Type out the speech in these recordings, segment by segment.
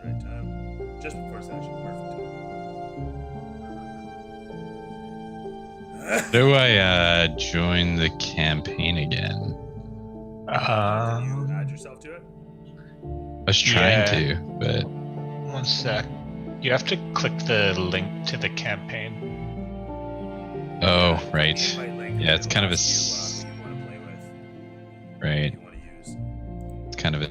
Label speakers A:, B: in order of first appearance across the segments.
A: the right time. Just before session, perfect time.
B: Do I join the campaign again?
A: Can you add yourself to it?
B: I was trying to, but...
C: One sec. You have to click the link to the campaign.
B: Oh, right.
A: Yeah,
B: it's kind of a...
A: you want to play with.
B: Right.
A: You want to use.
B: It's kind of a...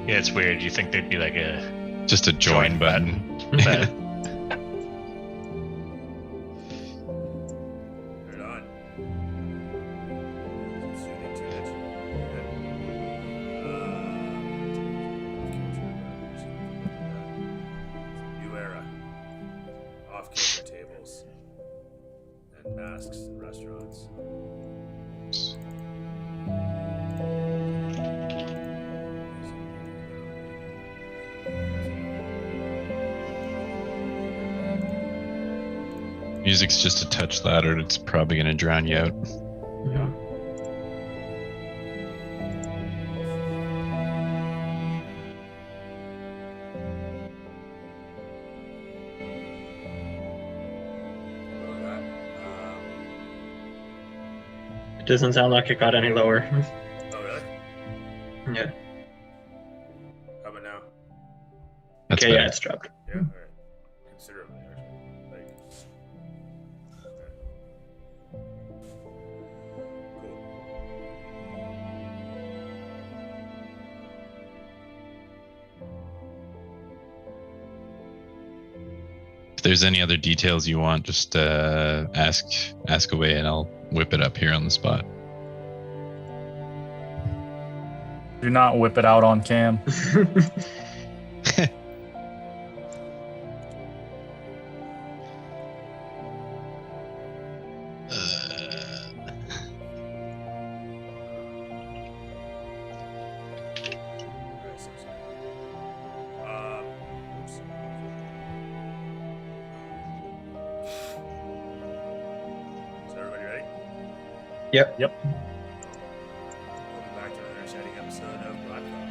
C: Yeah, it's weird. You think there'd be like a...
B: Just a join button.
C: But
A: Turn on. Soothing to it. New era. Off-kilter tables. And masks in restaurants.
B: Music's just a touch louder. It's probably going to drown you out.
D: Yeah. It doesn't sound like it got any lower.
A: Oh, really?
D: Yeah.
A: How about now?
B: That's
D: Okay,
B: better.
D: yeah, it's dropped.
A: Yeah, alright. Considerably, actually. Like, cool.
B: If there's any other details you want, just ask away and I'll whip it up here on the spot.
E: Do not whip it out on cam.
A: Alright, so sorry. Oops. Is everybody ready?
D: Yep.
A: Welcome back to another exciting episode of Blacktop, a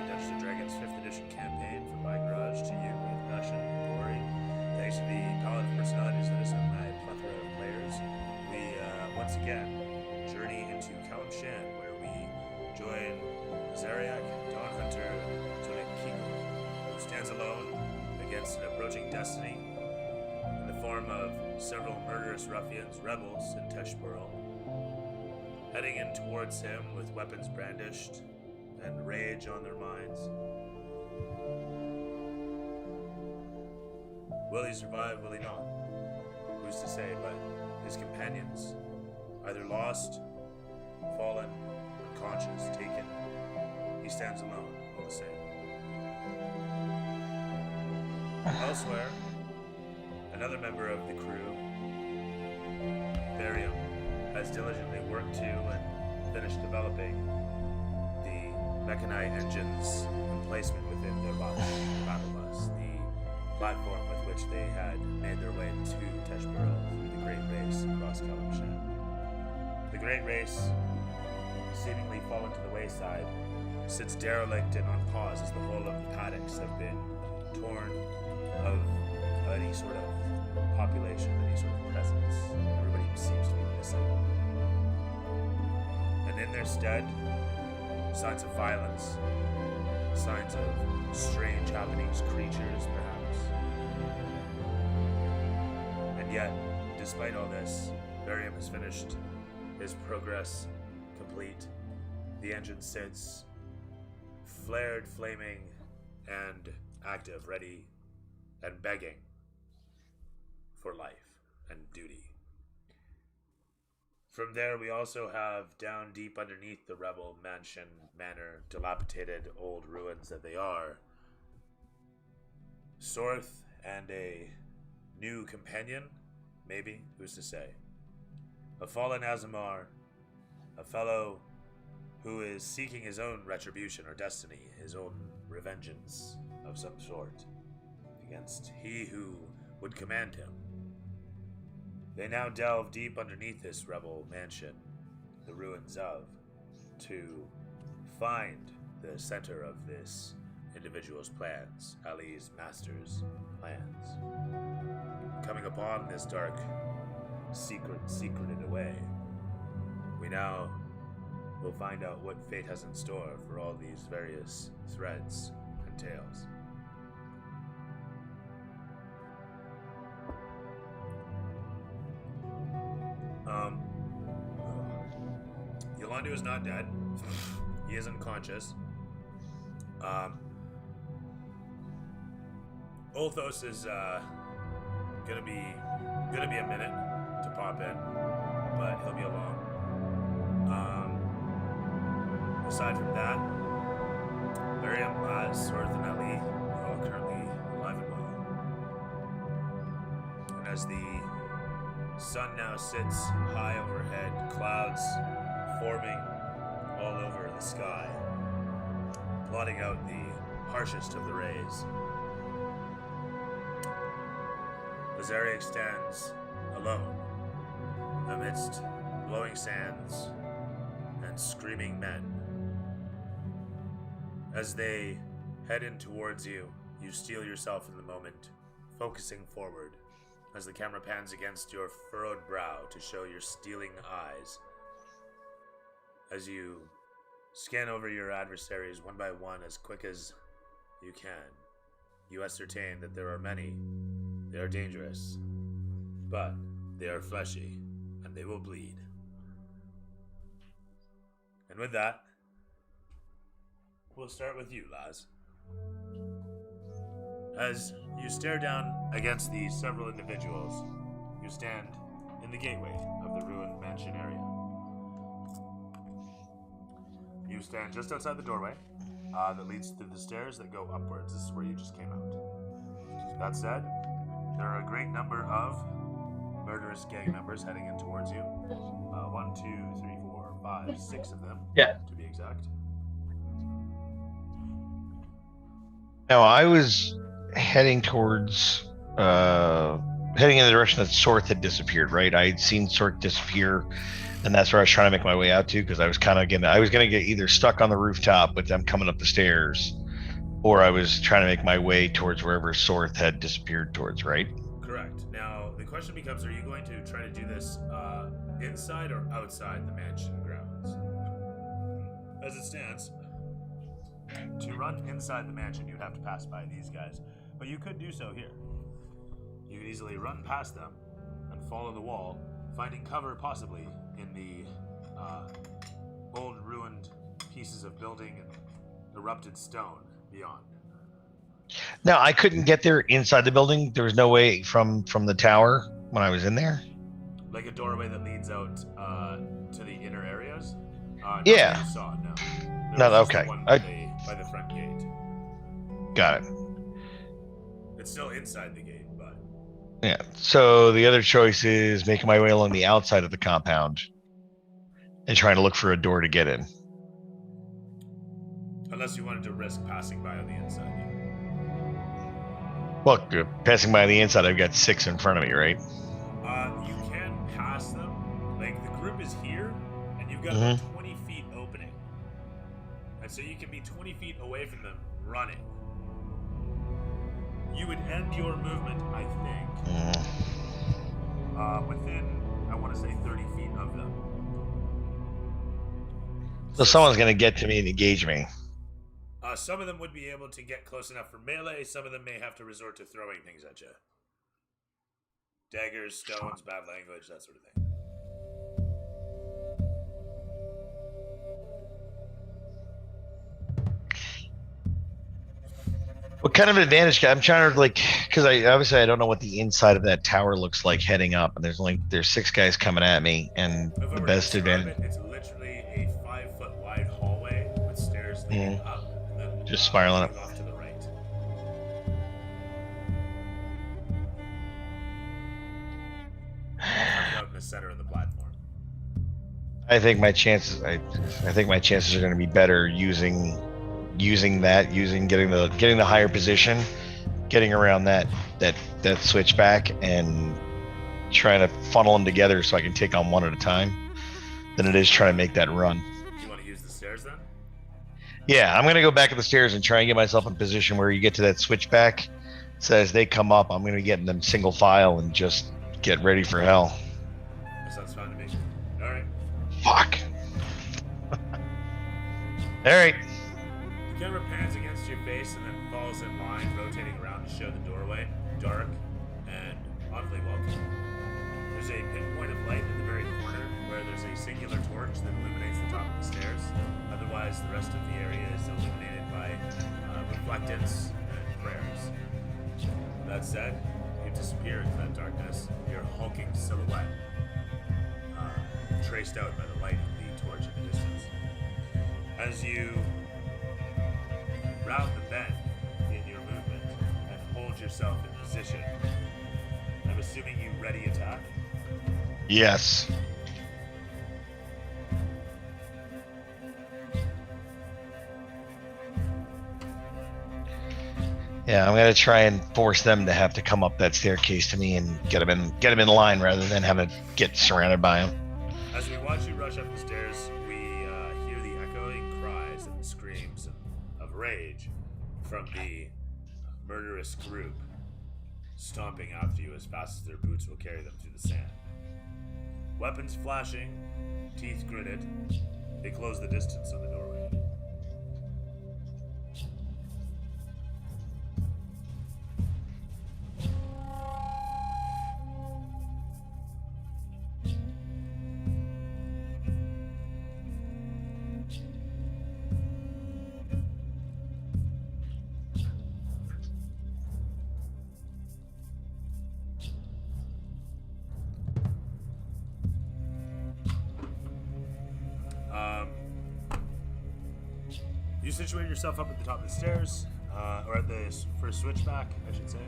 A: Dungeons & Dragons 5th edition campaign from my garage to you with passion and glory. Thanks to the palette of personalities that is in my plethora of players, we once again journey into Kalimshan, where we join Lazariak, Dawn Hunter, Kiko, who stands alone against an approaching destiny in the form of several murderous ruffians, rebels in Teshburl, heading in towards him with weapons brandished and rage on their minds. Will he survive, will he not? Who's to say, but his companions, either lost, fallen, unconscious, taken, he stands alone, all the same. Elsewhere, another member of the crew, Barryum, has diligently worked to and finished developing the mechani engine's emplacement within their battle bus, the platform with which they had made their way to Teshburl through the Great Race across Kalimshan. The Great Race, seemingly fallen to the wayside, sits derelict and on pause as the whole of the paddocks have been torn of any sort of population, any sort of presence. Everybody seems to be missing. And in their stead, signs of violence, signs of strange happenings, creatures perhaps. And yet, despite all this, Barryum has finished his progress complete. The engine sits flared, flaming, and active, ready and begging for life and duty. From there, we also have down deep underneath the rebel mansion, manor, dilapidated old ruins that they are, Sorth and a new companion, maybe, who's to say? A fallen Azamar, a fellow who is seeking his own retribution or destiny, his own revengeance of some sort against he who would command him. They now delve deep underneath this rebel mansion, the ruins of, to find the center of this individual's plans, Ali's master's plans. Coming upon this dark, secreted away, we now will find out what fate has in store for all these various threads and tales. Yolanda is not dead. He is unconscious. Ulthos is gonna be a minute to pop in, but he'll be alone. Aside from that, Barryum, Sorth, and Ali are all currently alive and well. And as the sun now sits high overhead, clouds forming all over the sky, blotting out the harshest of the rays, Lazariak stands alone amidst blowing sands and screaming men. As they head in towards you, you steel yourself in the moment, focusing forward as the camera pans against your furrowed brow to show your stealing eyes. As you scan over your adversaries one by one as quick as you can, you ascertain that there are many. They are dangerous, but they are fleshy, and they will bleed. And with that, we'll start with you, Laz. As you stare down against these several individuals, you stand in the gateway of the ruined mansion area. You stand just outside the doorway that leads through the stairs that go upwards. This is where you just came out. That said, there are a great number of murderous gang members heading in towards you. 1, 2, 3, 4, 5, 6 of them,
D: Yeah.
A: to be exact.
F: Now I was heading towards heading in the direction that Sorth had disappeared, right? I had seen Sorth disappear, and that's where I was trying to make my way out to, because I was gonna get either stuck on the rooftop with them coming up the stairs, or I was trying to make my way towards wherever Sorth had disappeared towards, right?
A: Correct. Now, the question becomes, are you going to try to do this inside or outside the mansion grounds? As it stands, to run inside the mansion, you'd have to pass by these guys. But you could do so here. You could easily run past them and follow the wall, finding cover possibly in the old ruined pieces of building and erupted stone beyond.
F: Now I couldn't get there inside the building. There was no way from the tower when I was in there.
A: Like a doorway that leads out to the inner areas?
F: Yeah.
A: You saw, no. There
F: No,
A: was just
F: okay.
A: the one by the front gate.
F: Got it.
A: It's still inside the gate, but
F: Yeah. So the other choice is making my way along the outside of the compound and trying to look for a door to get in.
A: unless you wanted to risk passing by on the inside.
F: Well, passing by on the inside, I've got 6 in front of me, right?
A: You can pass them. Like, the group is here, and you've got
F: Mhm.
A: about 20 feet opening. And so you can be 20 feet away from them running. You would end your movement, I think, within, I want to say, 30 feet of them.
F: So someone's going to get to me and engage me.
A: Some of them would be able to get close enough for melee. Some of them may have to resort to throwing things at you. Daggers, stones, bad language, that sort of thing.
F: What kind of advantage? I'm trying to because I don't know what the inside of that tower looks like heading up, and there's 6 guys coming at me, and
A: If I
F: the
A: were to
F: best
A: describe
F: advantage.
A: it, it's literally a 5-foot wide hallway with stairs leading up, and then
F: Just spiraling
A: leading
F: up.
A: off to the right. Coming out in the center of the platform.
F: I think my chances. I think my chances are going to be better using getting the higher position, getting around that switchback, and trying to funnel them together so I can take on one at a time, than it is trying to make that run.
A: You want to use the stairs then?
F: Yeah, I'm gonna go back up the stairs and try and get myself in position where you get to that switchback. So as they come up, I'm gonna get in them single file and just get ready for hell.
A: That sounds fine to me. All right.
F: Fuck. All right.
A: The camera pans against your face and then falls in line, rotating around to show the doorway, dark and oddly welcome. There's a pinpoint of light in the very corner where there's a singular torch that illuminates the top of the stairs. Otherwise, the rest of the area is illuminated by reflectance and prayers. That said, you disappear into that darkness, your hulking silhouette, traced out by the light of the torch in the distance. As you round the bend in your movement and hold yourself in position, I'm assuming you ready attack.
F: Yes. Yeah, I'm gonna try and force them to have to come up that staircase to me and get them in line rather than have to get surrounded by them.
A: As we watch you rush up the stairs, we hear the echoing cries and screams of rage from the murderous group stomping after you as fast as their boots will carry them through the sand. Weapons flashing, teeth gritted, they close the distance on the doorway. You situate yourself up at the top of the stairs, or at the first switchback, I should say.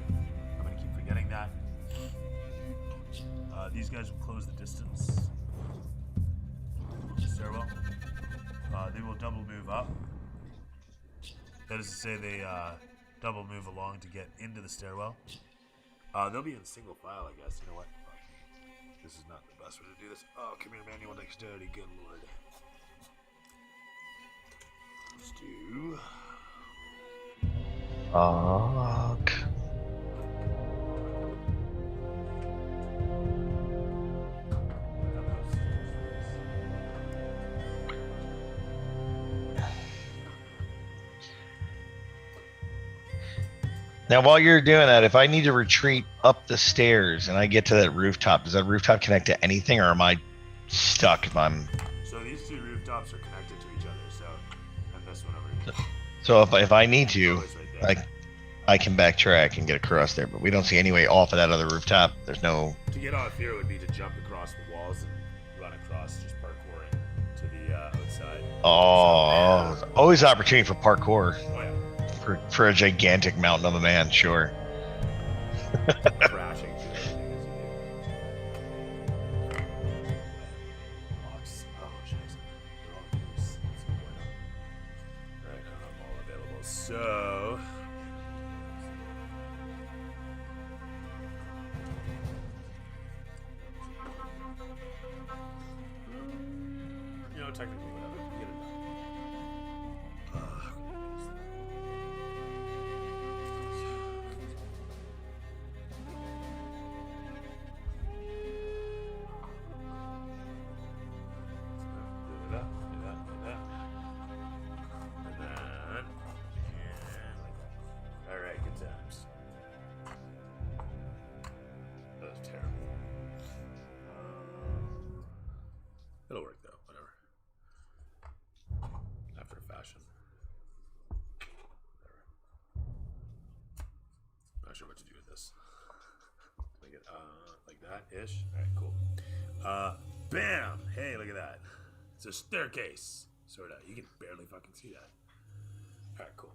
A: I'm going to keep forgetting that. These guys will close the distance. Stairwell. They will double move up. That is to say, they double move along to get into the stairwell. They'll be in single file, I guess. You know what? Fuck. This is not the best way to do this. Oh, come here, manual dexterity. Good lord. Let's do.
F: Fuck. Now, while you're doing that, if I need to retreat up the stairs and I get to that rooftop, does that rooftop connect to anything, or am I stuck if I'm...
A: So these two rooftops are connected to each other, so... And this one over here.
F: So if I need to,
A: Always right there.
F: I can backtrack and get across there, but we don't see any way off of that other rooftop. There's no...
A: To get off here would be to jump across the walls and run across, just parkouring to the outside.
F: Oh, always opportunity for parkour.
A: Oh yeah.
F: For a gigantic mountain of a man, sure.
A: Crashing through everything as you do. Locks. Oh, jeez. They're all loose. What's going on? Alright, I'm all available. So... You know, technically, whatever. Get it done. Do that. And then... Alright, good times. That was terrible. It'll work though, whatever. After a fashion. Whatever. Not sure what to do with this. Make it like that-ish. Alright, cool. Bam! Hey, look at that. It's a staircase. Sort of. You can barely fucking see that. Alright, cool.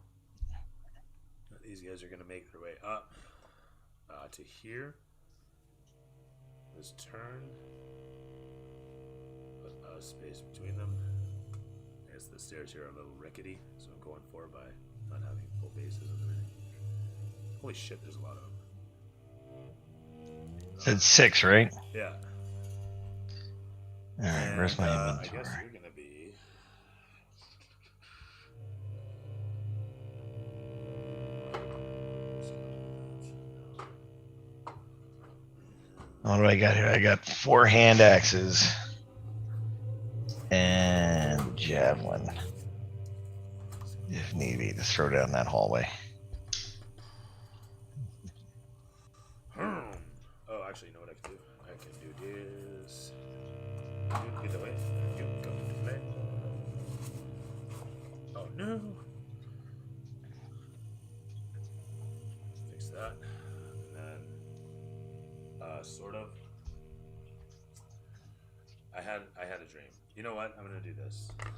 A: Now, these guys are gonna make their way up to here. This turn. Put a space between them. I guess the stairs here are a little rickety, so I'm going for by not having full bases and everything. Holy shit, there's a lot of them.
F: Said 6, right?
A: Yeah.
F: All right, where's my
A: I
F: inventory?
A: guess you're gonna be
F: What do I got here? I got 4 hand axes and javelin, if need be, to throw down that hallway.
A: Oh, actually, you know what I can do? I can do this. Get away. You go to play. Oh no. Fix that. And then, sort of. I had a dream. You know what? I'm gonna do this. Put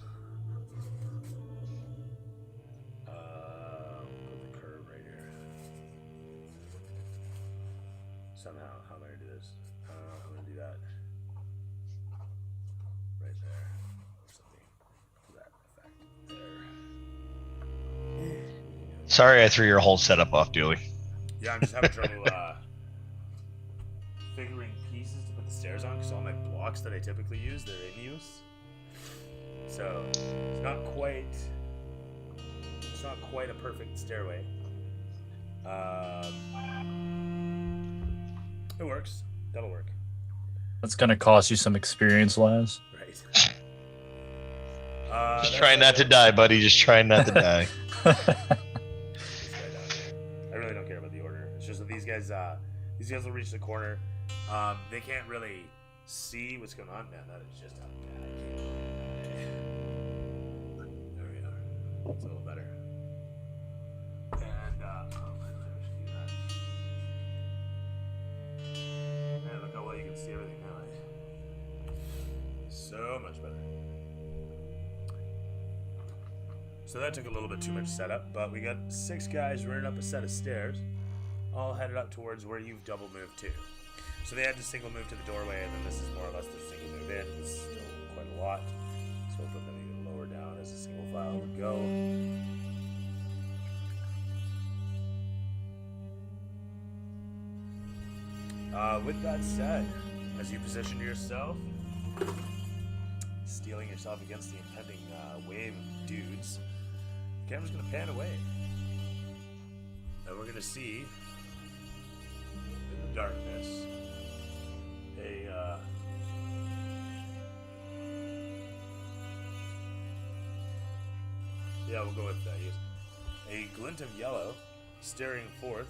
A: the curve right here. Somehow, how am I gonna do this? I'm gonna do that right there, or something to that effect. There.
F: Sorry, I threw your whole setup off, Dooley.
A: Yeah, I'm just having trouble figuring pieces to put the stairs on because all my blocks that I typically use, they're in use. So it's not quite a perfect stairway. It works. That'll work.
E: That's gonna cost you some experience, Laz.
A: Right.
F: Just trying not to die, buddy. Just trying not to die.
A: This guy down here. I really don't care about the order. It's just that these guys will reach the corner. They can't really see what's going on. Man, that is just how bad I can't. There we are. It's a little better. And I should do that. Man, look how well you can see everything now. So much better. So that took a little bit too much setup, but we got 6 guys running up a set of stairs, all headed up towards where you've double moved to. So they had to single move to the doorway, and then this is more or less the single move in. It's still quite a lot, so we'll put them even lower down as a single file would go. With that said, as you position yourself, steeling yourself against the impending wave of dudes, the camera's going to pan away. And we're going to see, in the darkness, we'll go with that. Yes. A glint of yellow staring forth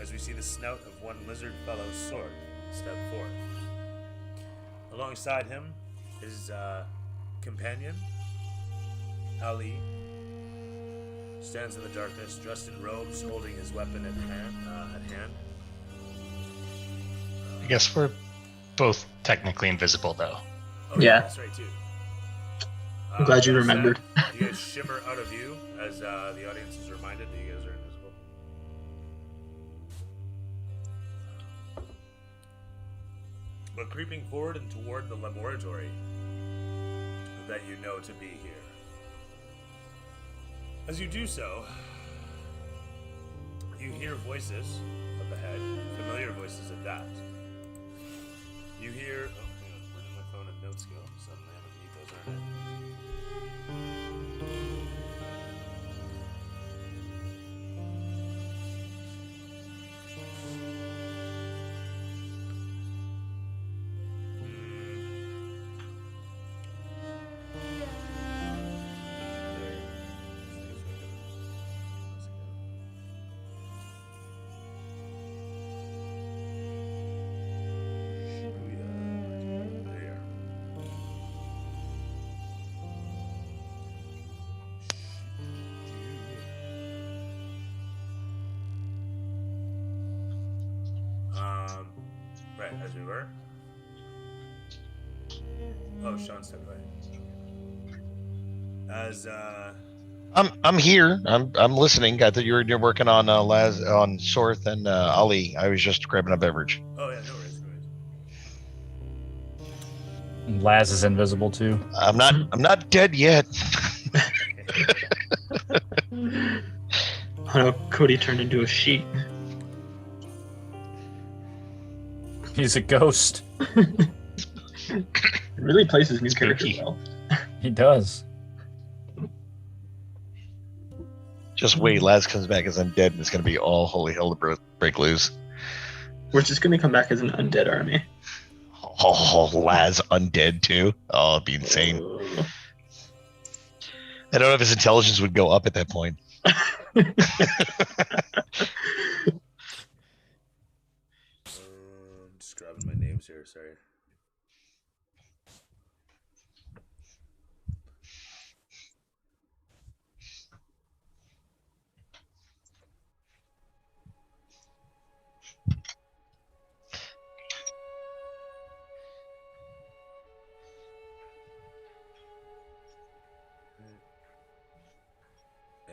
A: as we see the snout of one lizard fellow Sorth step forth. Alongside him, his companion, Ali, stands in the darkness, dressed in robes, holding his weapon at hand.
C: I guess we're both technically invisible, though.
A: Oh,
D: Yeah.
A: That's right, too.
D: I'm glad you
A: that
D: remembered.
A: said, you guys shimmer out of view as the audience is reminded that you guys are invisible. But creeping forward and toward the laboratory that you know to be here. As you do so, you hear voices up ahead, familiar voices at that. You hear, oh, hang on, where did my phone and notes go? Suddenly I'm underneath those, aren't I? Right, as we were. Oh, Sean stepped away. As
F: I'm here. I'm listening. I thought you're working on on Sorth and Ali. I was just grabbing a beverage.
A: oh yeah, no worries, no worries.
E: Laz is invisible too.
F: I'm not dead yet.
D: Oh no, Cody turned into a sheep.
E: He's a ghost.
D: It really plays his new character
C: Spooky.
D: well.
E: He does.
F: Just wait. Laz comes back as undead, and it's gonna be all holy hell to break loose.
D: We're just gonna come back as an undead army.
F: Oh, Laz undead too. Oh, it'd be insane. I don't know if his intelligence would go up at that point.
A: Just grabbing my names here. Sorry.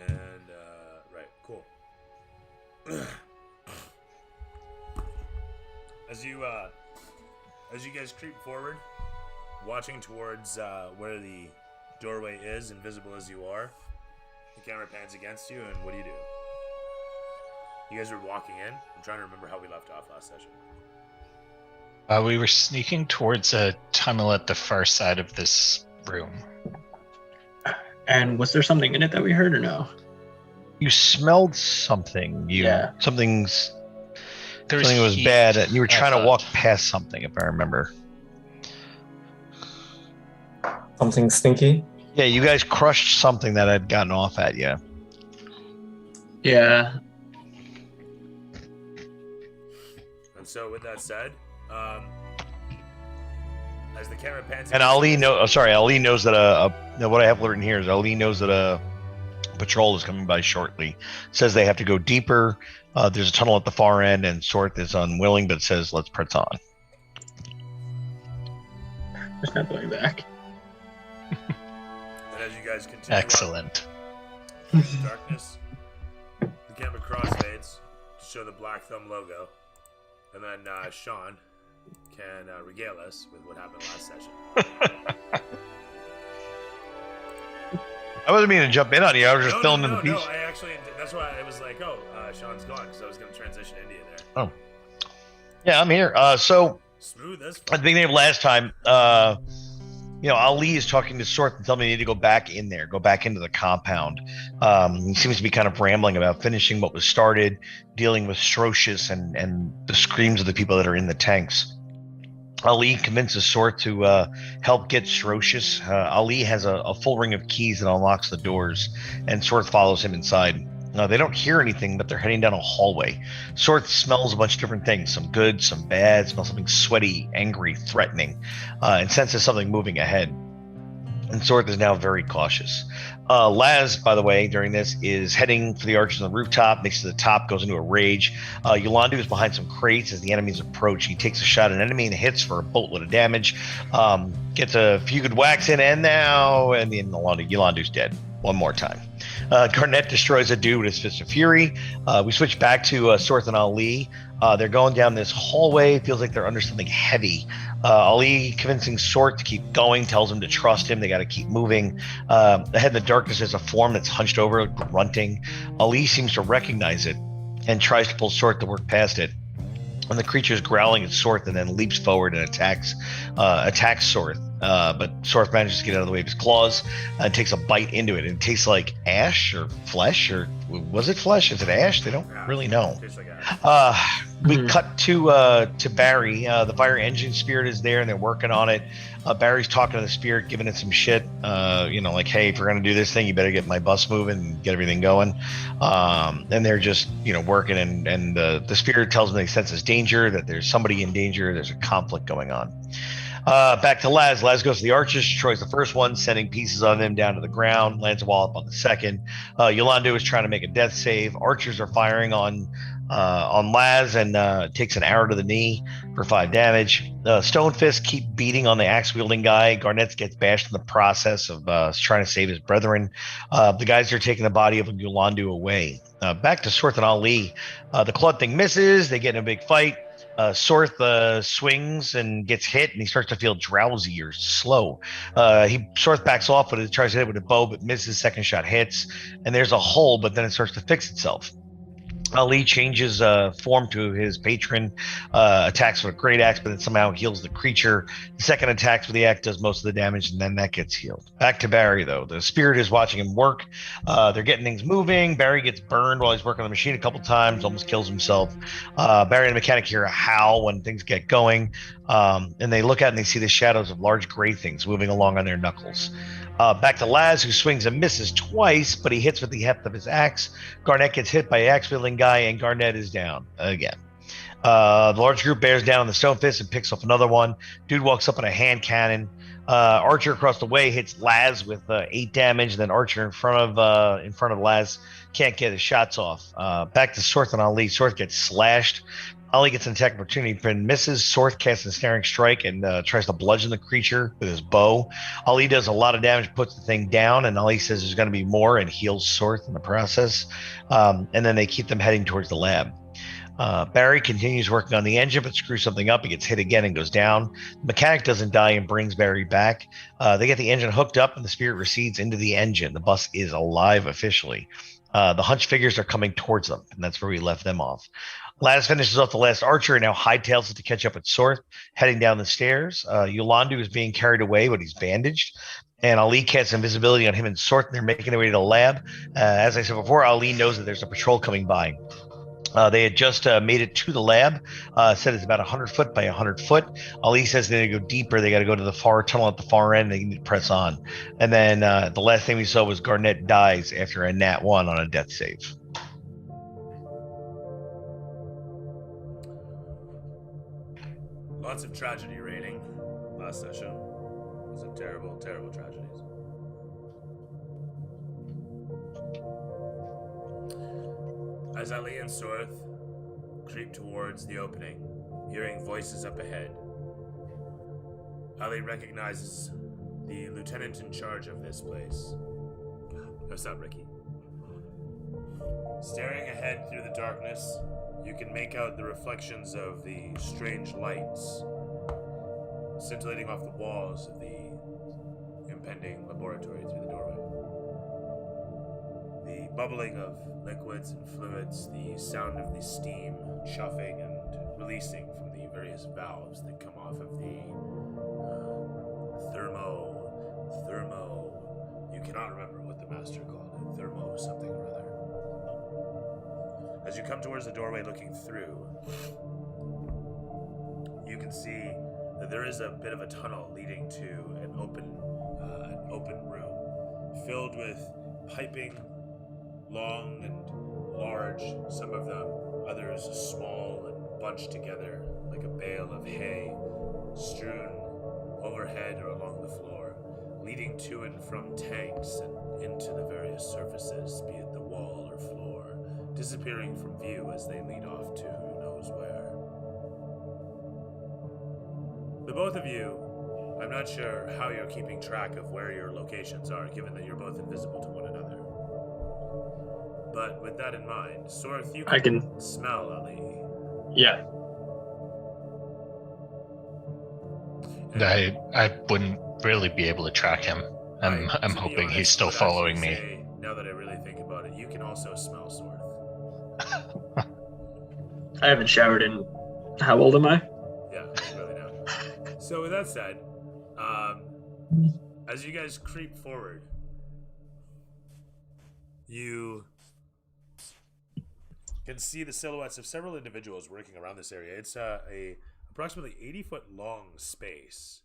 A: And right, cool. As you guys creep forward, watching towards where the doorway is, invisible as you are, the camera pans against you, and what do? You guys are walking in. I'm trying to remember how we left off last session.
C: We were sneaking towards a tunnel at the far side of this room.
D: And was there something in it that we heard or no?
F: You smelled something. Something was
C: heat,
F: bad. You were trying to
C: thought.
F: walk past something, if I remember.
G: Something stinky?
F: Yeah, you guys crushed something that had gotten off at you.
D: Yeah.
A: And so, with that said, as the camera pans,
F: And Ali knows that what I have written here is Ali knows that a patrol is coming by shortly. Says they have to go deeper. There's a tunnel at the far end, and Sorth is unwilling, but says let's press on.
D: There's no going back.
A: and as you guys continue,
C: Excellent.
A: on through the darkness, the camera crossfades to show the Black Thumb logo, and then Sean can regale us with what happened last session.
F: I wasn't meaning to jump in on you. I was just filling in the piece.
A: No, I actually, that's why I was like, Sean's gone, because I was going to transition into you there.
F: Oh. Yeah, I'm here. So,
A: Smooth as
F: at the beginning of last time, Ali is talking to Sorth and telling me they need to go back in there, go back into the compound. He seems to be kind of rambling about finishing what was started, dealing with Strocius and the screams of the people that are in the tanks. Ali convinces Sorth to help get Strocius. Ali has a full ring of keys that unlocks the doors, and Sorth follows him inside. They don't hear anything, but they're heading down a hallway. Sorth smells a bunch of different things, some good, some bad, smells something sweaty, angry, threatening, and senses something moving ahead. And Sorth is now very cautious. Laz, by the way, during this, is heading for the arches on the rooftop, makes it to the top, goes into a rage. Yolanda is behind some crates as the enemies approach. He takes a shot at an enemy and hits for a boatload of damage. Gets a few good whacks in, and then Yolanda's dead. One more time. Garnett destroys a dude with his Fist of Fury. We switch back to Sorth and Ali. They're going down this hallway. It feels like they're under something heavy. Ali convincing Sorth to keep going, tells him to trust him. They got to keep moving. Ahead in the darkness, there's a form that's hunched over, grunting. Ali seems to recognize it and tries to pull Sorth to work past it. And the creature is growling at Sorth and then leaps forward and attacks Sorth. But Sorth manages to get out of the way of his claws and takes a bite into it. And it tastes like ash or flesh, or was it flesh? Is it ash? They don't really know.
A: Tastes like ash.
F: We cut to Barry. The fire engine spirit is there and they're working on it. Barry's talking to the spirit, giving it some shit. Like, hey, if we're gonna do this thing, you better get my bus moving and get everything going. And they're just working, and the spirit tells them they senses danger, that there's somebody in danger, there's a conflict going on. Back to Laz. Laz goes to the archers, destroys the first one, sending pieces of them down to the ground, lands a wall up on the second. Yolanda is trying to make a death save. Archers are firing on Laz and takes an arrow to the knee for 5 damage. Stonefists keep beating on the axe-wielding guy. Garnett gets bashed in the process of trying to save his brethren. The guys are taking the body of Yolanda away. Back to Sorth and Ali. The Claude thing misses. They get in a big fight. Sorth swings and gets hit, and he starts to feel drowsy or slow. Sorth backs off, but it tries to hit it with a bow, but misses. Second shot hits, and there's a hole, but then it starts to fix itself. Ali changes form to his patron, attacks with a great axe, but then somehow heals the creature. The second attack with the axe does most of the damage, and then that gets healed. Back to Barry, though. The spirit is watching him work. They're getting things moving. Barry gets burned while he's working on the machine a couple times, almost kills himself. Barry and the mechanic hear a howl when things get going, and they look out and they see the shadows of large gray things moving along on their knuckles. Back to Laz, who swings and misses twice, but he hits with the heft of his axe. Garnett gets hit by an axe-wielding guy, and Garnett is down again. The large group bears down on the stone fist and picks off another one. Dude walks up on a hand cannon. Archer across the way hits Laz with 8 damage. Then Archer in front of Laz can't get his shots off. Back to Sorth and Ali. Sorth gets slashed. Ali gets an attack opportunity, but misses. Sorth casts a snaring strike and tries to bludgeon the creature with his bow. Ali does a lot of damage, puts the thing down, and Ali says there's going to be more and heals Sorth in the process. And then they keep them heading towards the lab. Barry continues working on the engine, but screws something up. He gets hit again and goes down. The mechanic doesn't die and brings Barry back. They get the engine hooked up, and the spirit recedes into the engine. The bus is alive officially. The hunch figures are coming towards them, and that's where we left them off. Laz finishes off the last archer and now hightails it to catch up with Sorth, heading down the stairs. Yolanda is being carried away, but he's bandaged. And Ali casts invisibility on him and Sorth, and they're making their way to the lab. As I said before, Ali knows that there's a patrol coming by. They had just made it to the lab, said it's about 100 foot by 100 foot. Ali says they need to go deeper. They got to go to the far tunnel at the far end. They need to press on. And then the last thing we saw was Garnett dies after a nat 1 on a death save.
A: Lots of tragedy rating last session. It was a terrible, terrible tragedies. As Ali and Sorth creep towards the opening, hearing voices up ahead, Ali recognizes the lieutenant in charge of this place. What's up, Ricky? Staring ahead through the darkness, you can make out the reflections of the strange lights scintillating off the walls of the impending laboratory through the doorway. The bubbling of liquids and fluids, the sound of the steam chuffing and releasing from the various valves that come off of the thermo. You cannot remember what the master called it. Thermo something or other. As you come towards the doorway looking through, you can see that there is a bit of a tunnel leading to an open room filled with piping, long and large, some of them, others small and bunched together like a bale of hay, strewn overhead or along the floor, leading to and from tanks and into the various surfaces, be it the wall or floor, disappearing from view as they lead off to who knows where. The both of you, I'm not sure how you're keeping track of where your locations are, given that you're both invisible to one another. But with that in mind, Sorth, you can smell Ali.
D: Yeah.
C: I wouldn't really be able to track him. I'm hoping he's still following me.
A: Say, now that I really think about it, you can also smell Sorth.
D: I haven't showered in. How old am I?
A: Yeah, really now. So with that said, as you guys creep forward, you can see the silhouettes of several individuals working around this area. It's a approximately 80-foot long space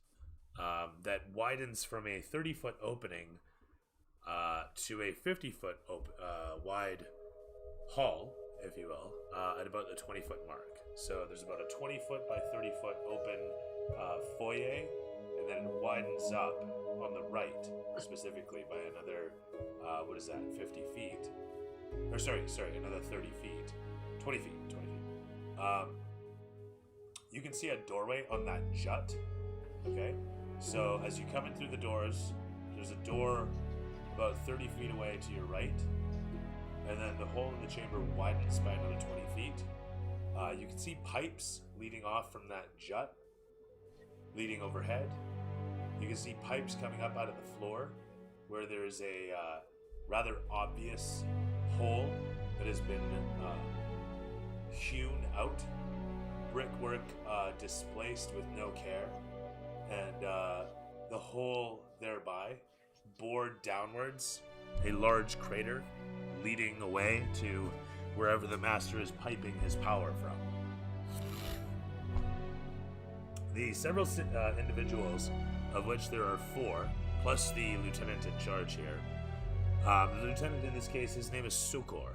A: that widens from a 30-foot opening to a 50-foot wide hall, if you will, at about the 20-foot mark. So there's about a 20-foot by 30-foot open foyer, and then it widens up on the right, specifically by another, 50 feet? Or sorry, another 30 feet. 20 feet. You can see a doorway on that jut, okay? So as you come in through the doors, there's a door about 30 feet away to your right, and then the hole in the chamber widens by another 20 feet. You can see pipes leading off from that jut, leading overhead. You can see pipes coming up out of the floor, where there is a rather obvious hole that has been hewn out, brickwork displaced with no care, and the hole thereby bored downwards, a large crater leading away to wherever the master is piping his power from. The several individuals, of which there are 4, plus the lieutenant in charge here. The lieutenant in this case, his name is Sukor,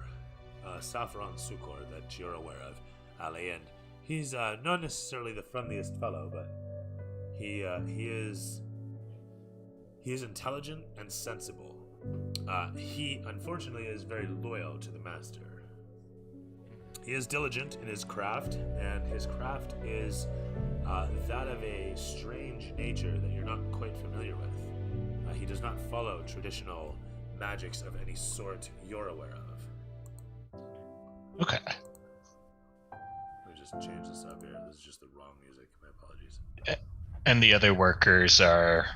A: Saffron Sukor, that you're aware of, Ali, and he's not necessarily the friendliest fellow, but he is intelligent and sensible. He, unfortunately, is very loyal to the master. He is diligent in his craft, and his craft is that of a strange nature that you're not quite familiar with. He does not follow traditional magics of any sort you're aware of.
C: Okay.
A: Let me just change this up here. This is just the wrong music. My apologies.
C: And the other workers are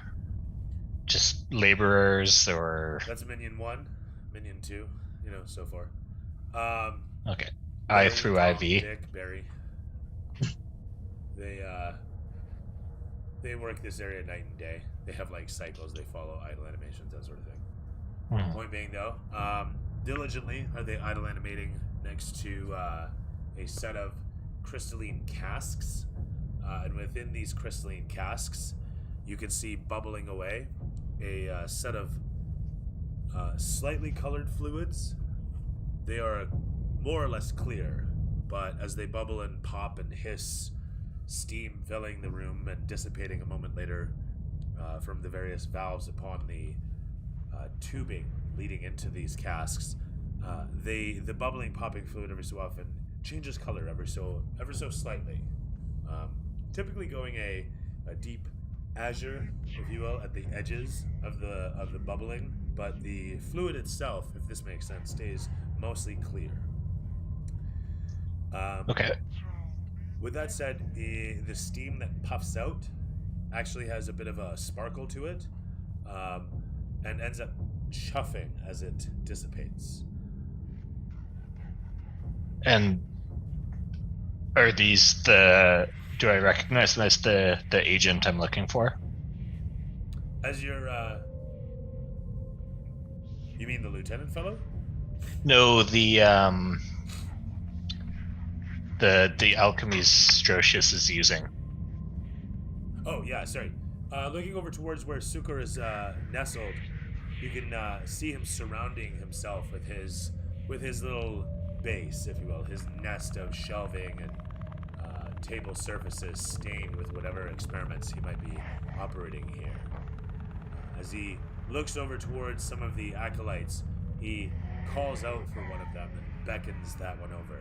C: just laborers, or
A: That's minion 1, minion 2, so far.
C: okay.
A: Barry,
C: I through
A: Tom,
C: IV.
A: Dick, Barry. They work this area night and day. They have like cycles. They follow idle animations, that sort of thing. Point being, though, diligently are they idle animating next to a set of crystalline casks, and within these crystalline casks, you can see bubbling away a set of slightly colored fluids. They are more or less clear, but as they bubble and pop and hiss, steam filling the room and dissipating a moment later from the various valves upon the tubing leading into these casks, the bubbling, popping fluid every so often changes color ever so slightly, typically going a deep azure, if you will, at the edges of the bubbling, but the fluid itself, if this makes sense, stays mostly clear.
C: Okay.
A: With that said, the steam that puffs out actually has a bit of a sparkle to it, and ends up chuffing as it dissipates.
C: And are these do I recognize them as the agent I'm looking for?
A: As you're, you mean the lieutenant fellow?
C: No, the alchemy Strocius is using.
A: Oh, yeah, sorry. Looking over towards where Sukor is nestled, you can see him surrounding himself with his little base, if you will, his nest of shelving and table surfaces stained with whatever experiments he might be operating here. As he looks over towards some of the acolytes, he calls out for one of them and beckons that one over.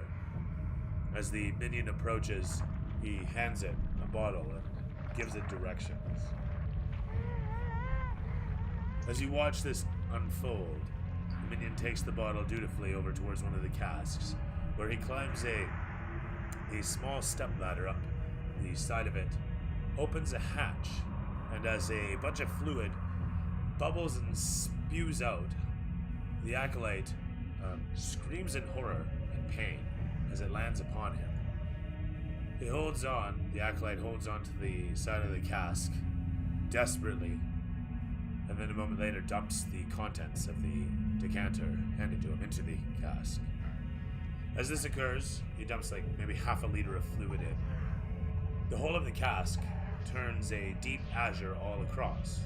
A: As the minion approaches, he hands it a bottle and gives it directions. As you watch this unfold, the minion takes the bottle dutifully over towards one of the casks, where he climbs a small step ladder up the side of it, opens a hatch, and as a bunch of fluid bubbles and spews out, the acolyte screams in horror and pain as it lands upon him. The acolyte holds on to the side of the cask desperately, and then a moment later dumps the contents of the decanter handed to him into the cask. As this occurs, he dumps like maybe half a liter of fluid in. The whole of the cask turns a deep azure all across.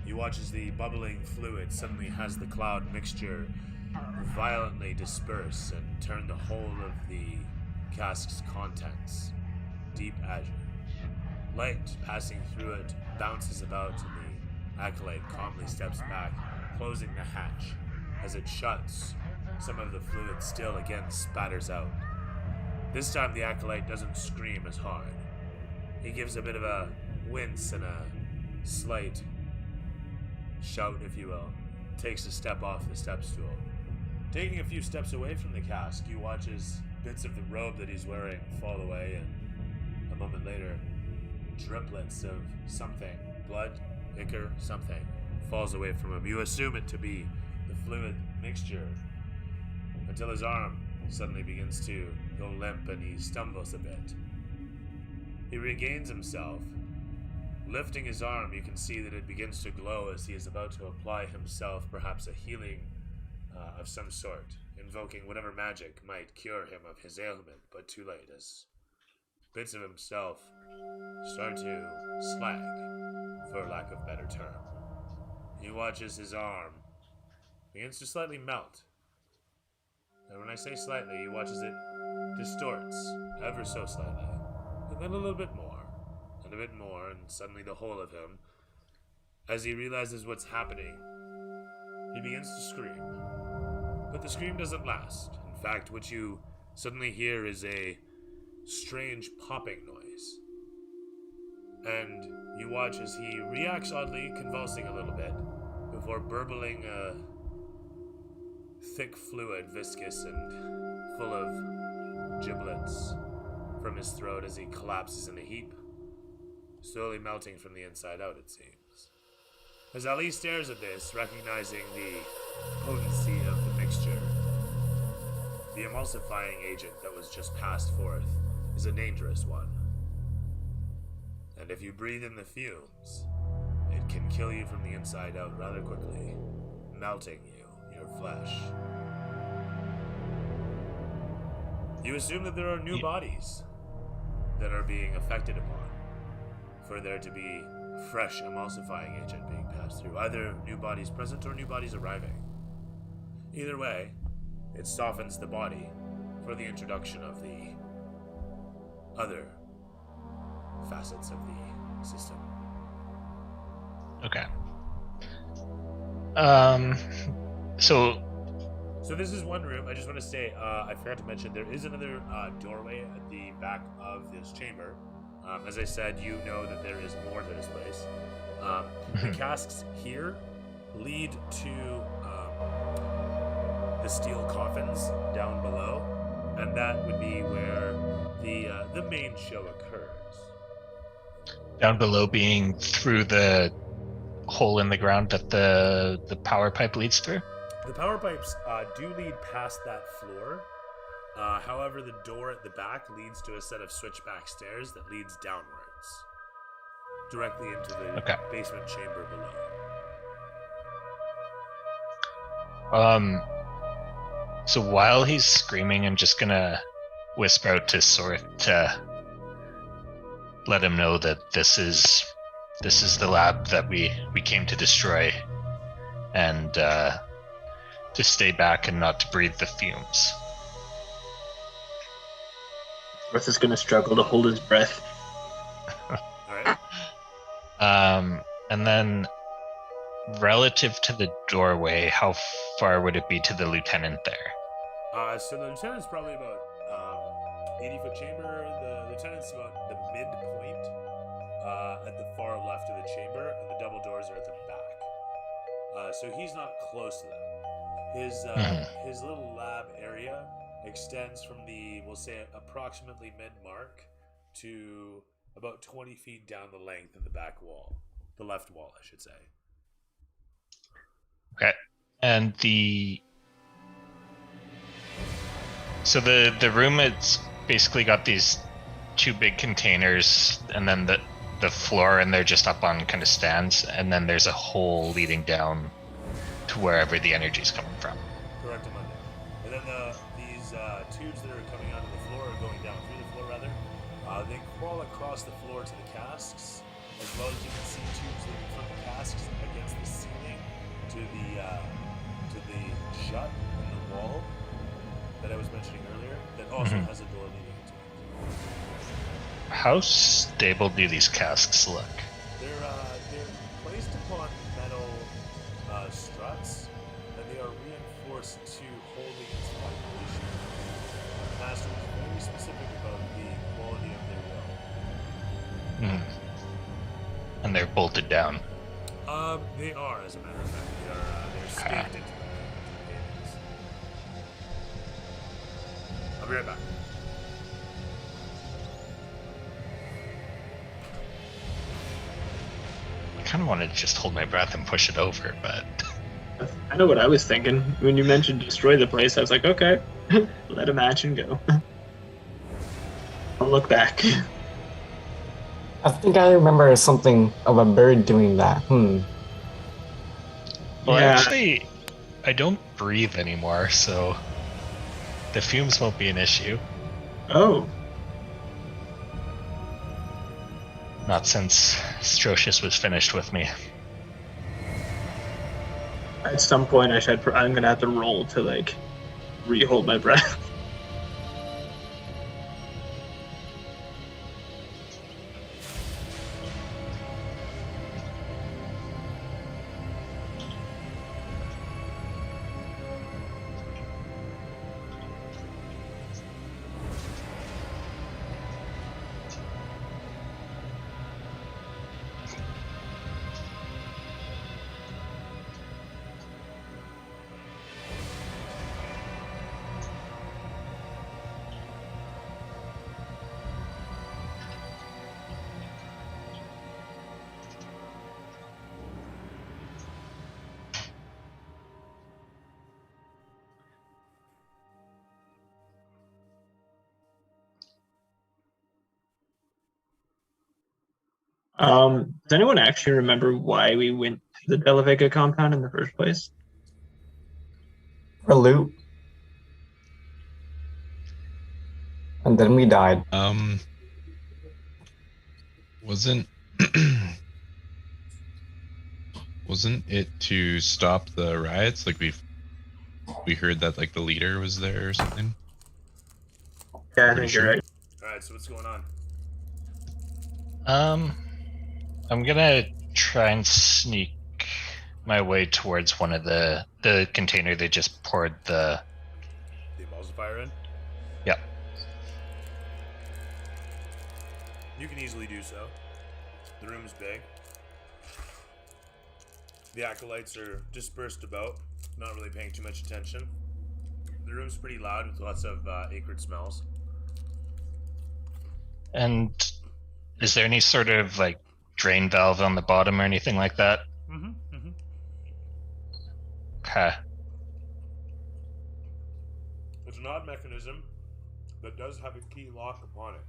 A: You watch as the bubbling fluid suddenly has the cloud mixture violently disperse and turn the whole of the cask's contents deep azure. Light passing through it bounces about, and the acolyte calmly steps back, closing the hatch. As it shuts, some of the fluid still again spatters out. This time the acolyte doesn't scream as hard. He gives a bit of a wince and a slight shout, if you will. Takes a step off the step stool. Taking a few steps away from the cask, you watch as bits of the robe that he's wearing fall away, and a moment later, driplets of something, blood, ichor, something, falls away from him. You assume it to be the fluid mixture, until his arm suddenly begins to go limp and he stumbles a bit. He regains himself. Lifting his arm, you can see that it begins to glow as he is about to apply himself perhaps a healing of some sort, invoking whatever magic might cure him of his ailment, but too late as bits of himself start to slag, for lack of a better term. He watches his arm begins to slightly melt. And when I say slightly, he watches it distorts ever so slightly. And then a little bit more, and a bit more, and suddenly the whole of him, as he realizes what's happening, he begins to scream. But the scream doesn't last. In fact, what you suddenly hear is a strange popping noise. And you watch as he reacts oddly, convulsing a little bit, before burbling a thick fluid, viscous and full of giblets from his throat as he collapses in a heap, slowly melting from the inside out, it seems. As Ali stares at this, recognizing the potency of the mixture, the emulsifying agent that was just passed forth is a dangerous one. And if you breathe in the fumes, it can kill you from the inside out rather quickly, melting you, your flesh. You assume that there are new bodies that are being affected upon, for there to be fresh emulsifying agent being passed through, either new bodies present or new bodies arriving. Either way, it softens the body for the introduction of the other facets of the system.
C: Okay. So
A: this is one room. I just want to say, I forgot to mention, there is another doorway at the back of this chamber. As I said, you know that there is more to this place. The casks here lead to the steel coffins down below, and that would be where the main show occurs.
C: down below being through the hole in the ground that the power pipe leads through?
A: The power pipes do lead past that floor. However, the door at the back leads to a set of switchback stairs that leads downwards, directly into the basement chamber below.
C: So while he's screaming, I'm just gonna whisper out to Sorth to let him know that this is the lab that we came to destroy, and to stay back and not to breathe the fumes.
D: Sorth is gonna struggle to hold his breath.
A: Alright.
C: And then relative to the doorway, how far would it be to the lieutenant there?
A: So the lieutenant's probably about 80-foot chamber. The lieutenant's about the midpoint at the far left of the chamber, and the double doors are at the back. So he's not close to them. His little lab area extends from the, we'll say, approximately mid-mark to about 20 feet down the length of the back wall. The left wall, I should say.
C: Okay. And so the room, it's basically got these two big containers, and then the floor, and they're just up on kind of stands, and then there's a hole leading down to wherever the energy's coming from.
A: Correct, Amanda. And then these tubes that are coming out of the floor, or going down through the floor rather, they crawl across the floor to the casks, as well as you can see tubes leading from the casks against the ceiling to the shut in the wall that I was mentioning earlier, that also has a door leading into it.
C: How stable do these casks look?
A: They're placed upon metal struts, and they are reinforced to hold against vibration. The master was very specific about the quality of their will.
C: And they're bolted down.
A: They are, as a matter of fact, they're staked into the panels. I'll be right back.
C: I kind of wanted to just hold my breath and push it over, but
D: I know what I was thinking. When you mentioned destroy the place, I was like, okay, let him match and go. I'll look back.
G: I think I remember something of a bird doing that.
C: Well,
D: Yeah.
C: actually, I don't breathe anymore, so the fumes won't be an issue.
D: Oh,
C: Not since Strocius was finished with me.
D: at some point I'm gonna have to roll to like re-hold my breath. Does anyone actually remember why we went to the Della Vega compound in the first place?
G: For loot. And then we died.
B: Wasn't wasn't it to stop the riots? Like we heard that like the leader was there or something.
D: Yeah, I
B: Pretty
D: think you're
B: sure.
D: right.
A: Alright, so what's going on?
C: I'm gonna try and sneak my way towards one of the container they just poured the.
A: The emulsifier in?
C: Yep.
A: You can easily do so. The room's big. The acolytes are dispersed about, not really paying too much attention. The room's pretty loud with lots of acrid smells.
C: And is there any sort of like drain valve on the bottom or anything like that? Okay.
A: It's an odd mechanism that does have a key lock upon it.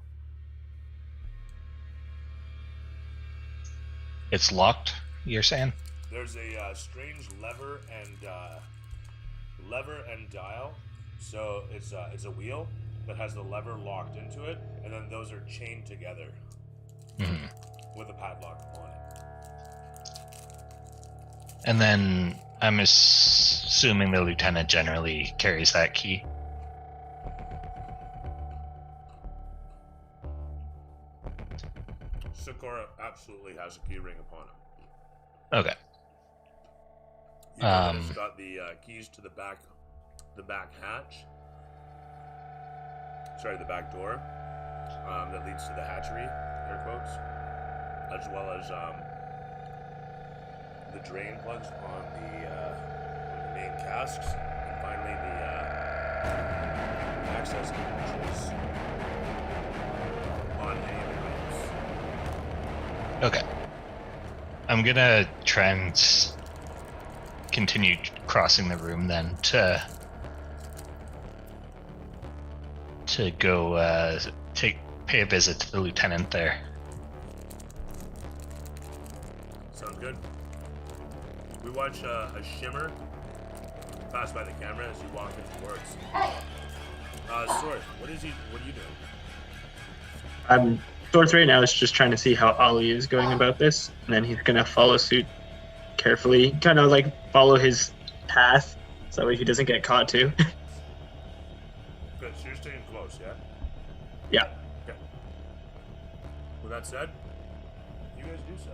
C: It's locked, you're saying?
A: There's a strange lever and dial. So it's a wheel that has the lever locked into it, and then those are chained together with a padlock upon it.
C: And then I'm assuming the lieutenant generally carries that key.
A: Sakura absolutely has a key ring upon him.
C: Okay.
A: You know that it's got the keys to the back hatch. Sorry, the back door that leads to the hatchery, air quotes, as well as the drain plugs on the main casks, and finally the access controls on any of the rooms.
C: Okay. I'm gonna try and continue crossing the room then to go pay a visit to the lieutenant there.
A: Sounds good. We watch a shimmer pass by the camera as you walk in towards. Sorth, what are you doing?
D: Sorth right now is just trying to see how Ollie is going about this, and then he's gonna follow suit carefully, kind of like follow his path, so that way he doesn't get caught too.
A: Good, so you're staying close, yeah?
D: Yeah.
A: Okay. With that said, you guys do so.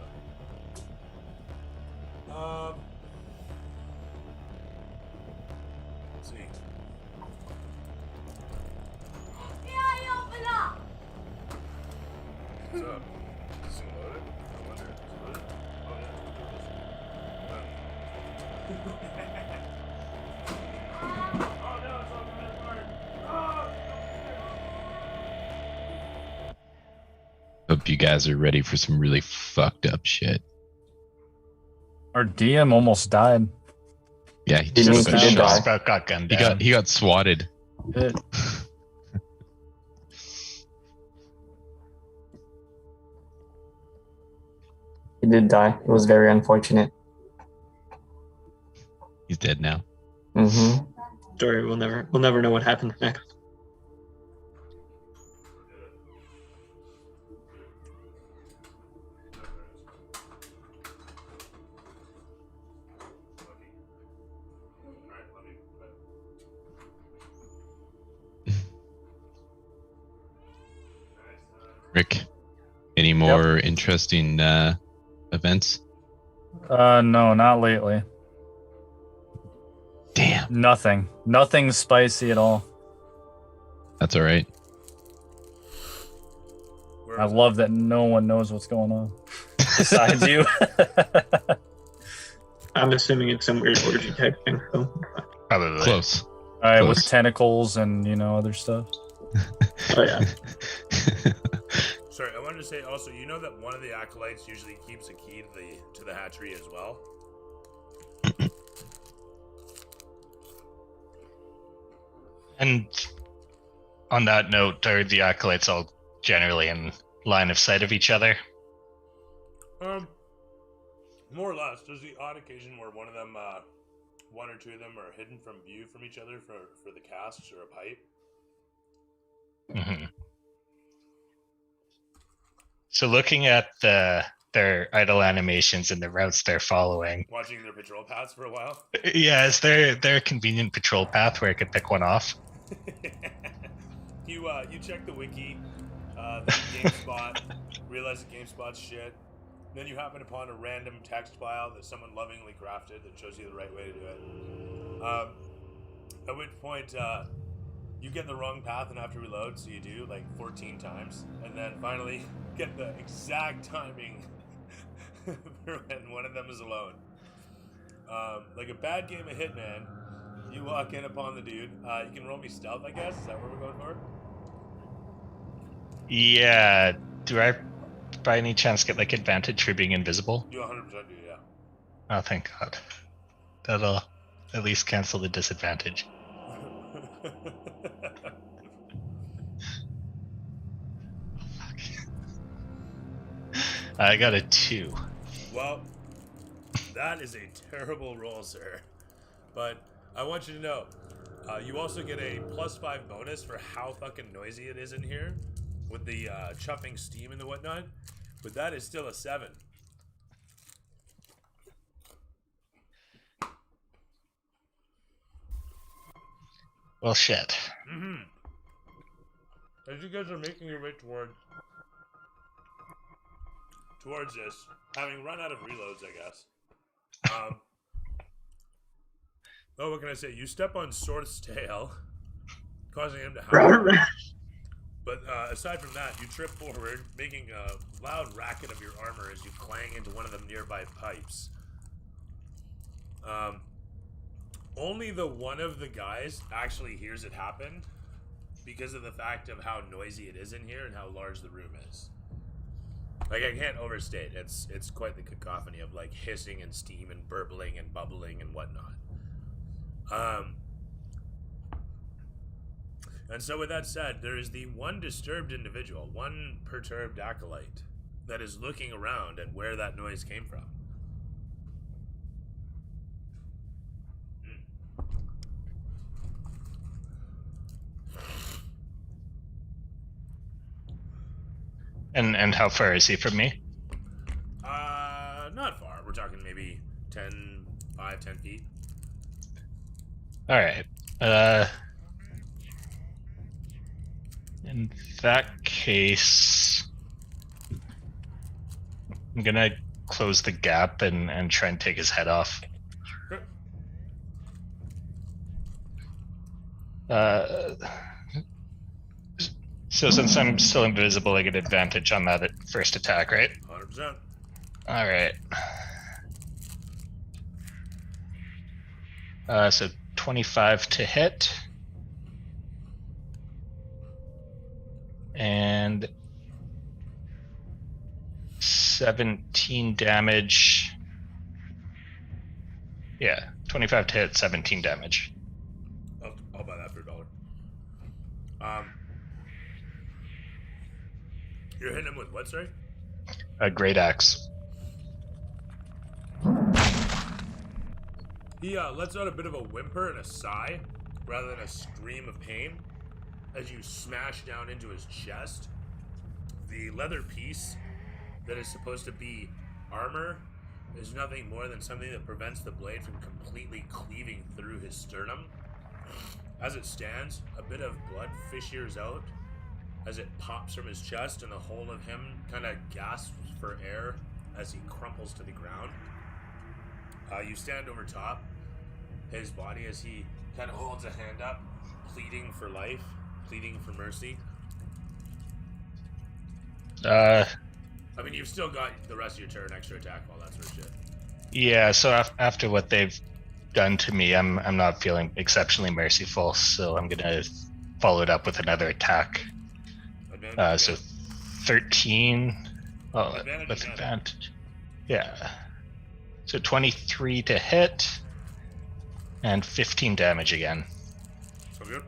A: Let's see. What's up? Is this loaded? I wonder. Is it loaded? Oh, yeah. Oh, no, it's all coming apart.
B: Hope you guys are ready for some really fucked up shit.
E: Our DM almost died.
B: Yeah, he
G: He
B: just
G: means
B: got
G: he did
B: shot.
G: die.
C: Sprout got gunned down.
B: He got swatted.
E: It,
G: He did die. It was very unfortunate.
B: He's dead now.
G: Mm-hmm.
D: Story we'll never know what happened next.
B: Rick, any more interesting events?
E: no, not lately.
B: Damn,
E: Nothing spicy at all.
B: that's all right.
A: Where
E: I
A: was
E: love that no one knows what's going on besides you.
D: I'm assuming it's some weird orgy type thing. So.
C: Probably.
B: Close.
E: All right, with
B: Close.
E: tentacles and other stuff.
D: Oh yeah.
A: Sorry, I wanted to say also, you know that one of the acolytes usually keeps a key to the hatchery as well.
C: And on that note, are the acolytes all generally in line of sight of each other?
A: More or less. There's the odd occasion where one or two of them are hidden from view from each other for the casts or a pipe.
C: Mm-hmm. So looking at their idle animations and the routes they're following,
A: Watching their patrol paths for a while.
C: yeah, is there a convenient patrol path where I could pick one off?
A: You check the wiki, GameSpot, realize that GameSpot's shit. Then you happen upon a random text file that someone lovingly crafted that shows you the right way to do it. At which point, you get the wrong path and have to reload, so you do like 14 times, and then finally get the exact timing when one of them is alone. Like a bad game of Hitman, you walk in upon the dude. You can roll me stealth, I guess. Is that what we're going for?
C: Yeah. Do I, by any chance, get like advantage for being invisible?
A: You 100% do, yeah.
C: Oh, thank God. That'll at least cancel the disadvantage. I got a 2.
A: Well, that is a terrible roll, sir. But I want you to know, you also get a +5 bonus for how fucking noisy it is in here, with the chuffing steam and the whatnot. But that is still a 7.
C: Well, shit.
A: Mm-hmm. As you guys are making your way towards this, having run out of reloads, I guess. Oh, what can I say? You step on Sorth's tail, causing him to howl. But aside from that, you trip forward, making a loud racket of your armor as you clang into one of the nearby pipes. Only the one of the guys actually hears it happen because of the fact of how noisy it is in here and how large the room is. Like, I can't overstate. It's quite the cacophony of like hissing and steam and burbling and bubbling and whatnot. And so with that said, there is the one disturbed individual, one perturbed acolyte that is looking around at where that noise came from.
C: And how far is he from me?
A: Not far. We're talking maybe 10 feet.
C: All right. In that case, I'm gonna close the gap and try and take his head off. So since I'm still invisible, I get advantage on that first attack, right?
A: 100%.
C: All right. So 25 to hit. And 17 damage. Yeah, 25 to hit, 17 damage.
A: I'll buy that for $1. You're hitting him with what, sorry?
C: A great axe.
A: He lets out a bit of a whimper and a sigh, rather than a scream of pain, as you smash down into his chest. The leather piece that is supposed to be armor is nothing more than something that prevents the blade from completely cleaving through his sternum. As it stands, a bit of blood fissures out as it pops from his chest, and the whole of him kind of gasps for air as he crumples to the ground. You stand over top his body as he kind of holds a hand up, pleading for life, pleading for mercy. I mean, you've still got the rest of your turn, extra attack, all that sort of shit.
C: Yeah, so after what they've done to me, I'm not feeling exceptionally merciful, so I'm gonna follow it up with another attack. So 13. Oh,
A: Advantage
C: with
A: again.
C: advantage. Yeah. So 23 to hit, and 15 damage again.
A: So good.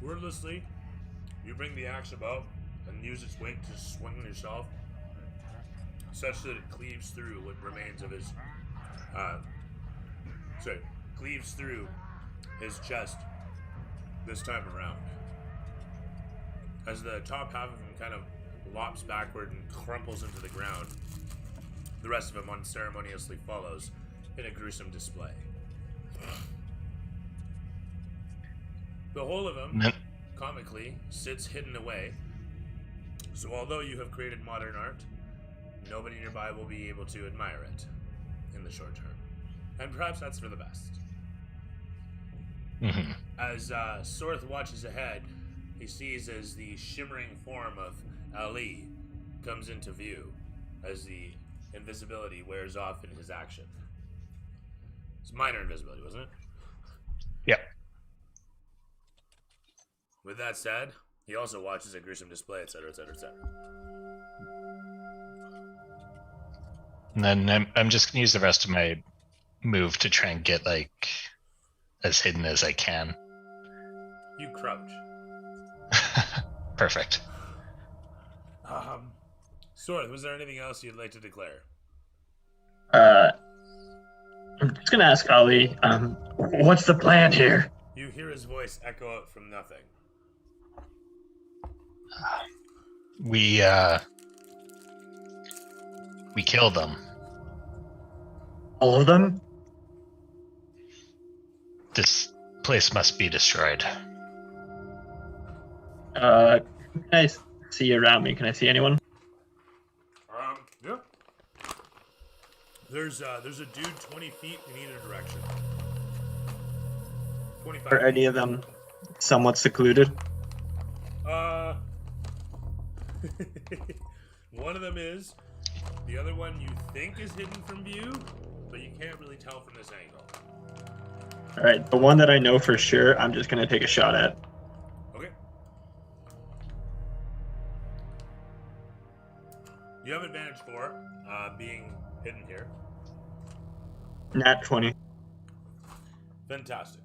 A: Wordlessly, you bring the axe about and use its weight to swing yourself, such that it cleaves through what remains of his, cleaves through his chest this time around. As the top half of him kind of lops backward and crumples into the ground, the rest of him unceremoniously follows in a gruesome display. The whole of him, comically, sits hidden away. So although you have created modern art, nobody nearby will be able to admire it in the short term. And perhaps that's for the best.
C: Mm-hmm.
A: As Sorth watches ahead, he sees as the shimmering form of Ali comes into view as the invisibility wears off in his action. It's minor invisibility, wasn't it?
C: Yep.
A: With that said, he also watches a gruesome display, etc., etc., etc.
C: And then I'm just gonna use the rest of my move to try and get like as hidden as I can.
A: You crouch.
C: Perfect.
A: Sorth, was there anything else you'd like to declare?
D: I'm just gonna ask Ali, what's the plan here?
A: You hear his voice echo out from nothing.
C: We killed them.
D: All of them?
C: This place must be destroyed.
D: Can I see around me? Can I see anyone?
A: Yeah. There's a dude 20 feet in either direction. 25
D: Are any of them somewhat secluded?
A: One of them is. The other one you think is hidden from view, but you can't really tell from this angle.
D: Alright, the one that I know for sure, I'm just gonna take a shot at.
A: Okay. You have advantage for being hidden here.
D: Nat 20.
A: Fantastic.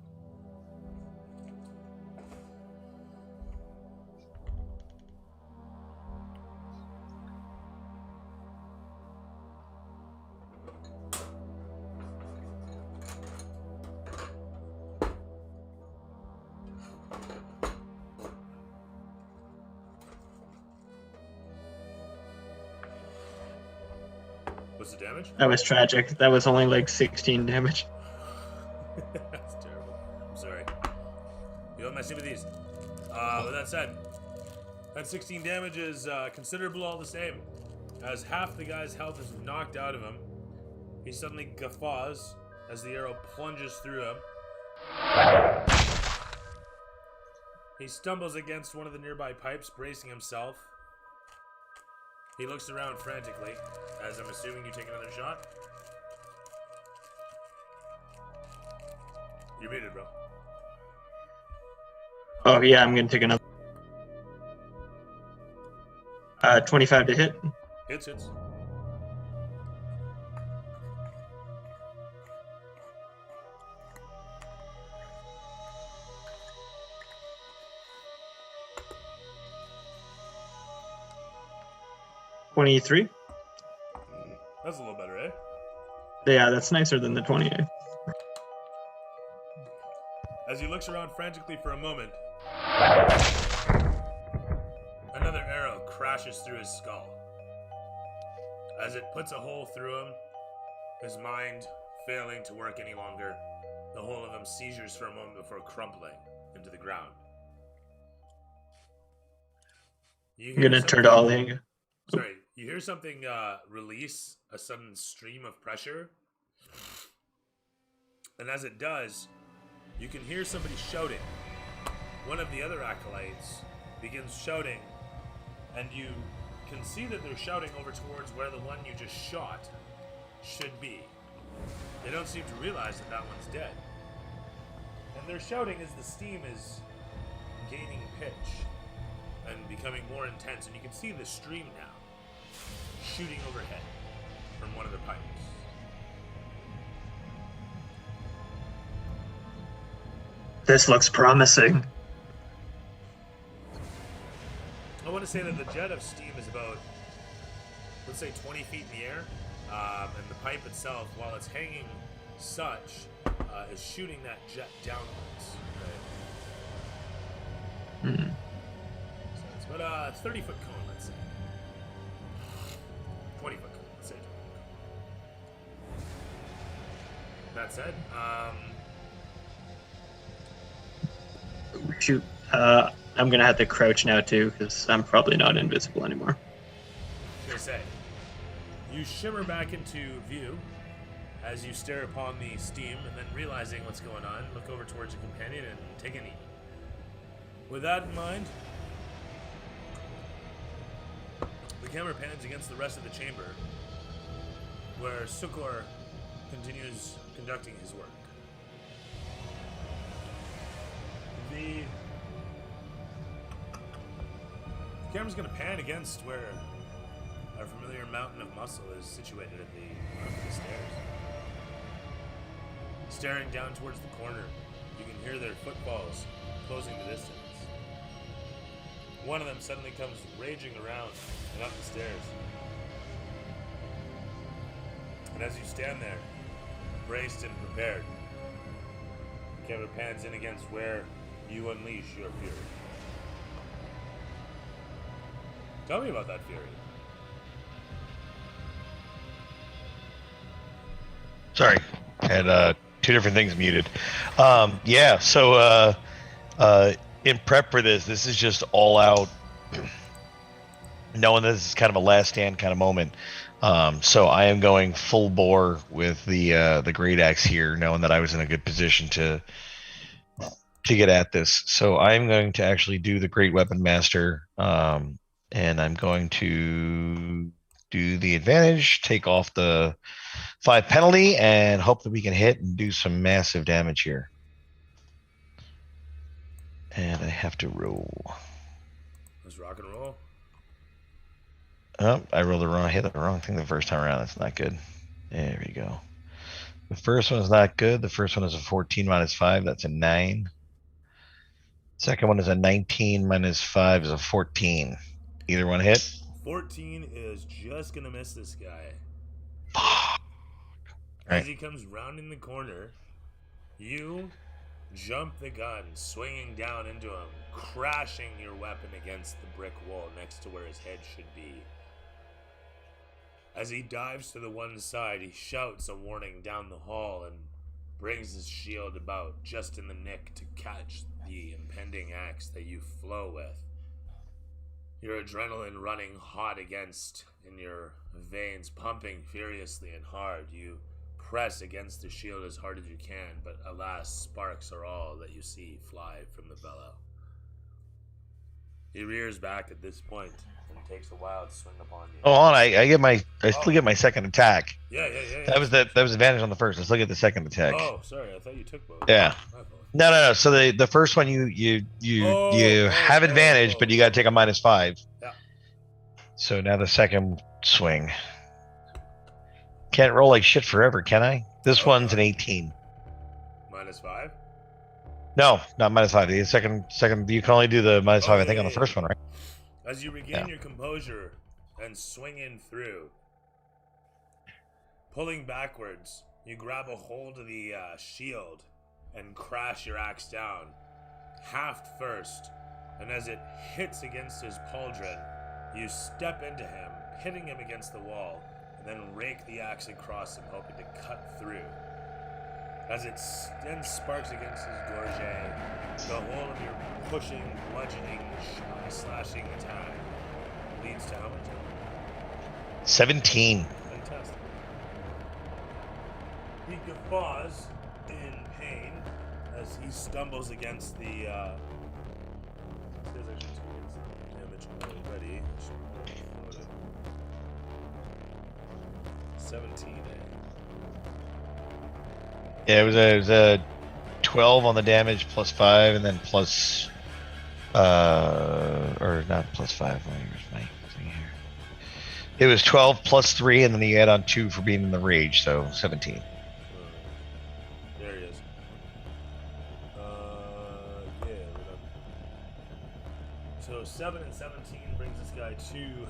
A: What's the damage?
D: That was tragic. That was only like 16 damage.
A: That's terrible. I'm sorry. You have my sympathies. With that said, that 16 damage is considerable all the same. As half the guy's health is knocked out of him, he suddenly guffaws as the arrow plunges through him. He stumbles against one of the nearby pipes, bracing himself. He looks around frantically, as I'm assuming you take another shot. You're muted, bro.
D: Oh yeah, I'm gonna take another. 25 to hit.
A: Hits.
D: 23.
A: That's a little better, eh?
D: Yeah, that's nicer than the 28.
A: As he looks around frantically for a moment, another arrow crashes through his skull. As it puts a hole through him, his mind failing to work any longer, the whole of him seizures for a moment before crumpling into the ground.
D: I'm gonna turn to Ollie.
A: Sorry, you hear something release a sudden stream of pressure, and as it does, you can hear somebody shouting. One of the other acolytes begins shouting, and you can see that they're shouting over towards where the one you just shot should be. They don't seem to realize that that one's dead. And they're shouting as the steam is gaining pitch and becoming more intense, and you can see the stream now shooting overhead from one of the pipes.
D: This looks promising.
A: I want to say that the jet of steam is about, let's say, 20 feet in the air, and the pipe itself, while it's hanging such, is shooting that jet downwards. Right?
D: Hmm.
A: So it's about a 30-foot cone, let's say. 20-foot cone, let's say. That said,
D: Shoot. I'm gonna have to crouch now too, because I'm probably not invisible anymore.
A: I say, you shimmer back into view as you stare upon the steam, and then realizing what's going on, look over towards your companion and take a knee. With that in mind, the camera pans against the rest of the chamber, where Sukor continues conducting his work. The camera's going to pan against where our familiar mountain of muscle is situated at the front of the stairs. Staring down towards the corner, you can hear their footfalls closing the distance. One of them suddenly comes raging around and up the stairs. And as you stand there, braced and prepared, the camera pans in against where you unleash your fury. Tell me about that fury.
F: Sorry, had two different things muted. Yeah, so in prep for this is just all out, knowing this is kind of a last stand kind of moment. So I am going full bore with the great axe here, knowing that I was in a good position to get at this. So I'm going to actually do the Great Weapon Master, and I'm going to do the advantage, take off the 5 penalty, and hope that we can hit and do some massive damage here. And I have to roll.
A: Let's rock and roll.
F: Oh, I rolled the wrong. I hit the wrong thing the first time around. That's not good. There we go. The first one is not good. The first one is a 14 minus 5. That's a 9. Second one is a 19 minus 5 is a 14. Either one hit.
A: 14 is just gonna miss this guy.
F: Fuck.
A: As
F: Right.
A: he comes rounding the corner, you jump the gun, swinging down into him, crashing your weapon against the brick wall next to where his head should be. As he dives to the one side, he shouts a warning down the hall and brings his shield about just in the nick to catch the impending axe that you flow with. Your adrenaline running hot against in your veins, pumping furiously and hard. You press against the shield as hard as you can, but alas, sparks are all that you see fly from the bellow. He rears back at this point and takes a wild swing upon you.
F: Oh, on. I still get my second attack.
A: Yeah.
F: That was advantage on the first. Let's look at the second attack.
A: Oh, sorry, I thought you took both.
F: Yeah.
A: My fault.
F: No. So the first one you have advantage, but you got to take a minus 5.
A: Yeah.
F: So now the second swing. Can't roll like shit forever, can I? This one's an 18.
A: -5.
F: No, not -5. The second, you can only do the -5, I think, on the first one, right?
A: As you regain
F: Yeah.
A: your composure and swing in through, pulling backwards, you grab a hold of the shield and crash your axe down, haft first, and as it hits against his pauldron, you step into him, hitting him against the wall, and then rake the axe across him, hoping to cut through. As it then sparks against his gorget, the whole of your pushing, bludgeoning, slashing attack leads to how much?
F: 17.
A: Fantastic. He guffaws in pain as he stumbles against the. Says I should take his damage already. 17.
F: Yeah, it was a 12 on the damage, +5, and then plus, or not +5. Where's my thing here? It was 12 +3, and then you add on 2 for being in the rage, so 17.
A: There he is. So 7 and 17 brings this guy to.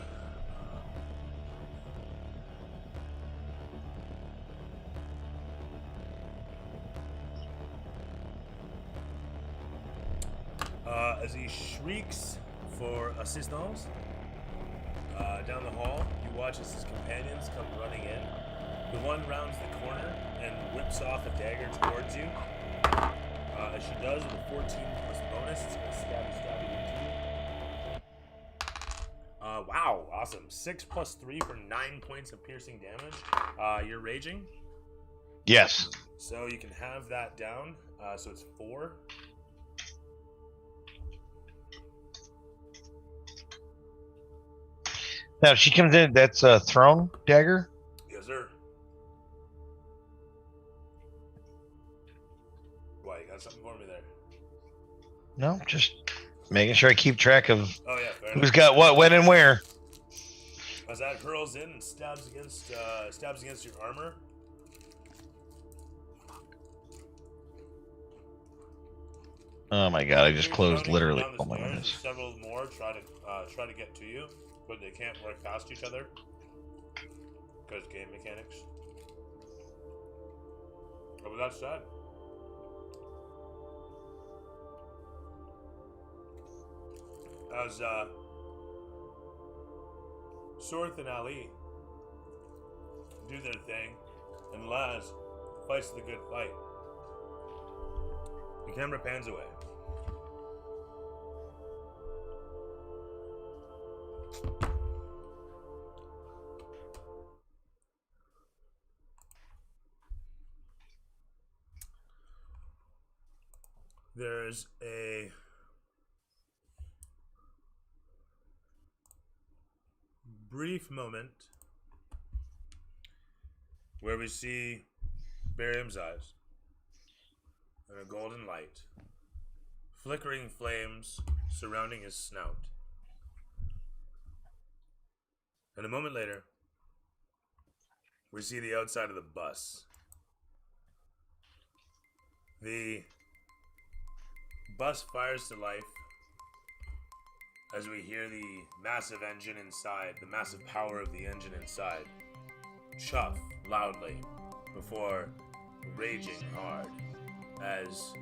A: As he shrieks for assistance down the hall, you watch as his companions come running in. The one rounds the corner and whips off a dagger towards you. As she does with a 14 plus bonus, it's going to stab you into you. Wow, awesome. 6 plus 3 for 9 points of piercing damage. You're raging,
F: Yes.
A: so you can have that down. So it's 4.
F: Now, if she comes in, that's a thrown dagger?
A: Yes, sir. Why, you got something for me there?
F: No, just making sure I keep track of
A: Oh, yeah, fair
F: who's
A: enough.
F: got what, when, and where.
A: As that hurls in and stabs against your armor.
F: Oh my god, I just
A: You're
F: closed
A: running
F: literally.
A: down the
F: Oh my
A: stairs,
F: goodness.
A: and several more try to get to you, but they can't work past each other because game mechanics. But with that said, as Sorth and Ali do their thing, and Laz fights the good fight, the camera pans away. There's a brief moment where we see Barryum's eyes and a golden light, flickering flames surrounding his snout. And a moment later, we see the outside of the bus. The bus fires to life as we hear the massive engine inside, the massive power of the engine inside, chuff loudly before raging hard as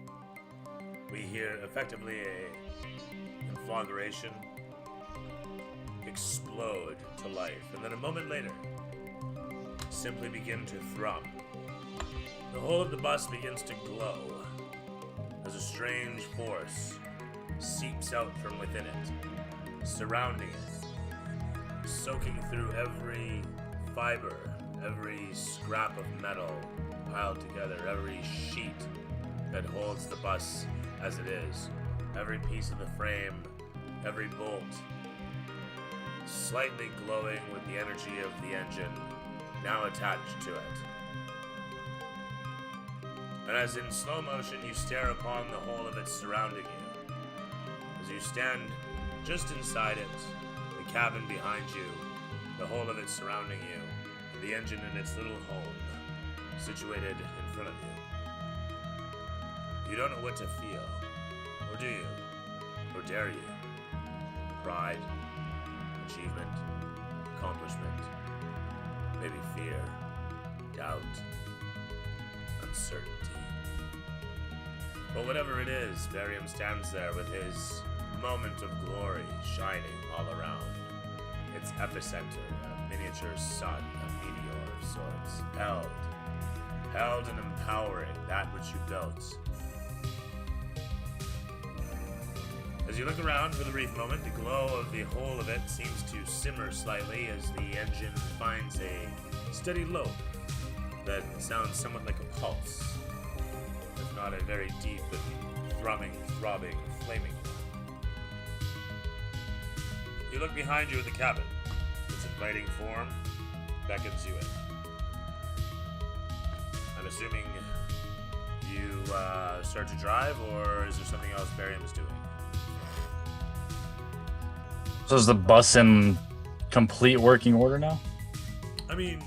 A: we hear effectively a conflagration explode to life, and then a moment later simply begin to thrum. The whole of the bus begins to glow as a strange force seeps out from within it, surrounding it, soaking through every fiber, every scrap of metal piled together, every sheet that holds the bus as it is, every piece of the frame, every bolt, slightly glowing with the energy of the engine now attached to it. And as in slow motion you stare upon the whole of it surrounding you, as you stand just inside it, the cabin behind you, the whole of it surrounding you, and the engine in its little home, situated in front of you. You don't know what to feel, or do you? Or dare you? Pride, achievement, accomplishment, maybe fear, doubt, uncertainty. But whatever it is, Barryum stands there with his moment of glory shining all around. Its epicenter, a miniature sun, a meteor of sorts, held and empowering that which you built. As you look around for the brief moment, the glow of the whole of it seems to simmer slightly as the engine finds a steady lope that sounds somewhat like a pulse, if not a very deep and throbbing, flaming one. You look behind you at the cabin. Its inviting form beckons you in. I'm assuming you start to drive, or is there something else Barryum is doing?
E: So is the bus in complete working order now?
A: I mean,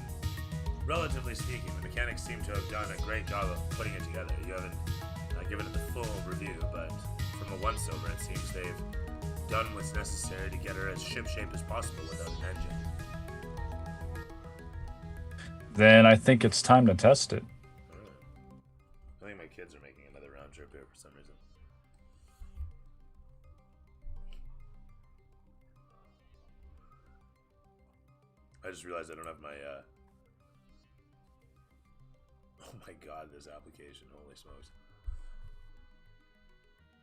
A: relatively speaking, the mechanics seem to have done a great job of putting it together. You haven't given it the full review, but from a once-over, it seems they've done what's necessary to get her as ship-shape as possible without an engine.
E: Then I think it's time to test it.
A: I think my kids are making another round trip here for some reason. I just realized I don't have my, Oh my god, this application, holy smokes.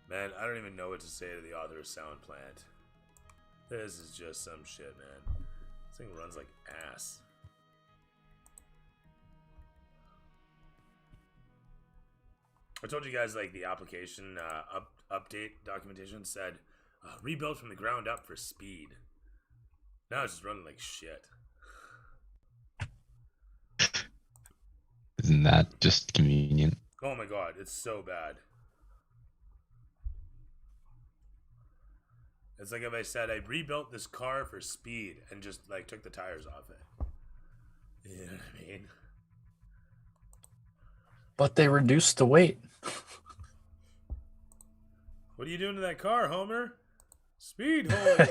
A: Man, I don't even know what to say to the author of Sound Plant. This is just some shit, man. This thing runs like ass. I told you guys, like, the application update documentation said, rebuilt from the ground up for speed. Now it's just running like shit.
B: Isn't that just convenient?
A: Oh my god, it's so bad. It's like if I said I rebuilt this car for speed and just like took the tires off it. You know what I mean?
E: But they reduced the weight.
A: What are you doing to that car, Homer? Speed holes.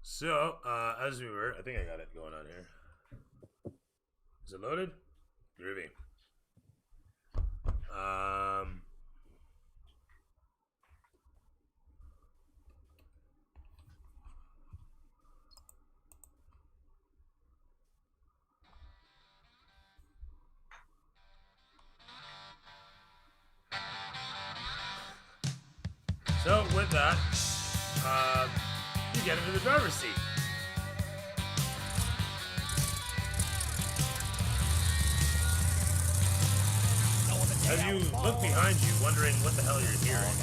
A: So, as we were, I think I got it going on here. Is it loaded? Groovy. So, with that, you get into the driver's seat. As you look behind you, wondering what the hell you're hearing,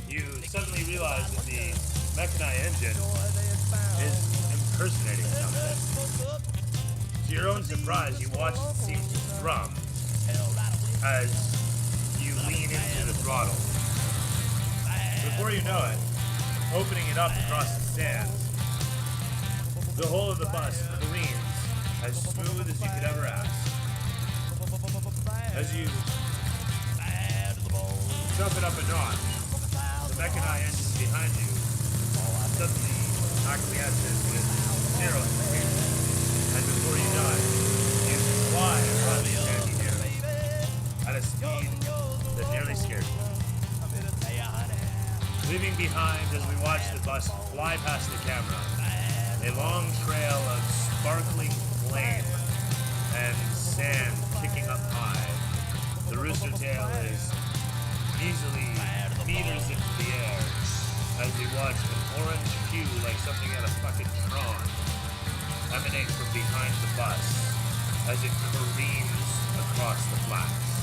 A: you suddenly realize that the mechani engine is impersonating something. To your own surprise, you watch it seem to thrum as you lean into the throttle. Before you know it, opening it up across the sand, the whole of the bus careens as smooth as you could ever ask. As you jump it up a notch, the mechani engine behind you suddenly acquiesces with zero speed, and before you know it, you fly across the sandy dunes at a speed that nearly scared you. Leaving behind, as we watch the bus fly past the camera, a long trail of sparkling flame and sand kicking up high. The rooster tail is easily meters into the air as we watch an orange hue like something out of fucking Tron emanate from behind the bus as it careens across the flats.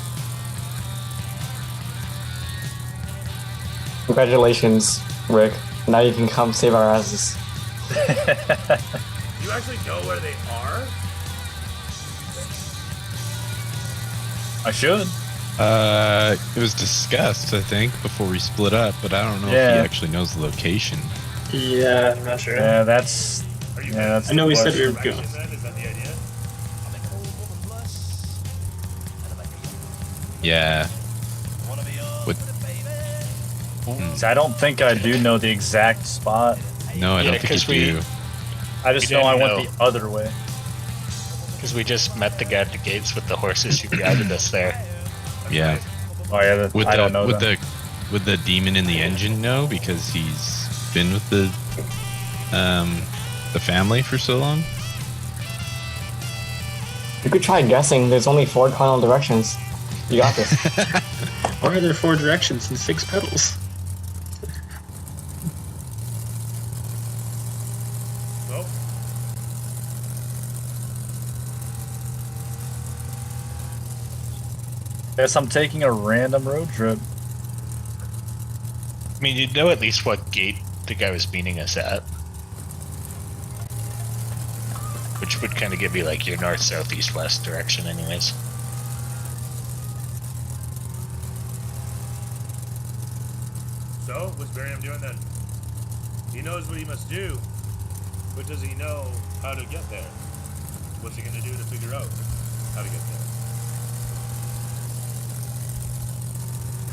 G: Congratulations, Rick. Now you can come save our asses.
A: You actually know where they are?
E: I should.
B: It was discussed, I think, before we split up, but I don't know if
E: Yeah.
B: he actually knows the location.
D: Yeah, I'm not sure.
E: Yeah, that's.
A: Are you
E: Yeah, that's
D: I know
E: the
D: we said
E: question.
D: we were
A: direction
D: going.
A: then? Is that the idea?
B: Yeah. What?
E: See, I don't think I do know the exact spot.
B: No, I
C: Yeah,
B: don't think
C: 'cause
B: you
C: we-
B: do.
E: I just
C: We
E: know I
C: didn't
E: went
C: know.
E: the other way.
C: Because we just met the guy at the gates with the horses who guided us there.
B: Yeah.
E: Oh yeah,
B: Would
E: I don't know that.
B: would the demon in the engine know because he's been with the family for so long?
G: You could try guessing. There's only 4 cardinal directions. You got this.
D: Why are there 4 directions and 6 pedals?
A: Well,
E: Guess I'm taking a random road trip.
C: I mean, you'd know at least what gate the guy was meeting us at. Which would kind of give you like your north, south, east, west direction anyways.
A: so what's Barryum doing then? He knows what he must do, but does he know how to get there? What's he going to do to figure out how to get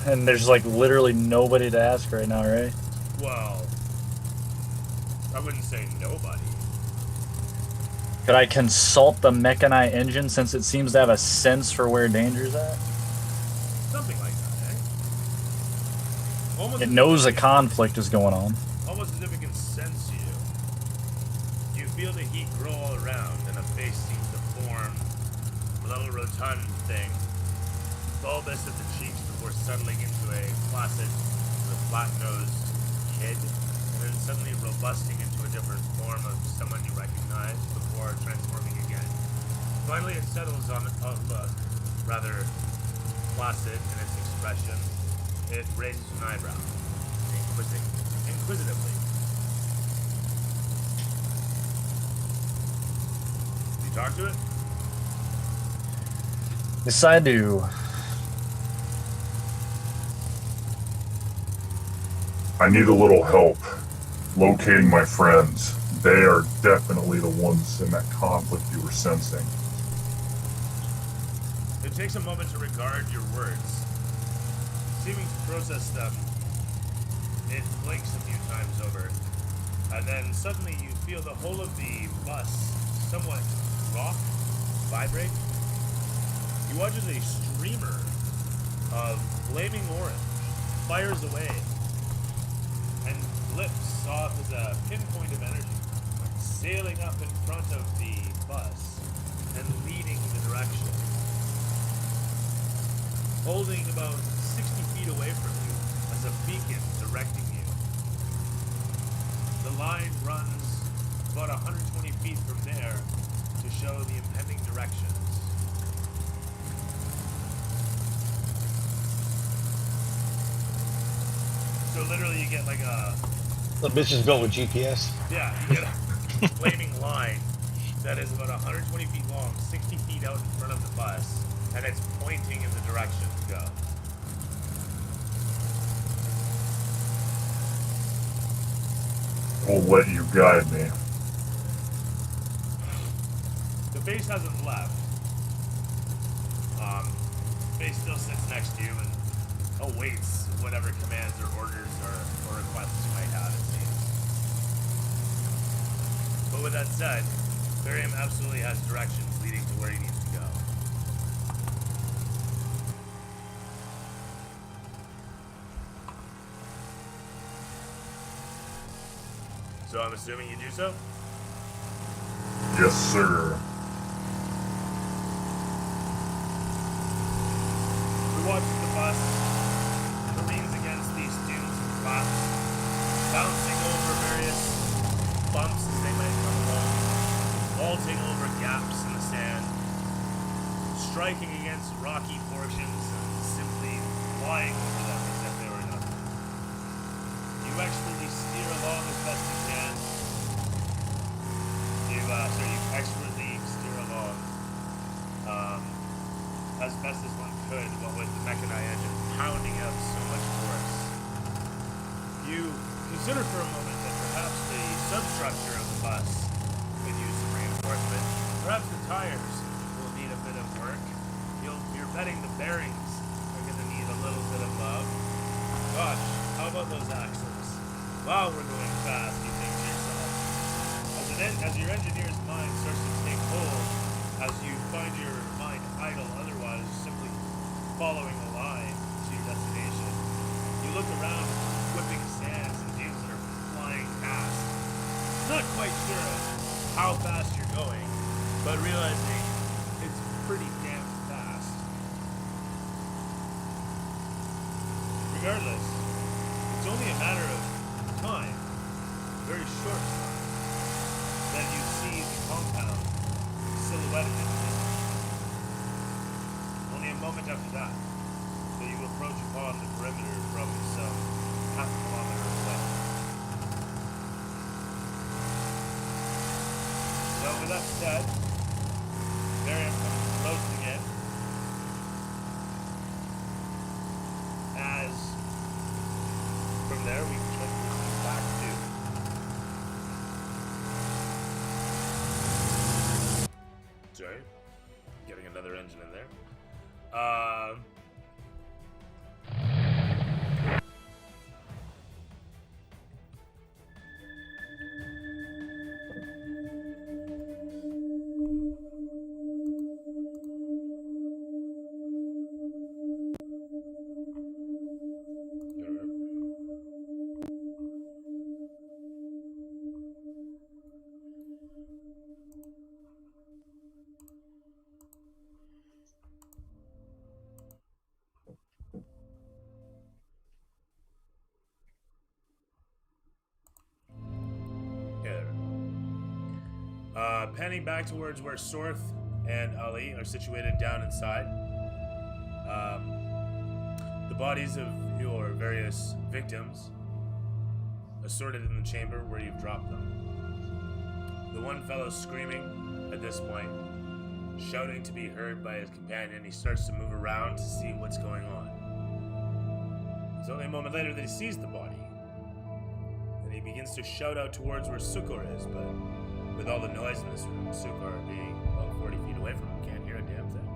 A: there?
E: And there's like literally nobody to ask right now, right?
A: Well, I wouldn't say nobody.
E: Could I consult the mechani engine since it seems to have a sense for where danger's at?
A: Something like that, eh? Almost
E: It
A: as
E: knows
A: if
E: a conflict is going on.
A: Almost as if it can sense you. You feel the heat grow all around, and a face seems to form. A little rotund thing. Bulbous at the cheeks before settling into a placid, flat-nosed kid, and then suddenly robusting into a different form of someone you recognize before transforming again. Finally, it settles on a look, rather placid in its expression. It raises an eyebrow, inquisitively. You talk to it?
E: Yes, I do.
H: I need a little help locating my friends. They are definitely the ones in that conflict you were sensing.
A: It takes a moment to regard your words. Seeming to process them, it blinks a few times over, and then suddenly you feel the whole of the bus somewhat rock, vibrate. You watch as a streamer of flaming orange fires away and flips off as a pinpoint of energy, sailing up in front of the bus and leading the direction. Holding about 60 feet away from you as a beacon directing you. The line runs about 120 feet from there to show the impending directions. So literally you get like a,
F: The bitch is built with GPS.
A: yeah, you get a flaming line that is about 120 feet long, 60 feet out in front of the bus, and it's pointing in the direction to go.
H: We'll let you guide me.
A: The face hasn't left. Face still sits next to you and awaits whatever commands or orders or requests you might have, it seems. But with that said, Barryum absolutely has directions leading to where he needs to go. So I'm assuming you do so?
H: Yes, sir.
A: We watch as the bus careens against these dunes and flats, bouncing over various bumps as they might come along, vaulting over gaps in the sand, striking against rocky portions and simply flying over them as if they were nothing. You expertly steer along as best you can. You expertly steer along as best as one could, what with the You consider for a moment that perhaps the substructure of the bus could use some reinforcement. Perhaps the tires will need a bit of work. You're betting the bearings are going to need a little bit of love. Gosh, how about those axles? Wow, we're going fast, you think to yourself. As your engineer's mind starts to take hold, as you find your mind idle, otherwise simply following a line to your destination, you look around, whipping sands and dunes that are flying past. Not quite sure of how fast you're going, but realizing it's pretty damn fast. Regardless, it's only a matter of time, very short time, that you see the compound silhouetted in the distance. Only a moment after that, that you approach upon the perimeter from some half a kilometer away. So with that said, Barryum comes closing in. As from there we can transition back to sorry, getting another engine in there. Panning back towards where Sorth and Ali are situated down inside. The bodies of your various victims assorted in the chamber where you've dropped them. The one fellow screaming at this point, shouting to be heard by his companion. He starts to move around to see what's going on. It's only a moment later that he sees the body. And he begins to shout out towards where Sukor is, but with all the noise in this room, Sukor being about 40 feet away from him, can't hear a damn thing.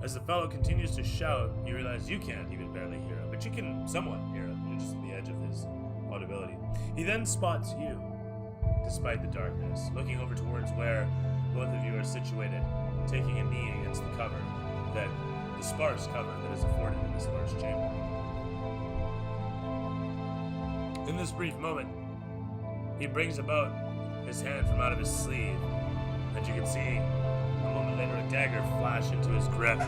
A: As the fellow continues to shout, you realize you can't even barely hear him, but you can somewhat hear him. You're just on the edge of his audibility. He then spots you, despite the darkness, looking over towards where both of you are situated, taking a knee against the cover, the sparse cover that is afforded in this large chamber. In this brief moment, he brings about his hand from out of his sleeve, and you can see a moment later a dagger flash into his grip.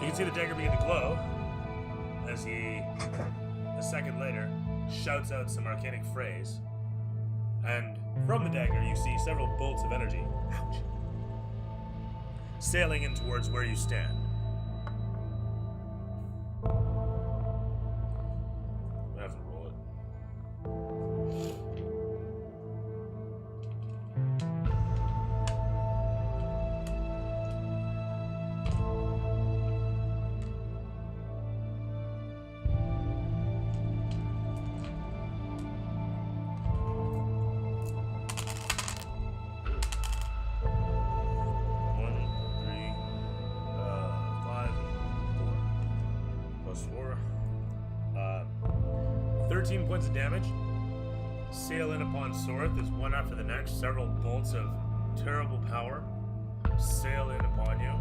A: You can see the dagger begin to glow as he, a second later, shouts out some arcanic phrase, and from the dagger you see several bolts of energy, ouch, sailing in towards where you stand. I have to roll it. Points of damage. Sail in upon Sorth as one after the next. Several bolts of terrible power sail in upon you.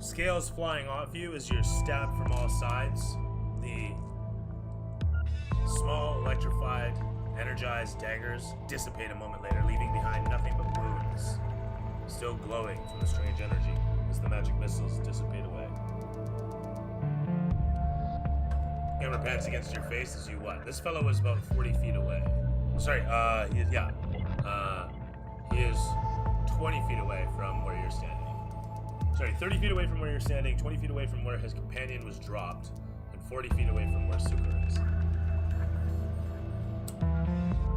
A: Scales flying off you as you're stabbed from all sides. The small, electrified, energized daggers dissipate a moment later, leaving behind nothing but wounds, still glowing from the strange energy as the magic missiles dissipate away. Hammer pats against your face as you what? This fellow was about 40 feet away. Sorry, he is 20 feet away from where you're standing. Sorry, 30 feet away from where you're standing, 20 feet away from where his companion was dropped, and 40 feet away from where Sukor is.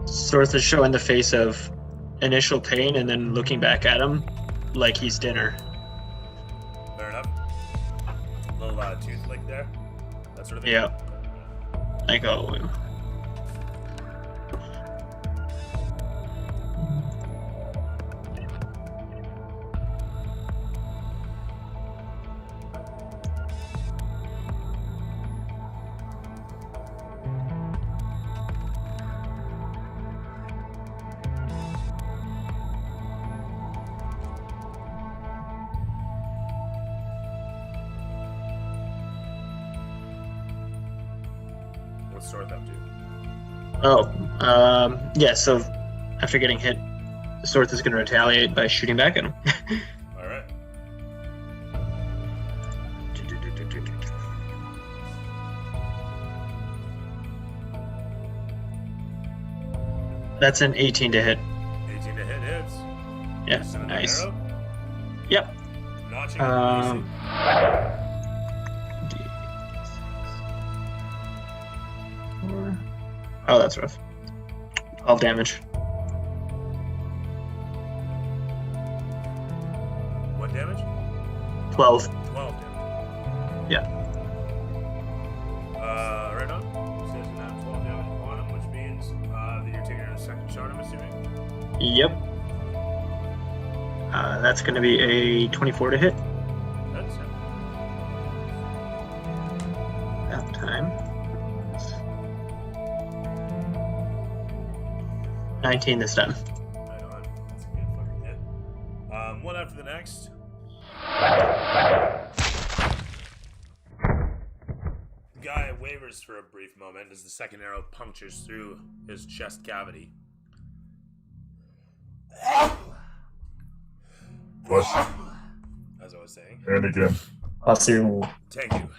D: Sorth is showing the face of initial pain and then looking back at him like he's dinner.
A: Fair enough. Little tooth like there? That sort of thing?
D: Yeah. Like, oh.
A: What's Sorth up to?
D: Oh, yeah, so after getting hit, Sorth is going to retaliate by shooting back at him.
A: Alright.
D: That's an 18 to hit.
A: 18 to hit hits.
D: Yeah,
A: Send an
D: nice.
A: arrow.
D: Yep.
A: Notching
D: Um, Oh, that's rough. All damage.
A: What damage?
D: 12.
A: 12 damage.
D: Yeah.
A: Right on. Says you have 12 damage on him, which means that you're taking a second shot, I'm assuming.
D: Yep. That's going to be a 24 to hit.
A: That's it.
D: That time. 19 this time.
A: Right on. That's a good fucking hit. One after the next. The guy wavers for a brief moment as the second arrow punctures through his chest cavity.
H: Bless you.
A: As I was saying.
H: And again.
G: Bless you.
A: Thank you.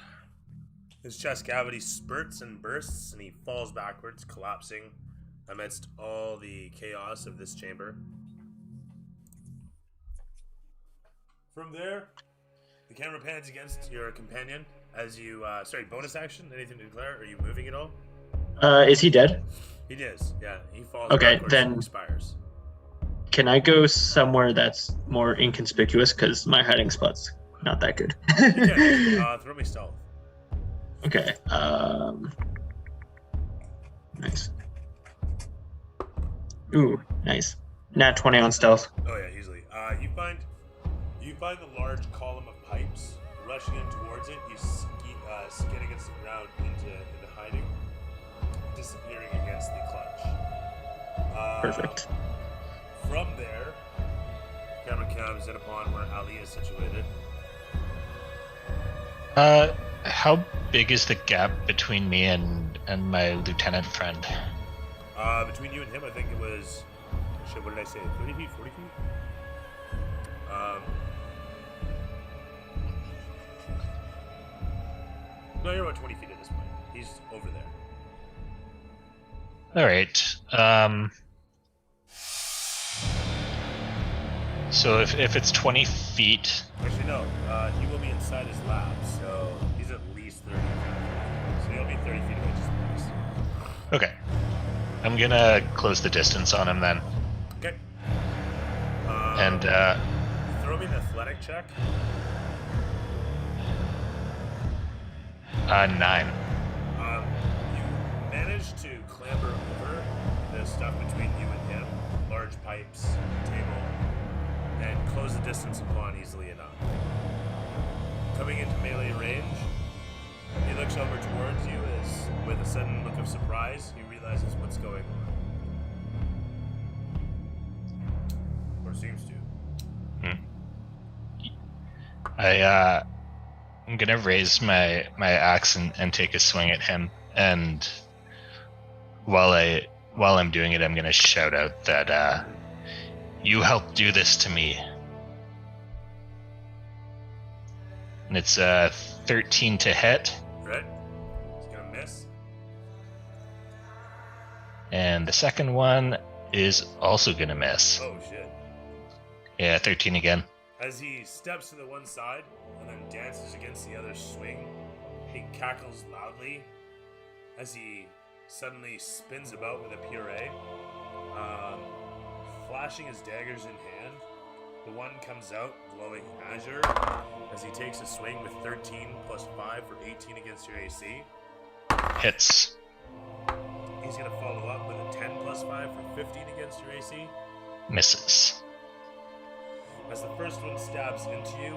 A: His chest cavity spurts and bursts, and he falls backwards, collapsing amidst all the chaos of this chamber. From there, the camera pans against your companion as you, bonus action? Anything to declare? Are you moving at all?
D: Is he dead?
A: He is, yeah. He falls
D: Okay,
A: backwards
D: then-
A: and expires.
D: Can I go somewhere that's more inconspicuous? Because my hiding spot's not that good.
A: Yeah, throw me stealth.
D: Okay. Nice. Ooh, nice. Nat 20 on stealth.
A: Oh yeah, easily. You find the large column of pipes rushing in towards it. You skid against the ground into hiding, disappearing against the clutch.
D: Perfect.
A: From there, camera comes in upon where Ali is situated.
C: How big is the gap between me and my lieutenant friend?
A: Between you and him, I think it was. Shit, what did I say? 30 feet, 40 feet? No, you're about 20 feet at this point. He's over there.
C: All right. So if it's 20 feet,
A: Actually, no. He will be inside his lab, so he's at least 30 feet. So he'll be 30 feet away just in case.
C: okay. I'm gonna close the distance on him then,
A: Okay.
C: and
A: Throw me an athletic check.
C: 9.
A: You manage to clamber over the stuff between you and him, large pipes, table, and close the distance upon easily enough. Coming into melee range, he looks over towards you as, with a sudden look of surprise, he realizes what's going on. Or seems to.
C: I'm gonna raise my axe and take a swing at him, and while I'm doing it, I'm gonna shout out that you helped do this to me. And it's 13 to hit,
A: Right? He's gonna miss.
C: and the second one is also gonna miss.
A: Oh shit.
C: Yeah, 13 again.
A: As he steps to the one side and then dances against the other swing, he cackles loudly as he suddenly spins about with a puree, flashing his daggers in hand. The one comes out glowing azure as he takes a swing with 13 plus 5 for 18 against your AC.
C: Hits.
A: He's going to follow up with a 10 plus 5 for 15 against your AC.
C: Misses.
A: As the first one stabs into you,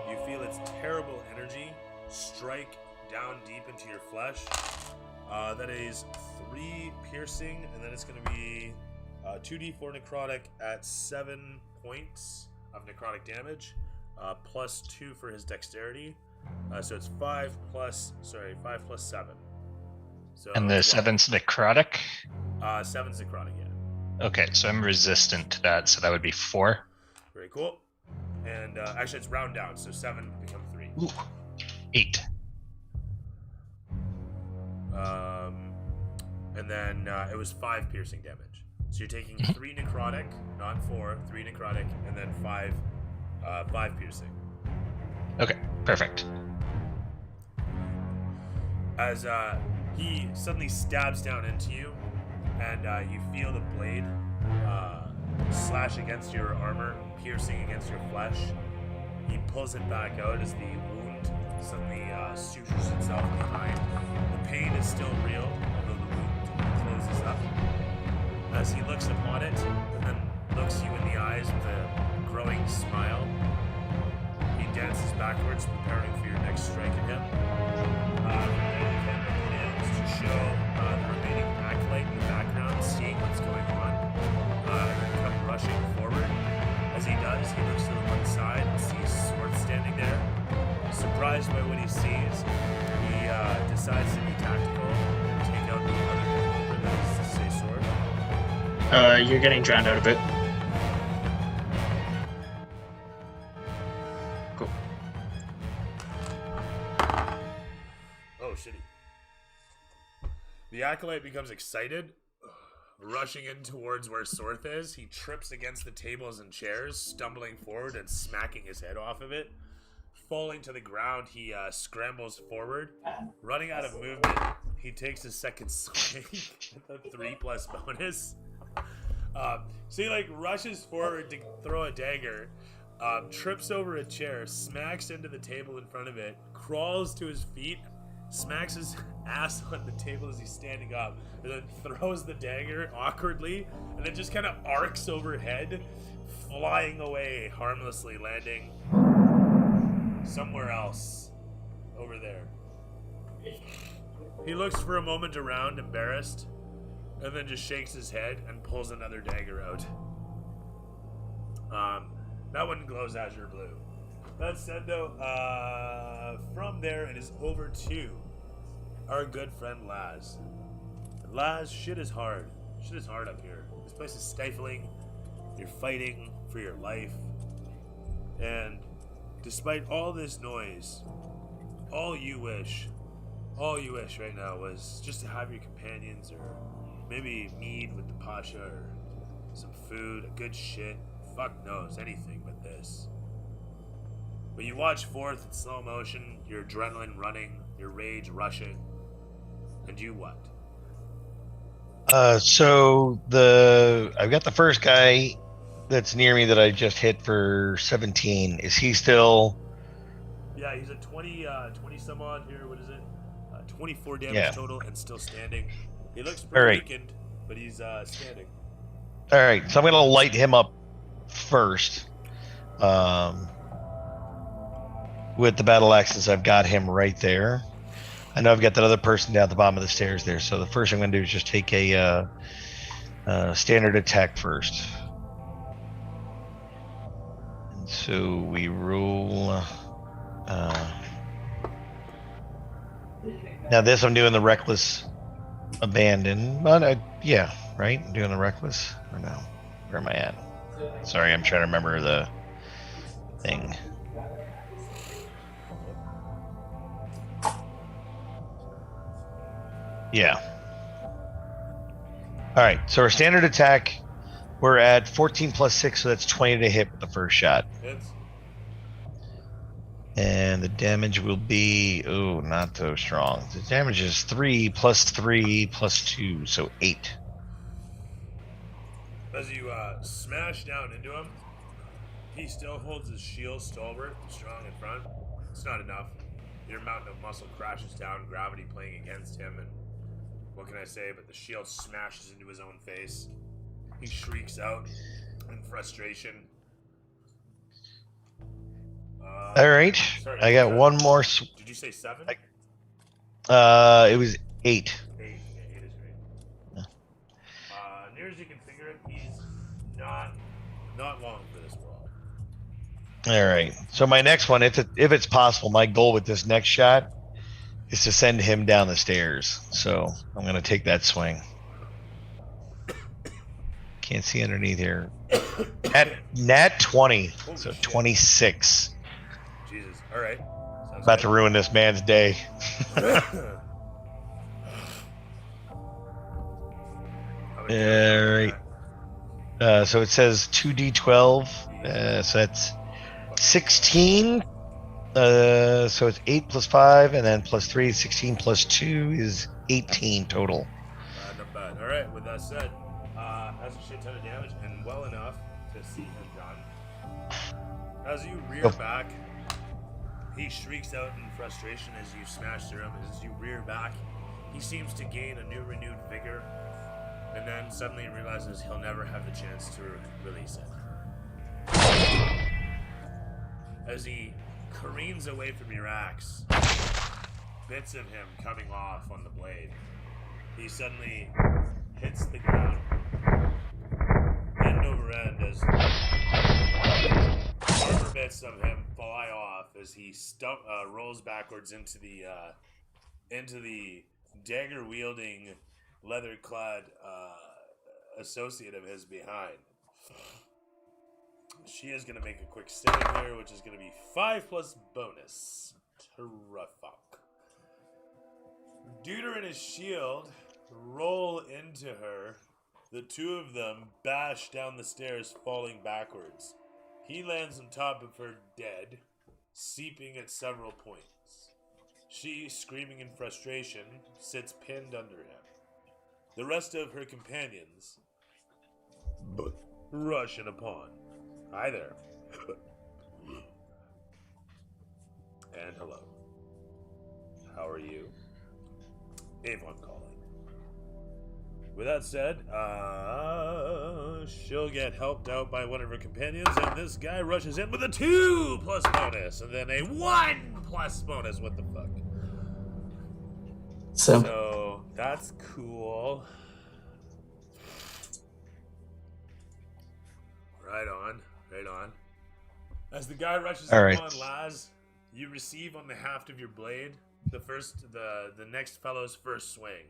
A: you feel its terrible energy strike down deep into your flesh. That is 3 piercing, and then it's going to be 2d4 necrotic at 7 points of necrotic damage, plus 2 for his dexterity. So it's 5 plus 7. So
C: And the 7's necrotic?
A: 7's necrotic, yeah.
C: Okay, so I'm resistant to that, so that would be 4.
A: Very cool. And actually, it's round down, so 7 become 3.
C: Ooh. 8.
A: And then it was 5 piercing damage. So you're taking 3 necrotic, not 4, 3 necrotic, and then 5 piercing.
C: Okay, perfect.
A: As he suddenly stabs down into you, and you feel the blade slash against your armor, piercing against your flesh. He pulls it back out as the wound suddenly sutures itself behind. The pain is still real, although the wound closes up. As he looks upon it, and then looks you in the eyes with a growing smile, he dances backwards, preparing for your next strike at him. To show the remaining acolyte in the background, seeing what's going on, and then come rushing forward. As he does, he looks to the one side and sees Sorth standing there. Surprised by what he sees, he decides to be tactical and take out the other people that is to say Sorth.
D: You're getting drowned out a bit. Cool.
A: Oh, shitty. The acolyte becomes excited, rushing in towards where Sorth is. He trips against the tables and chairs, stumbling forward and smacking his head off of it. Falling to the ground, he scrambles forward. Running out of movement, he takes his second swing with a 3 plus bonus. So he rushes forward to throw a dagger, trips over a chair, smacks into the table in front of it, crawls to his feet, smacks his ass on the table as he's standing up, and then throws the dagger awkwardly, and then just kind of arcs overhead, flying away harmlessly, landing somewhere else over there. He looks for a moment around, embarrassed, and then just shakes his head and pulls another dagger out. That one glows azure blue. That said, though, from there it is over to our good friend Laz. And Laz, shit is hard. Shit is hard up here. This place is stifling. You're fighting for your life. And despite all this noise, all you wish right now was just to have your companions, or maybe mead with the pasha, or some food, a good shit. Fuck knows, anything but this. But you watch Forth in slow motion, your adrenaline running, your rage rushing, and you what?
F: So I've got the first guy that's near me that I just hit for 17. Is he still?
A: Yeah, he's a 20 some odd here. What is it? 24 damage total and still standing. He looks pretty weakened, but he's standing.
F: All right, so I'm gonna light him up first. With the battle axe, since I've got him right there. I know I've got that other person down at the bottom of the stairs there. So the first thing I'm gonna do is just take a standard attack first. And so we roll. Now this I'm doing the reckless abandon, but yeah, right? I'm doing the reckless or no? Where am I at? Sorry, I'm trying to remember the thing. Yeah. All right, so our standard attack, we're at 14 plus 6, so that's 20 to hit with the first shot.
A: Hits.
F: And the damage will be, not so strong. The damage is 3 plus 2, so 8.
A: As you smash down into him, He still holds his shield stalwart, strong in front. It's not enough. Your mountain of muscle crashes down, gravity playing against him, and what can I say, but the shield smashes into his own face. He shrieks out in frustration.
F: All right.
A: Sorry,
F: I got one more.
A: Did you say 7?
F: It was 8.
A: 8. Yeah, 8 is great.
F: Yeah.
A: Near as you can figure it, he's not long for this world.
F: All right. So my next one, if it's possible, my goal with this next shot is to send him down the stairs. So I'm going to take that swing. Can't see underneath here. Nat 20.
A: Holy
F: So
A: shit.
F: 26.
A: Jesus. All right. Sounds
F: About
A: good.
F: to ruin this man's day. All right. So it says 2d12. So that's 16. So it's 8 plus 5, and then plus 3 is 16 plus 2 is 18 total.
A: Not bad. All right. With that said, that's a shit ton of damage and well enough to see him done. As you rear back, he shrieks out in frustration as you smash through him. As you rear back, he seems to gain a new renewed vigor, and then suddenly realizes he'll never have the chance to release it. As he careens away from your axe, bits of him coming off on the blade, he suddenly hits the ground, end over end, as armor bits of him fly off as he rolls backwards into the dagger-wielding, leather-clad associate of his behind. She is going to make a quick save here, which is going to be 5 plus bonus. Terrific. Deuter and his shield roll into her. The two of them bash down the stairs, falling backwards. He lands on top of her dead, seeping at several points. She, screaming in frustration, sits pinned under him. The rest of her companions rush in upon. Hi there. And hello. How are you? Avon calling. With that said, she'll get helped out by one of her companions, and this guy rushes in with a 2 plus bonus, and then a 1 plus bonus. What the fuck? So that's cool. Right on. As the guy rushes upon Laz, you receive on the haft of your blade the next fellow's first swing.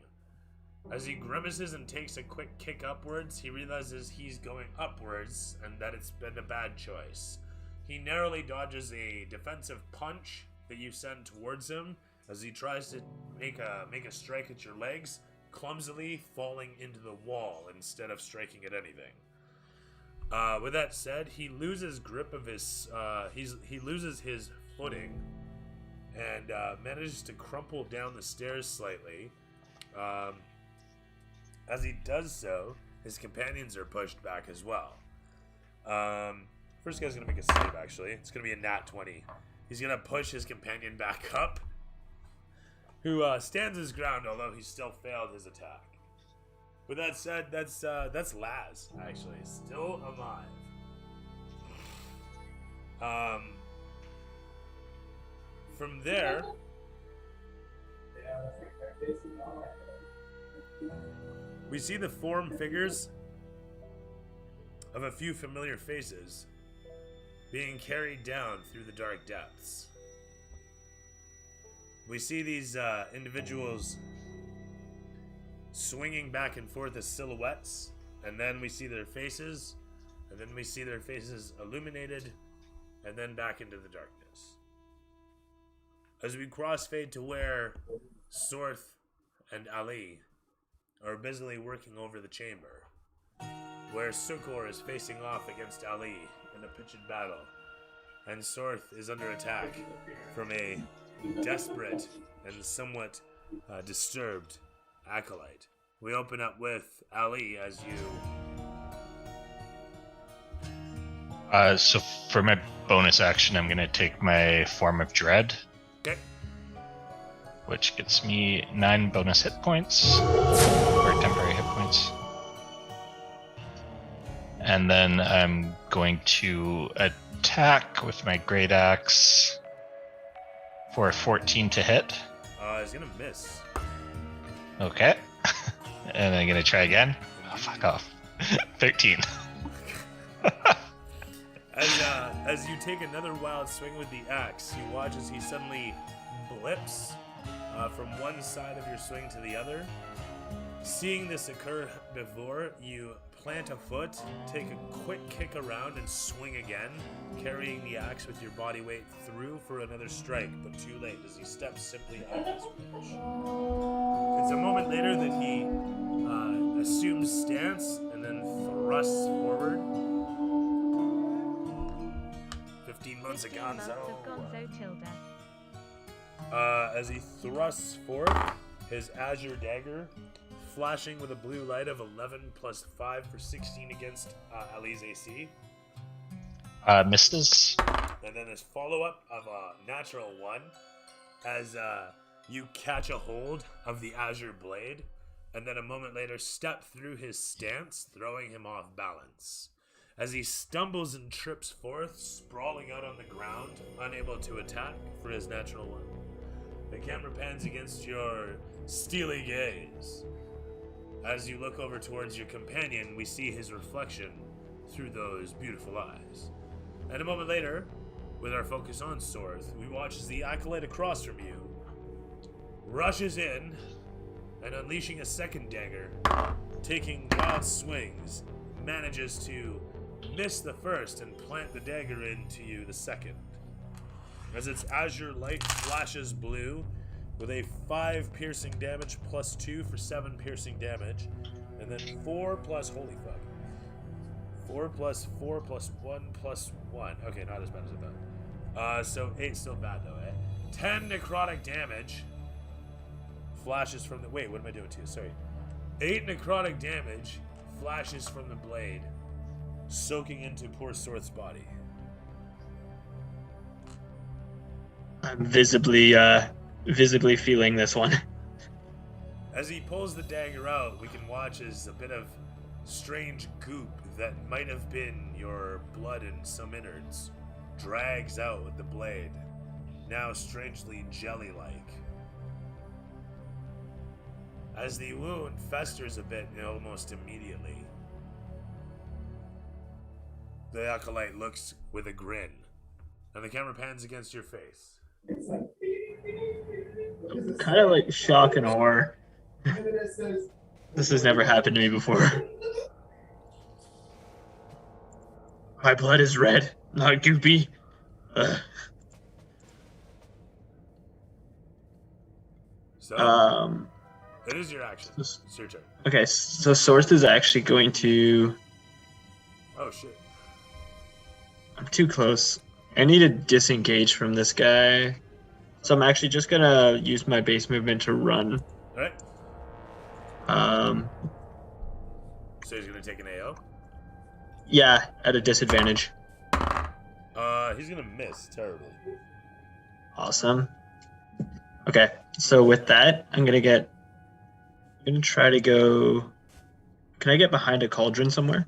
A: As he grimaces and takes a quick kick upwards, he realizes he's going upwards and that it's been a bad choice. He narrowly dodges a defensive punch that you send towards him as he tries to make a strike at your legs, clumsily falling into the wall instead of striking at anything. With that said, he loses grip of his he loses his footing and manages to crumple down the stairs slightly. As he does so, his companions are pushed back as well. First guy's gonna make a save, actually. It's gonna be a nat 20. He's gonna push his companion back up, who stands his ground, although he still failed his attack. With that said, that's Laz, actually, still alive. From there, we see the form figures of a few familiar faces being carried down through the dark depths. We see these individuals swinging back and forth as silhouettes, and then we see their faces, and then we see their faces illuminated, and then back into the darkness. As we crossfade to where Sorth and Ali are busily working over the chamber, where Sukor is facing off against Ali in a pitched battle, and Sorth is under attack from a desperate and somewhat disturbed acolyte. We open up with Ali as you
C: So for my bonus action, I'm gonna take my Form of Dread,
A: Okay.
C: which gets me 9 bonus hit points, or temporary hit points. And then I'm going to attack with my Great Axe for 14 to hit.
A: He's gonna miss.
C: Okay. And I'm gonna try again. Oh, fuck off. 13.
A: As you take another wild swing with the axe, you watch as he suddenly blips from one side of your swing to the other. Seeing this occur before, you plant a foot, take a quick kick around, and swing again, carrying the axe with your body weight through for another strike, but too late as he steps simply out of his range. It's a moment later that he assumes stance and then thrusts forward. 15 months of Gonzo. As he thrusts forth, his azure dagger flashing with a blue light of 11 plus 5 for 16 against Ali's AC.
C: Misses.
A: And then this follow-up of a natural 1 as you catch a hold of the azure blade, and then a moment later step through his stance, throwing him off balance. As he stumbles and trips forth, sprawling out on the ground, unable to attack for his natural 1. The camera pans against your steely gaze. As you look over towards your companion, we see his reflection through those beautiful eyes. And a moment later, with our focus on Sorth, we watch as the acolyte across from you rushes in and, unleashing a second dagger, taking wild swings, manages to miss the first and plant the dagger into you the second. As its azure light flashes blue with a 5 piercing damage plus 2 for 7 piercing damage, and then 4 plus, holy fuck, 4 plus 4 plus 1 plus 1. Okay, not as bad as I thought. So 8 still bad though, eh? 10 necrotic damage flashes from the, wait, what am I doing to you? Sorry. 8 necrotic damage flashes from the blade, soaking into poor Sorth's body.
D: I'm visibly feeling this one.
A: As he pulls the dagger out, we can watch as a bit of strange goop that might have been your blood and some innards drags out with the blade, now strangely jelly-like. As the wound festers a bit almost immediately, the acolyte looks with a grin, and the camera pans against your face.
D: Kind of like shock and horror. This has never happened to me before. My blood is red, not goopy. Ugh.
A: So, it is your action. It's your turn.
D: Okay, so Sorth is actually going to...
A: Oh, shit.
D: I'm too close. I need to disengage from this guy. So I'm actually just going to use my base movement to run.
A: Alright.
D: Um,
A: So he's going to take an AO?
D: Yeah, at a disadvantage.
A: He's going to miss terribly.
D: Awesome. Okay, so with that, I'm going to try to go... Can I get behind a cauldron somewhere?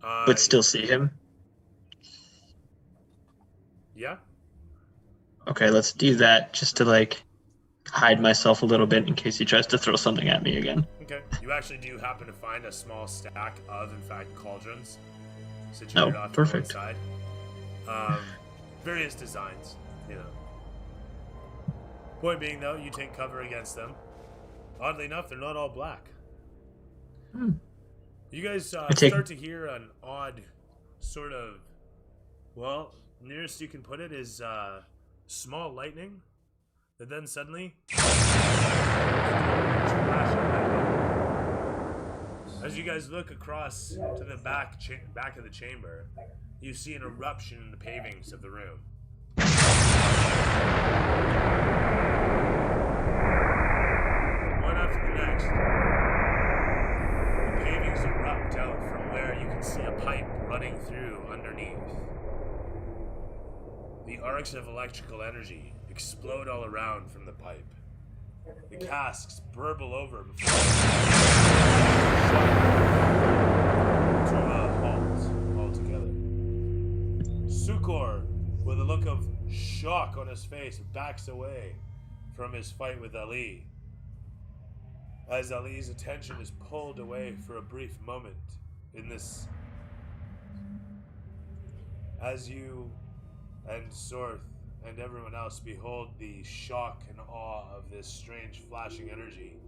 D: But still see him?
A: Yeah?
D: Okay, let's do that just to, like, hide myself a little bit in case he tries to throw something at me again.
A: Okay. You actually do happen to find a small stack of, in fact, cauldrons situated off
D: perfect.
A: to one side. Various designs, you know. Point being, though, you take cover against them. Oddly enough, they're not all black. You guys start to hear an odd sort of, well, nearest you can put it is small lightning that then suddenly as you guys look across to the back of the chamber, you see an eruption in the pavings of the room. One after the next, the pavings erupt out from where you can see a pipe running through underneath. The arcs of electrical energy explode all around from the pipe. The casks burble over before to a halt altogether. Sukor, with a look of shock on his face, backs away from his fight with Ali. As Ali's attention is pulled away for a brief moment in this, as you and Sorth and everyone else behold the shock and awe of this strange flashing energy,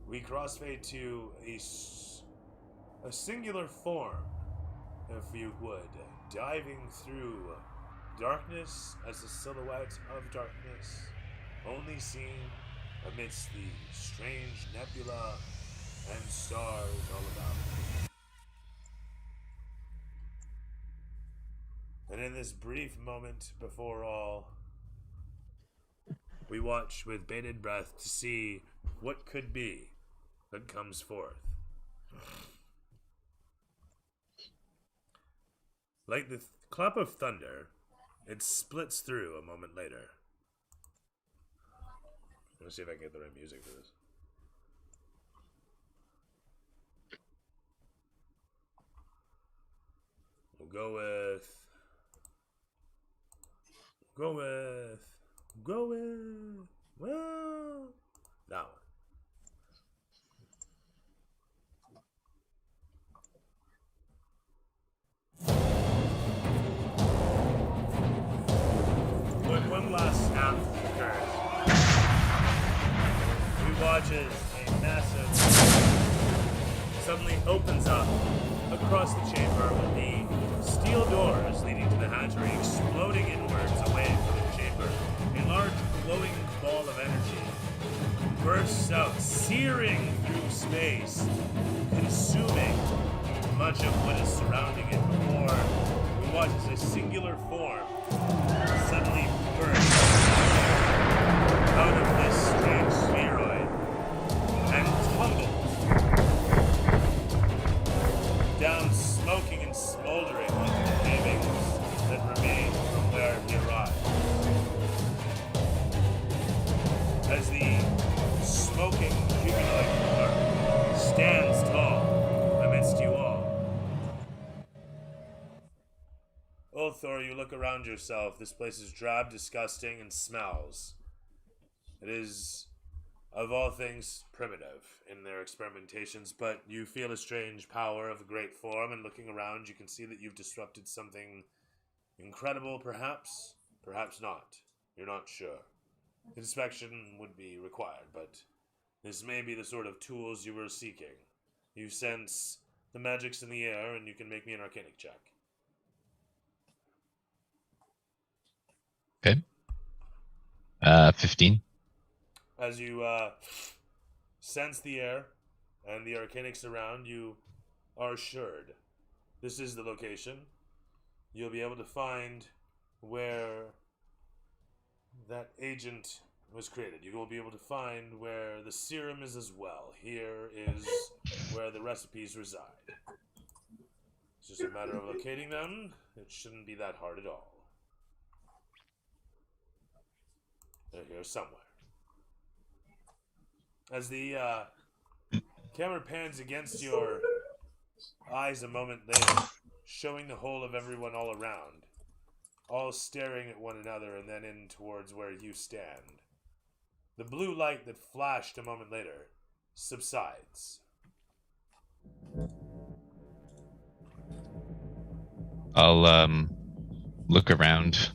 A: we crossfade to a singular form, if you would, diving through darkness as the silhouette of darkness, only seen amidst the strange nebula and stars all about. And in this brief moment before all, we watch with bated breath to see what could be that comes forth. Like the clap of thunder, it splits through a moment later. Let's see if I can get the right music for this. We'll go with, well, that one. When one last snap occurs, we watch as a massive suddenly opens up across the chamber with the steel doors leading to the hatchery exploding inwards away from the chamber. A large glowing ball of energy bursts out, searing through space, consuming much of what is surrounding it before we watch as a singular form suddenly burst out of this strange spheroid and tumbles down, smoking and smoldering onto the pavings that remain from where he arrived. As the smoking humanoid form stands tall amidst you all. Ulthor, you look around yourself. This place is drab, disgusting, and smells. It is, of all things, primitive in their experimentations, but you feel a strange power of a great form, and looking around, you can see that you've disrupted something incredible, perhaps, perhaps not. You're not sure. Inspection would be required, but this may be the sort of tools you were seeking. You sense the magic's in the air, and you can make me an arcanic check.
B: Okay. 15.
A: As you sense the air and the arcanics around, you are assured this is the location. You'll be able to find where that agent was created. You will be able to find where the serum is as well. Here is where the recipes reside. It's just a matter of locating them. It shouldn't be that hard at all. They're here somewhere. As the camera pans against your eyes a moment later, showing the whole of everyone all around, all staring at one another and then in towards where you stand. The blue light that flashed a moment later subsides.
B: I'll look around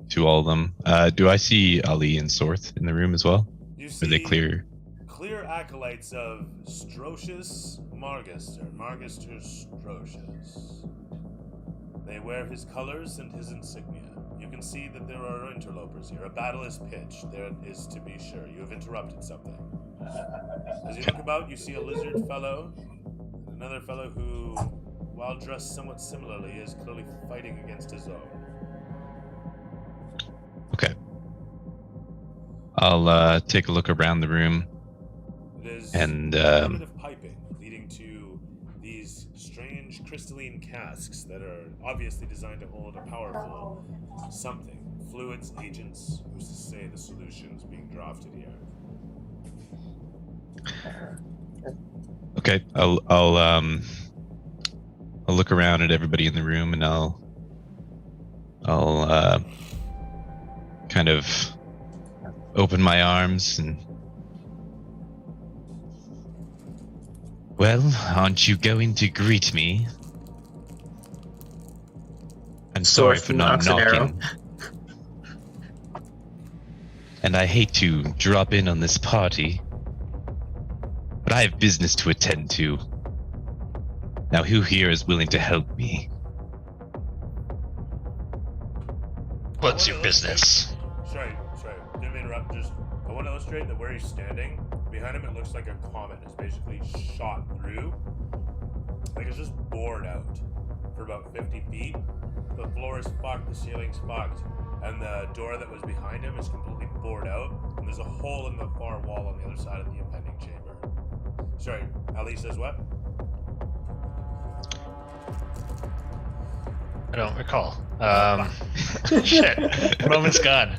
B: to all of them. Do I see Ali and Sorth in the room as well?
A: You see
B: Are they clear?
A: Clear acolytes of Strocius Margister, Margister Strocius. They wear his colors and his insignia. You can see that there are interlopers here. A battle is pitched, there is to be sure. You have interrupted something. As you look about, you see a lizard fellow, and another fellow who, while dressed somewhat similarly, is clearly fighting against his own.
B: Okay. I'll take a look around the room.
A: It is
B: and
A: primitive piping leading to these strange crystalline casks that are obviously designed to hold a powerful something. Fluids, agents, who's to say the solutions being drafted here?
B: Okay, I'll look around at everybody in the room, and I'll kind of open my arms and. Well, aren't you going to greet me? I'm sorry
D: Sorth
B: for not
D: knocks an arrow.
B: knocking. And I hate to drop in on this party, but I have business to attend to. Now, who here is willing to help me?
C: What's your business?
A: Sorry, didn't mean to interrupt. Just, I want to illustrate that where he's standing, behind him it looks like a comet is basically shot through. Like it's just bored out for about 50 feet. The floor is fucked, the ceiling's fucked, and the door that was behind him is completely bored out, and there's a hole in the far wall on the other side of the impending chamber. Sorry, Ali says what?
C: I don't recall. Shit. Moment's gone.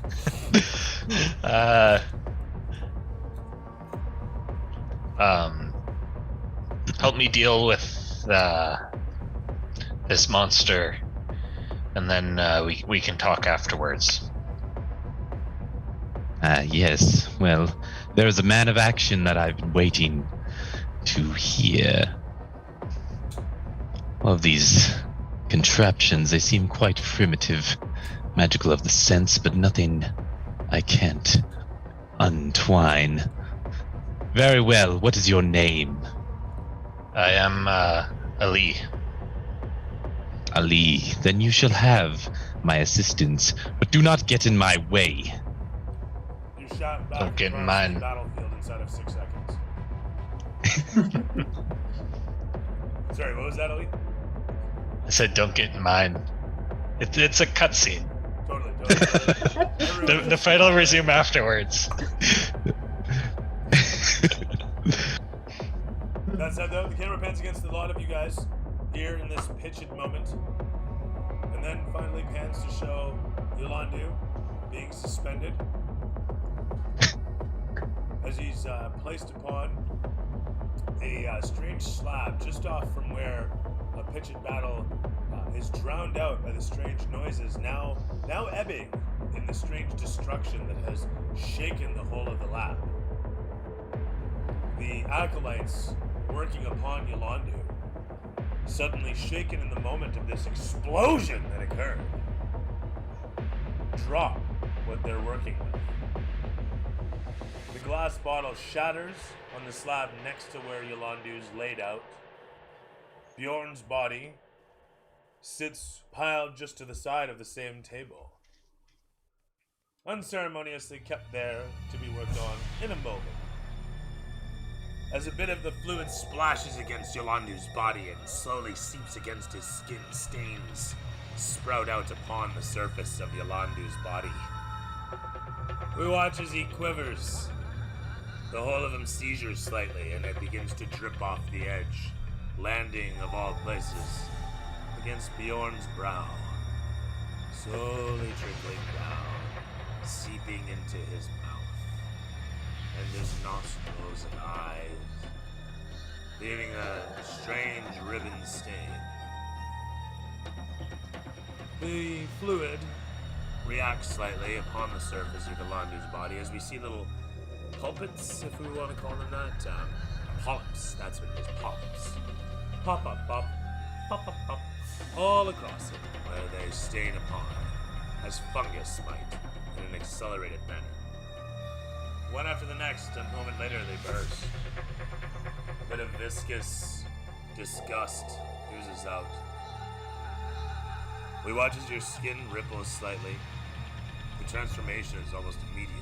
C: Help me deal with this monster, and then we can talk afterwards.
B: Yes. Well, there is a man of action that I've been waiting to hear. All of these contraptions, they seem quite primitive, magical of the sense, but nothing I can't untwine. Very well, what is your name?
C: I am Ali.
B: Ali, then you shall have my assistance, but do not get in my way.
A: You shot back
C: Don't get in
A: across
C: mine.
A: the battlefield inside of 6 seconds. Sorry, what was that, Ali?
C: I said, don't get in mine. It's a cutscene.
A: Totally.
C: The fight will resume afterwards.
A: That said, though, the camera pans against a lot of you guys here in this pitched moment, and then finally pans to show Yolandu being suspended as he's placed upon a strange slab just off from where a pitched battle is drowned out by the strange noises, now ebbing in the strange destruction that has shaken the whole of the lab. The acolytes working upon Yolandu, suddenly shaken in the moment of this explosion that occurred, drop what they're working with. The glass bottle shatters on the slab next to where Yolandu's laid out. Bjorn's body sits piled just to the side of the same table, unceremoniously kept there to be worked on in a moment. As a bit of the fluid splashes against Yolandu's body and slowly seeps against his skin, stains sprout out upon the surface of Yolandu's body. We watch as he quivers. The whole of him seizures slightly, and it begins to drip off the edge, landing, of all places, against Bjorn's brow, slowly trickling down, seeping into his mouth, and his nostrils and eyes, leaving a strange ribbon stain. The fluid reacts slightly upon the surface of Yolandu's body as we see little pulpits, if we want to call them that. Polyps, that's what it is, polyps. Pop, pop, pop, pop, pop, pop, all across it, where they stain upon, as fungus might, in an accelerated manner. One after the next, a moment later they burst. A bit of viscous disgust oozes out. We watch as your skin ripples slightly. The transformation is almost immediate.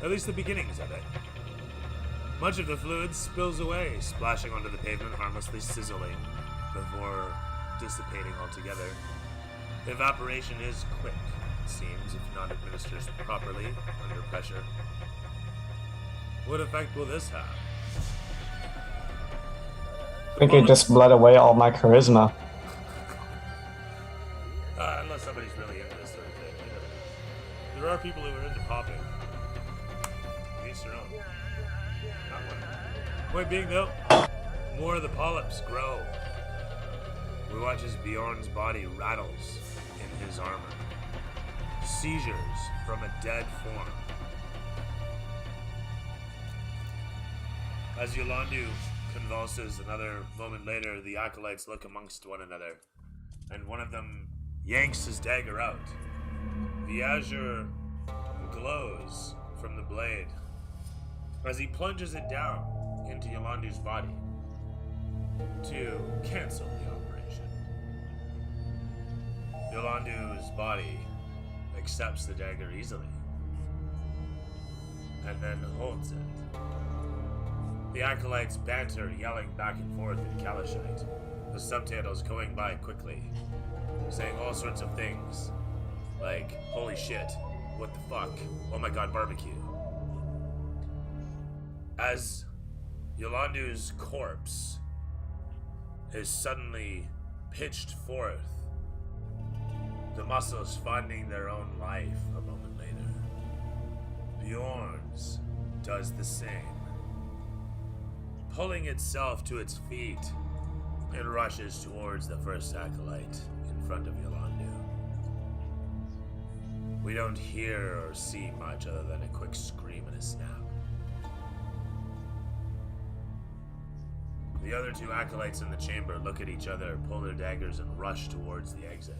A: At least the beginnings of it. Much of the fluid spills away, splashing onto the pavement, harmlessly sizzling before dissipating altogether. The evaporation is quick, it seems, if not administered properly under pressure. What effect will this have?
G: I think it just bled away all my charisma.
A: Unless somebody's really into this sort of thing. You know. There are people who are into popping. Each their own. Not one. Point being, though, more of the polyps grow. We watch as Bjorn's body rattles in his armor. Seizures from a dead form. As Yolandu convulses, another moment later, the acolytes look amongst one another, and one of them yanks his dagger out. The azure glows from the blade as he plunges it down into Yolandu's body to cancel the operation. Yolandu's body accepts the dagger easily and then holds it. The acolytes banter, yelling back and forth in Kalashite, the subtitles going by quickly, saying all sorts of things like, holy shit, what the fuck, oh my god, barbecue. As Yolandu's corpse is suddenly pitched forth, the muscles finding their own life a moment later. Bjorn's does the same. Pulling itself to its feet, it rushes towards the first acolyte in front of Yolandu. We don't hear or see much other than a quick scream and a snap. The other two acolytes in the chamber look at each other, pull their daggers, and rush towards the exit.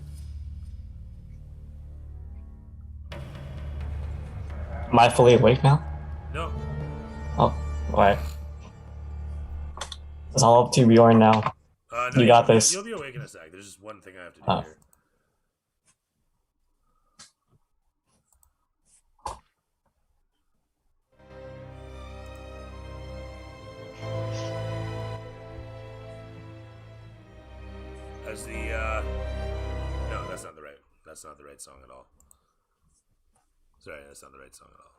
G: Am I fully awake now?
A: No.
G: Oh, right. It's all up to Bjorn now.
A: No,
G: you got this.
A: You'll be awake in a sec. There's just one thing I have to do here. As the no, that's not the right song at all. Sorry, that's not the right song at all.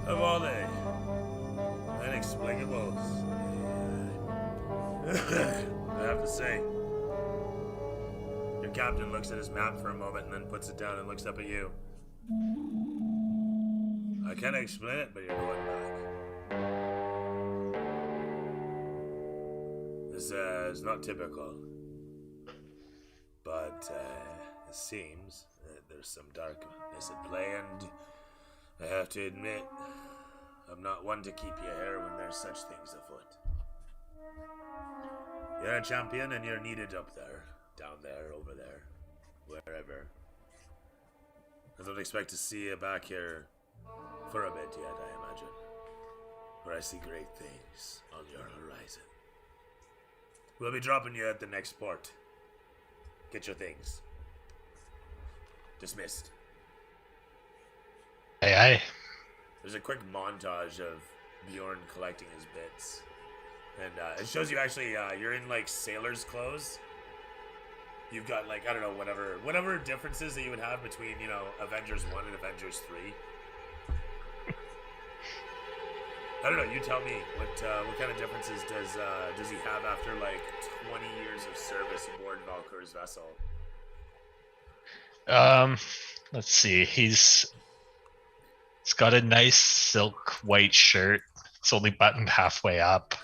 A: Of all the inexplicables, I have to say, your captain looks at his map for a moment and then puts it down and looks up at you. I can't explain it, but you're going back. This is not typical, but it seems that there's some darkness at play, and I have to admit, I'm not one to keep you here when there's such things afoot. You're a champion and you're needed up there, down there, over there, wherever. I don't expect to see you back here for a bit yet, I imagine. For I see great things on your horizon. We'll be dropping you at the next port. Get your things. Dismissed.
C: Aye, aye.
A: There's a quick montage of Bjorn collecting his bits. And it shows you actually, you're in like sailor's clothes. You've got like, I don't know, whatever differences that you would have between, you know, Avengers 1 and Avengers 3. I don't know, you tell me, what kind of differences does he have after like 20 years of service aboard Valkyr's vessel?
C: Let's see. He's got a nice silk white shirt. It's only buttoned halfway up.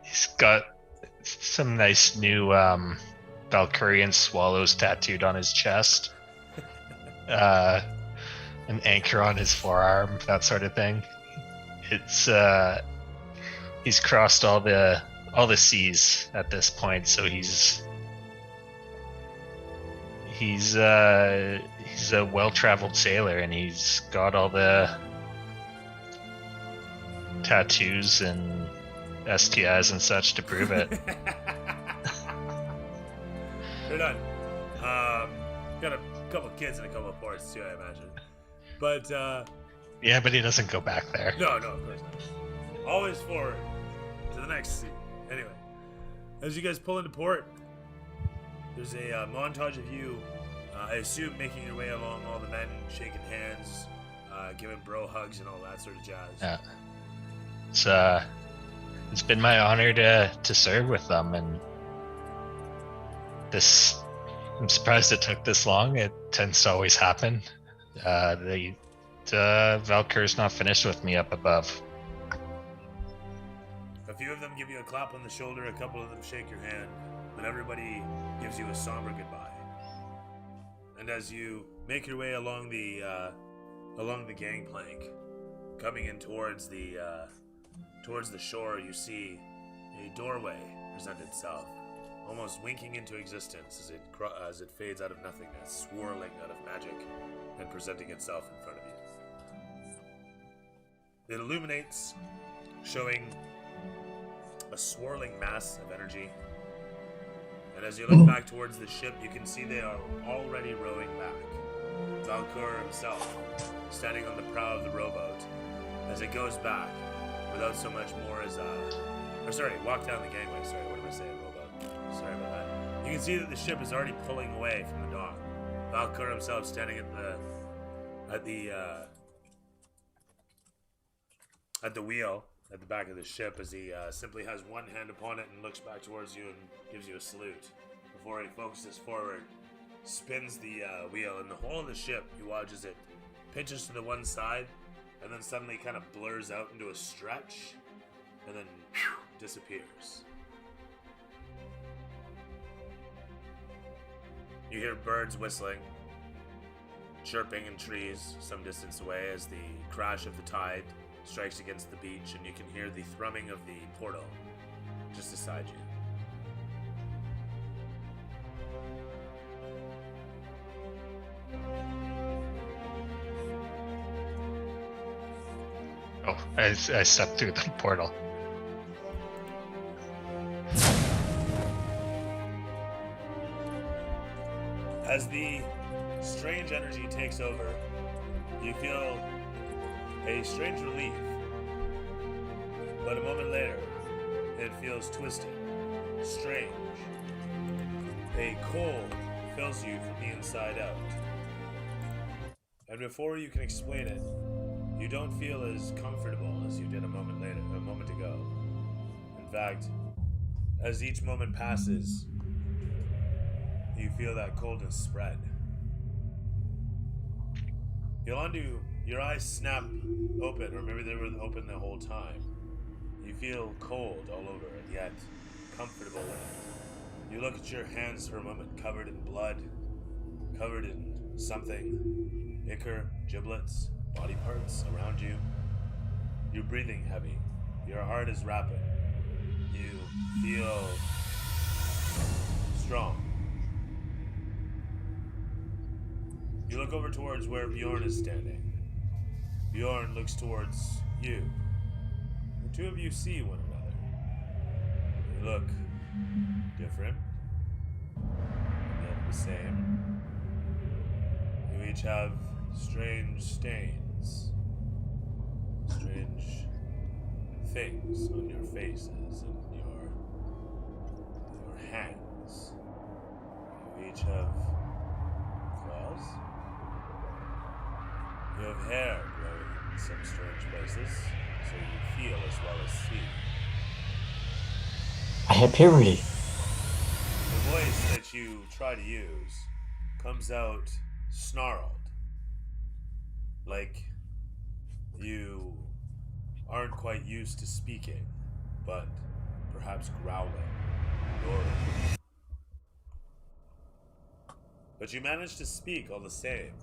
C: He's got some nice new Valkyrian swallows tattooed on his chest. An anchor on his forearm, that sort of thing. It's he's crossed all the seas at this point, so he's a well-traveled sailor, and he's got all the tattoos and STIs and such to prove it.
A: They're done. Got a couple kids and a couple of ports too, I imagine. But
C: yeah, but he doesn't go back there.
A: No, of course not. Always forward to the next scene. Anyway, as you guys pull into port, there's a montage of you I assume making your way along all the men, shaking hands, giving bro hugs and all that sort of jazz.
C: Yeah. It's been my honor to serve with them, and I'm surprised it took this long. It tends to always happen. The Valkyr's not finished with me up above.
A: A few of them give you a clap on the shoulder, a couple of them shake your hand, but everybody gives you a somber goodbye. And as you make your way along the gangplank, coming in towards the shore, you see a doorway present itself, almost winking into existence as it fades out of nothingness, swirling out of magic, and presenting itself in front of you. It illuminates, showing a swirling mass of energy. And as you look back towards the ship, you can see they are already rowing back. Valkyr himself, standing on the prow of the rowboat, as it goes back, without so much more as walk down the gangway. Sorry, what am I saying? Rowboat. Sorry about that. You can see that the ship is already pulling away from the dock. Valkyr himself standing at the wheel at the back of the ship, as he simply has one hand upon it and looks back towards you and gives you a salute before he focuses forward, spins the wheel, and the whole of the ship, you watch as it pitches to the one side and then suddenly kind of blurs out into a stretch and then disappears. You hear birds whistling, chirping in trees some distance away as the crash of the tide strikes against the beach, and you can hear the thrumming of the portal just beside you.
C: Oh, I stepped through the portal.
A: As the strange energy takes over, you feel a strange relief, but a moment later, it feels twisted, strange. A cold fills you from the inside out. And before you can explain it, you don't feel as comfortable as you did a moment ago. In fact, as each moment passes, you feel that coldness spread. Yolanda, your eyes snap open, or maybe they were open the whole time. You feel cold all over, and yet comfortable in it. You look at your hands for a moment, covered in blood, covered in something, ichor, giblets, body parts around you. You're breathing heavy. Your heart is rapid. You feel strong. You look over towards where Bjorn is standing. Bjorn looks towards you. The two of you see one another. You look different, yet the same. You each have strange stains, strange things on your faces and your hands. You each have claws. You have hair growing in some strange places, so you feel as well as see.
G: I have puberty.
A: The voice that you try to use comes out snarled, like you aren't quite used to speaking, but perhaps growling, roaring. But you manage to speak all the same.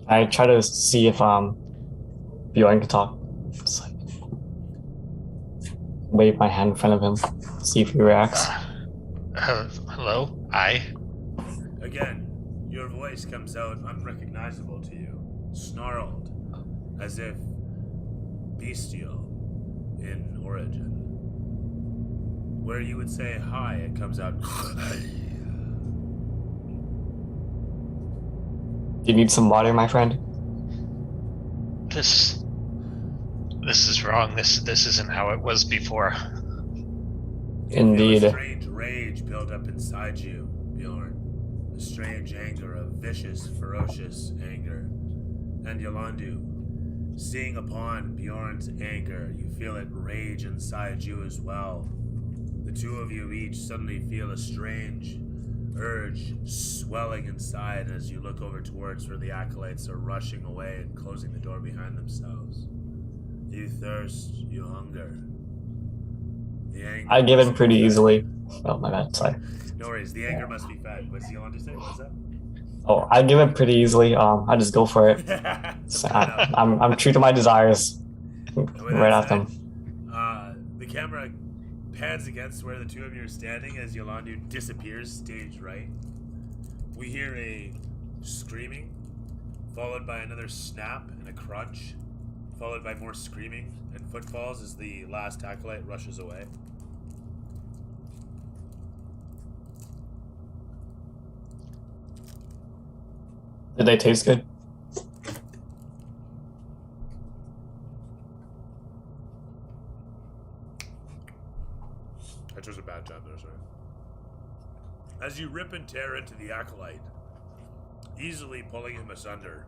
G: I try to see if Bjorn can talk. Just like wave my hand in front of him, see if he reacts.
C: Hello? I?
A: Again, your voice comes out unrecognizable to you, snarled, as if bestial in origin. Where you would say hi, it comes out.
G: Do you need some water, my friend?
C: This is wrong. This isn't how it was before.
G: Indeed.
A: You feel a strange rage build up inside you, Bjorn. A strange anger, a vicious, ferocious anger. And Yolandu, seeing upon Bjorn's anger, you feel it rage inside you as well. The two of you each suddenly feel a strange urge swelling inside as you look over towards where the acolytes are rushing away and closing the door behind themselves. You thirst, you hunger. The anger
G: I give
A: must
G: in
A: be
G: pretty
A: fed.
G: easily. Oh, my bad. Sorry.
A: No worries, the anger must be fed. What's Yolandu say? What's that?
G: Oh, I give it pretty easily. I just go for it. So I'm true to my desires. Right at them.
A: The camera pans against where the two of you are standing as Yolandu disappears stage right. We hear a screaming, followed by another snap and a crunch, followed by more screaming and footfalls as the last acolyte rushes away.
G: Did they taste good?
A: I chose a bad time there, sorry. As you rip and tear into the acolyte, easily pulling him asunder,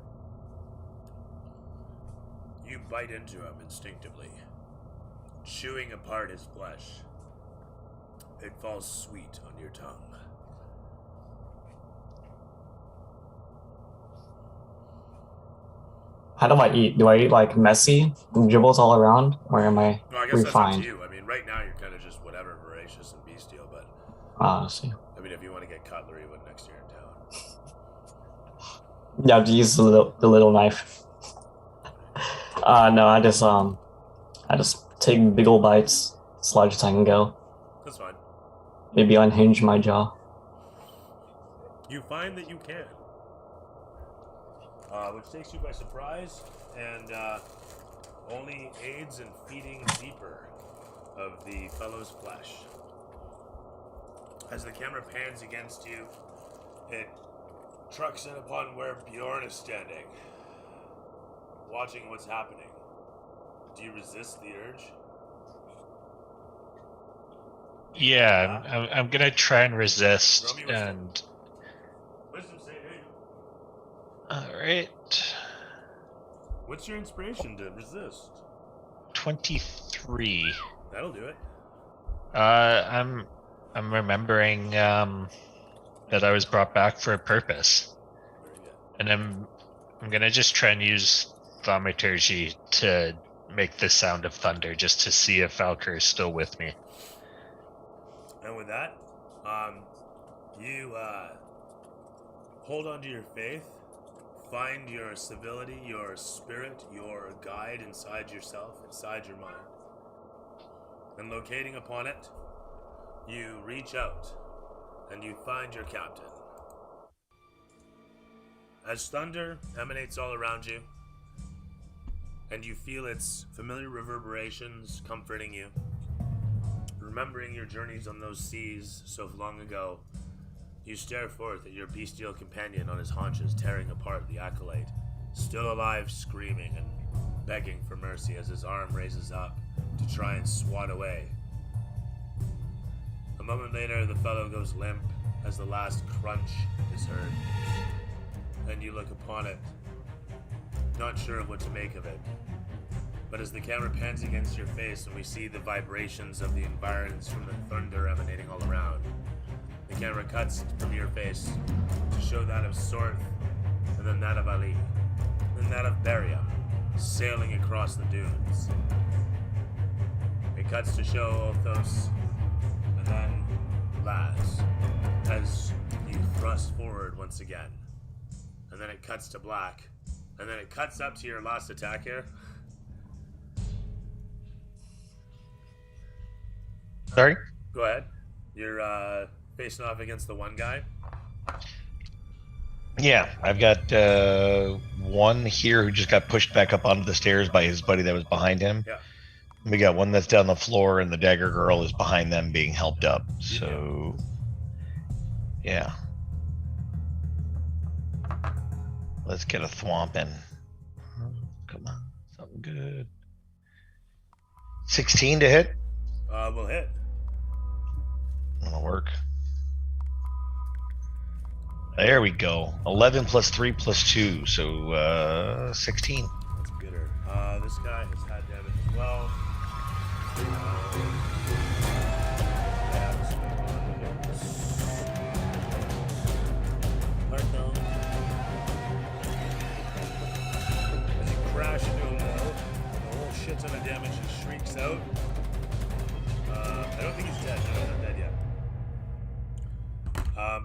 A: you bite into him instinctively, chewing apart his flesh. It falls sweet on your tongue.
G: How do I eat? Do I eat like messy, dribbles all around, or am I
A: No, I guess that's up
G: refined?
A: to you. I mean, right now you're kind of just whatever, voracious and bestial, but
G: I see.
A: I mean, if you want to get cutlery when next year in town.
G: Yeah, I have to use the little knife. No, I just take big old bites, as large as I can go.
A: That's fine.
G: Maybe unhinge my jaw.
A: You find that you can. Which takes you by surprise and only aids in feeding deeper of the fellow's flesh. As the camera pans against you, it trucks in upon where Bjorn is standing, watching what's happening. Do you resist the urge?
C: Yeah, I'm gonna try and resist.
A: Roll me wisdom.
C: And
A: Wisdom saving.
C: all right,
A: What's your inspiration to resist?
C: 23.
A: That'll do it.
C: I'm remembering that I was brought back for a purpose,
A: Very good.
C: and I'm gonna just try and use thaumaturgy to make the sound of thunder, just to see if Valkyr is still with me.
A: And with that, you hold on to your faith, find your civility, your spirit, your guide inside yourself, inside your mind. And locating upon it, you reach out and you find your captain. As thunder emanates all around you, and you feel its familiar reverberations comforting you, remembering your journeys on those seas so long ago, you stare forth at your bestial companion on his haunches, tearing apart the acolyte, still alive, screaming and begging for mercy as his arm raises up to try and swat away. A moment later, the fellow goes limp as the last crunch is heard, and you look upon it, not sure of what to make of it. But as the camera pans against your face and we see the vibrations of the environs from the thunder emanating all around, the camera cuts from your face to show that of Sorth, and then that of Ali, then that of Barryum, sailing across the dunes. It cuts to show Othos, and then Laz, as you thrust forward once again. And then it cuts to black, and then it cuts up to your last attack here.
C: Sorry?
A: Go ahead. You're facing off against the one guy.
F: Yeah, I've got one here who just got pushed back up onto the stairs by his buddy that was behind him.
A: Yeah.
F: We got one that's down the floor, and the dagger girl is behind them being helped up. So, yeah. Let's get a thwomping. Come on, something good. 16 to hit.
A: We'll hit.
F: That'll work. There we go. 11 plus 3 plus 2, so 16.
A: That's gooder. This guy has had damage as well. Yeah, this one. Marco. As you crash into him, though, a whole shit ton of damage. He shrieks out. I don't think he's dead. No, he's not dead yet.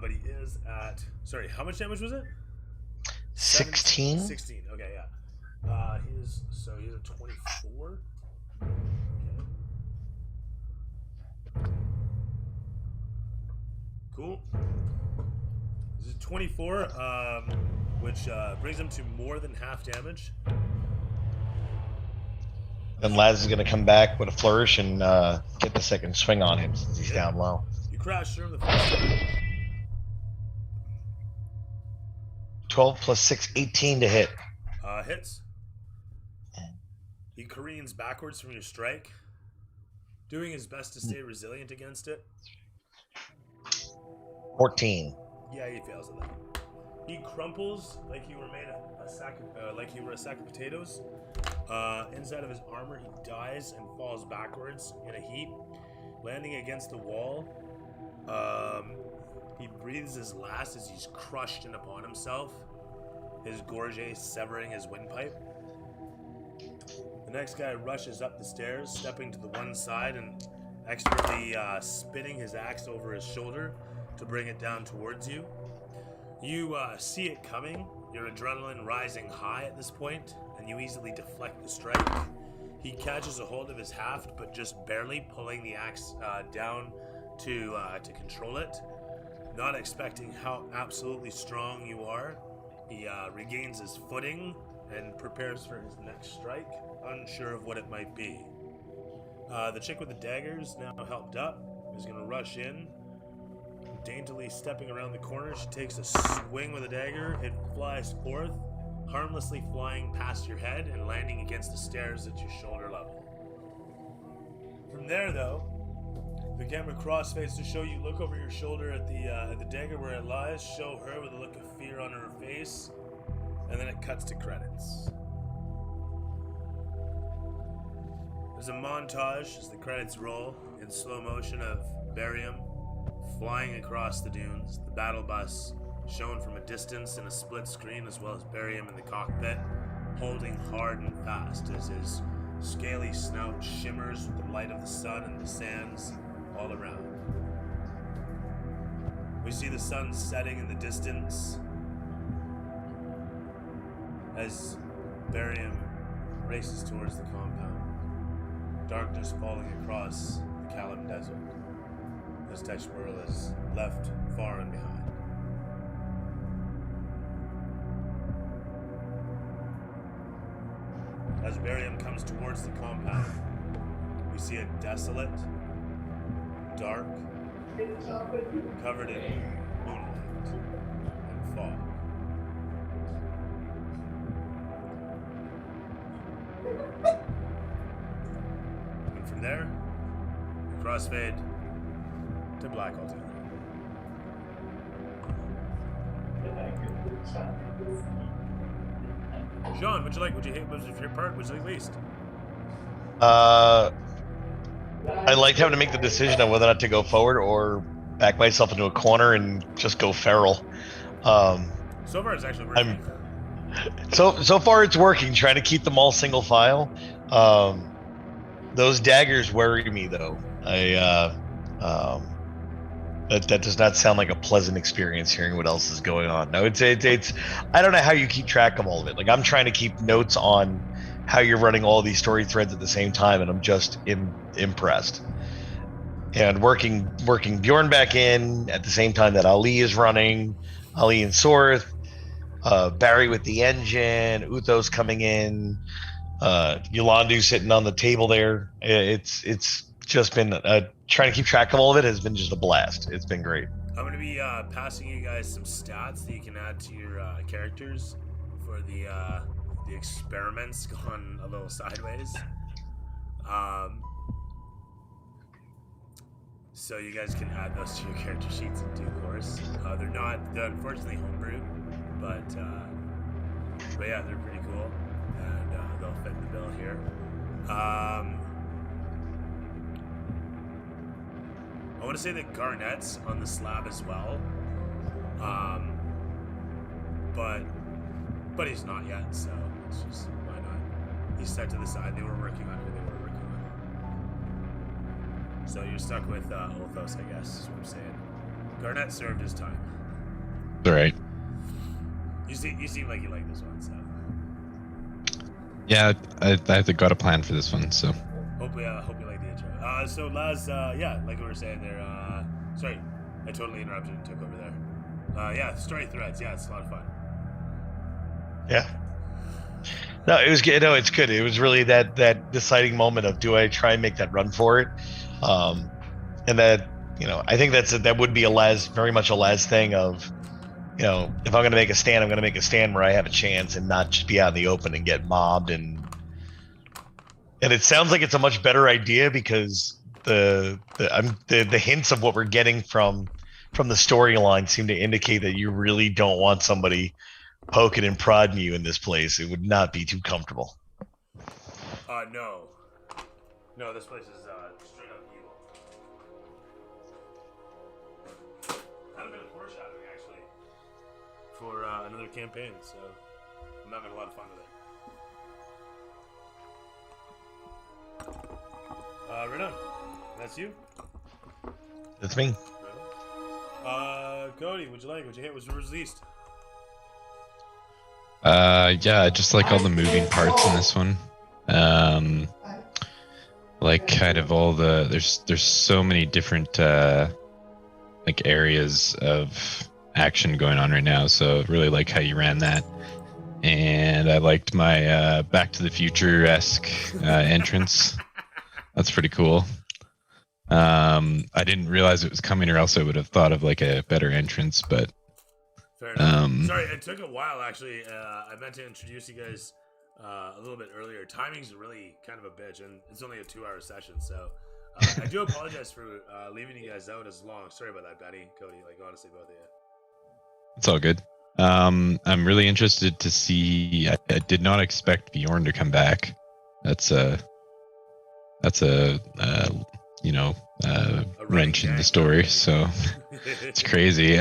A: But he is at. Sorry, how much damage was it?
F: 16?
A: 16. Okay, yeah. He's a 24. Okay. Cool. This is 24, which brings him to more than half damage.
F: Then Laz is going to come back with a flourish and get the second swing on him since he's down low.
A: You crash through him the first time.
F: 12 plus 6, 18 to hit.
A: Hits. He careens backwards from your strike, doing his best to stay resilient against it.
F: 14.
A: Yeah, he fails at that. He crumples like he were made a sack of, like he were a sack of potatoes. Inside of his armor, he dies and falls backwards in a heap, landing against the wall. He breathes his last as he's crushed in upon himself, his gorget severing his windpipe. The next guy rushes up the stairs, stepping to the one side and expertly spinning his axe over his shoulder to bring it down towards you. You see it coming, your adrenaline rising high at this point, and you easily deflect the strike. He catches a hold of his haft, but just barely, pulling the axe down to control it. Not expecting how absolutely strong you are, he regains his footing and prepares for his next strike, unsure of what it might be. The chick with the daggers, now helped up, is going to rush in. Daintily stepping around the corner, she takes a swing with a dagger. It flies forth, harmlessly flying past your head and landing against the stairs at your shoulder level. From there, though, the camera crossfades to show you look over your shoulder at the dagger where it lies, show her with a look of fear on her face, and then it cuts to credits. There's a montage as the credits roll in slow motion of Barryum flying across the dunes, the battle bus shown from a distance in a split screen, as well as Barryum in the cockpit, holding hard and fast as his scaly snout shimmers with the light of the sun and the sands all around. We see the sun setting in the distance as Barryum races towards the compound. Darkness falling across the Callum Desert as Teshburl is left far and behind. As Barryum comes towards the compound, we see it desolate, dark, covered in moonlight and fog. And from there, we crossfade to black altogether. Sean, what'd you like? What'd you hate? What was your favorite part? What'd you like least?
F: I liked having to make the decision on whether or not to go forward or back myself into a corner and just go feral.
A: So far, it's actually working.
F: So far it's working. Trying to keep them all single file. Those daggers worry me though. That does not sound like a pleasant experience hearing what else is going on. No, it's I don't know how you keep track of all of it. Like I'm trying to keep notes on how you're running all these story threads at the same time, and I'm just impressed. And working Bjorn back in at the same time that Ali is running, Ali and Sorth, Barry with the engine, Uthos coming in, Yolandu sitting on the table there. It's just been trying to keep track of all of it has been just a blast. It's been great.
A: I'm going to be passing you guys some stats that you can add to your characters for the experiments gone a little sideways. So you guys can add those to your character sheets in due course. They're unfortunately homebrew, but yeah, they're pretty cool, and they'll fit the bill here. I want to say that Garnett's on the slab as well, but he's not yet, so it's just, why not? He's set to the side. They were working on who they were working on. So you're stuck with Ulthos, I guess, is what I'm saying. Garnett served his time.
B: All right.
A: You seem like you like this one, so.
B: Yeah, I got a plan for this one, so.
A: Hope you like the intro. So Laz, yeah, like we were saying there. Sorry, I totally interrupted and took over there. Yeah, story threads. Yeah, it's a lot of fun.
F: Yeah. No, it was good. No, it's good. It was really that deciding moment of, do I try and make that run for it? And that, I think that would be very much a Laz thing of, if I'm going to make a stand, I'm going to make a stand where I have a chance and not just be out in the open and get mobbed. And it sounds like it's a much better idea because the hints of what we're getting from the storyline seem to indicate that you really don't want somebody poking and prodding you in this place. It would not be too comfortable.
A: No, this place is straight up evil. Had a bit of foreshadowing actually for another campaign, so I'm having a lot of fun with it. Right on. That's you.
F: That's me.
A: Cody, what'd you like? What'd you hit? Was released?
B: Yeah, I just like all the moving parts in this one. Like kind of all there's so many different like areas of action going on right now. So really like how you ran that, and I liked my Back to the Future-esque entrance. That's pretty cool. I didn't realize it was coming, or else I would have thought of like a better entrance, but.
A: Fair enough. Sorry, it took a while actually. I meant to introduce you guys a little bit earlier. Timing's really kind of a bitch, and it's only a 2-hour session, so I do apologize for leaving you guys out as long. Sorry about that, Benny, Cody. Like honestly, both of you.
B: It's all good. I'm really interested to see. I did not expect Bjorn to come back. That's a wrench in the story. So it's crazy.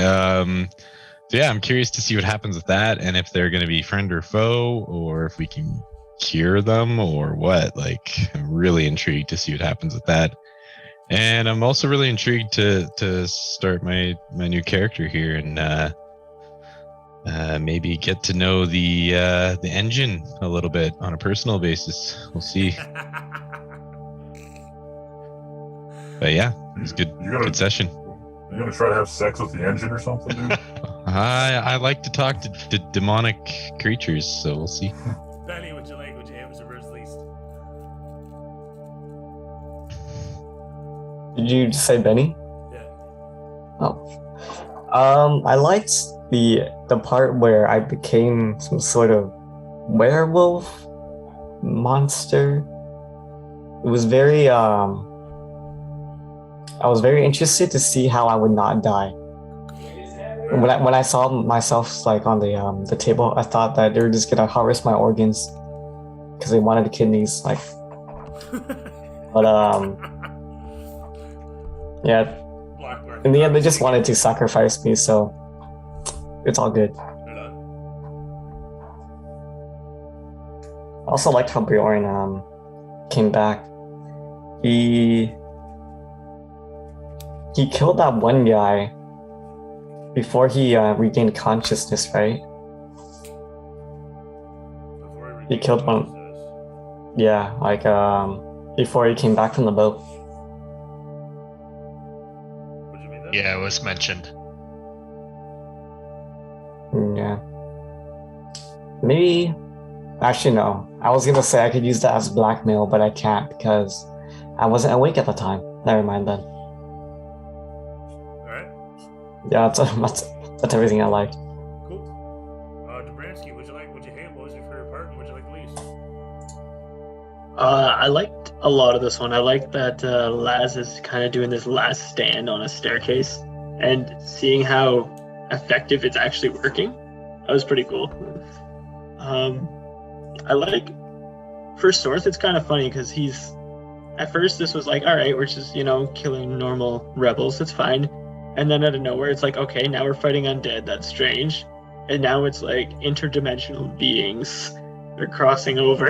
B: So yeah, I'm curious to see what happens with that, and if they're going to be friend or foe, or if we can cure them, or what. Like, I'm really intrigued to see what happens with that, and I'm also really intrigued to start my new character here and maybe get to know the engine a little bit on a personal basis. We'll see. But yeah, it was good. Good session.
H: You gonna try to have sex with the engine or something, dude?
B: I like to talk to demonic creatures, so we'll see.
A: Benny, what'd you like? What'd you hit? Was reverse least?
G: Did you say Benny?
A: Yeah.
G: Oh. I liked the part where I became some sort of werewolf monster. It was very I was very interested to see how I would not die. When I saw myself like on the table, I thought that they were just gonna harvest my organs because they wanted the kidneys. Like, but yeah. In the end, they just wanted to sacrifice me, so it's all good. I also liked how Bjorn came back. He killed that one guy before he regained consciousness, right? He killed one. Yeah, like before he came back from the boat.
C: Yeah, it was mentioned.
G: Yeah. Maybe. Actually, no. I was gonna say I could use that as blackmail, but I can't because I wasn't awake at the time. Never mind then. Yeah, that's everything I liked.
A: Cool. Dobransky, what'd you like? What'd you hate? What was your favorite part? And what'd you like the least?
D: I liked a lot of this one. I like that Laz is kind of doing this last stand on a staircase and seeing how effective it's actually working. That was pretty cool. I like, for Sorth, it's kind of funny because he's, at first this was like, all right, we're just, killing normal rebels, it's fine. And then out of nowhere, it's like, okay, now we're fighting undead, that's strange. And now it's like interdimensional beings. They're crossing over.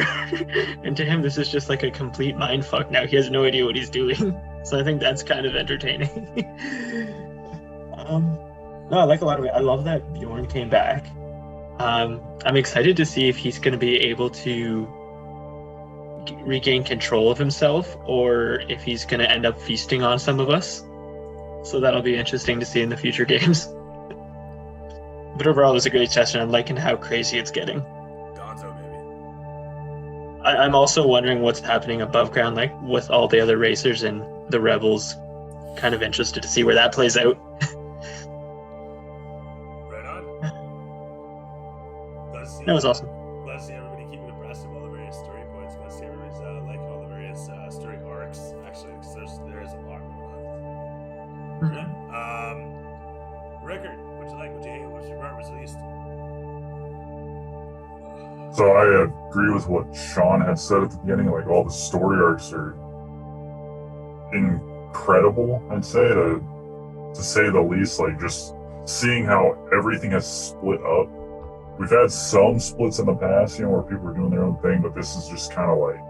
D: And to him, this is just like a complete mindfuck now. He has no idea what he's doing. So I think that's kind of entertaining. No, I like a lot of it. I love that Bjorn came back. I'm excited to see if he's going to be able to regain control of himself or if he's going to end up feasting on some of us. So that'll be interesting to see in the future games. But overall, it was a great session. I'm liking how crazy it's getting.
A: Gonzo, baby.
D: I'm also wondering what's happening above ground, like with all the other racers and the rebels. Kind of interested to see where that plays out.
A: Right on.
D: That was awesome.
A: Let's see everybody keeping abreast of all the various story points. Let's see everybody's liking all the various story arcs. Actually, because there is a lot going on.
D: Mhm.
A: Rickard, what'd you like? What'd you hate? What's your part was least?
H: So I agree with what Sean had said at the beginning. Like, all the story arcs are incredible, I'd say, to say the least. Like, just seeing how everything has split up. We've had some splits in the past, where people are doing their own thing, but this is just kind of like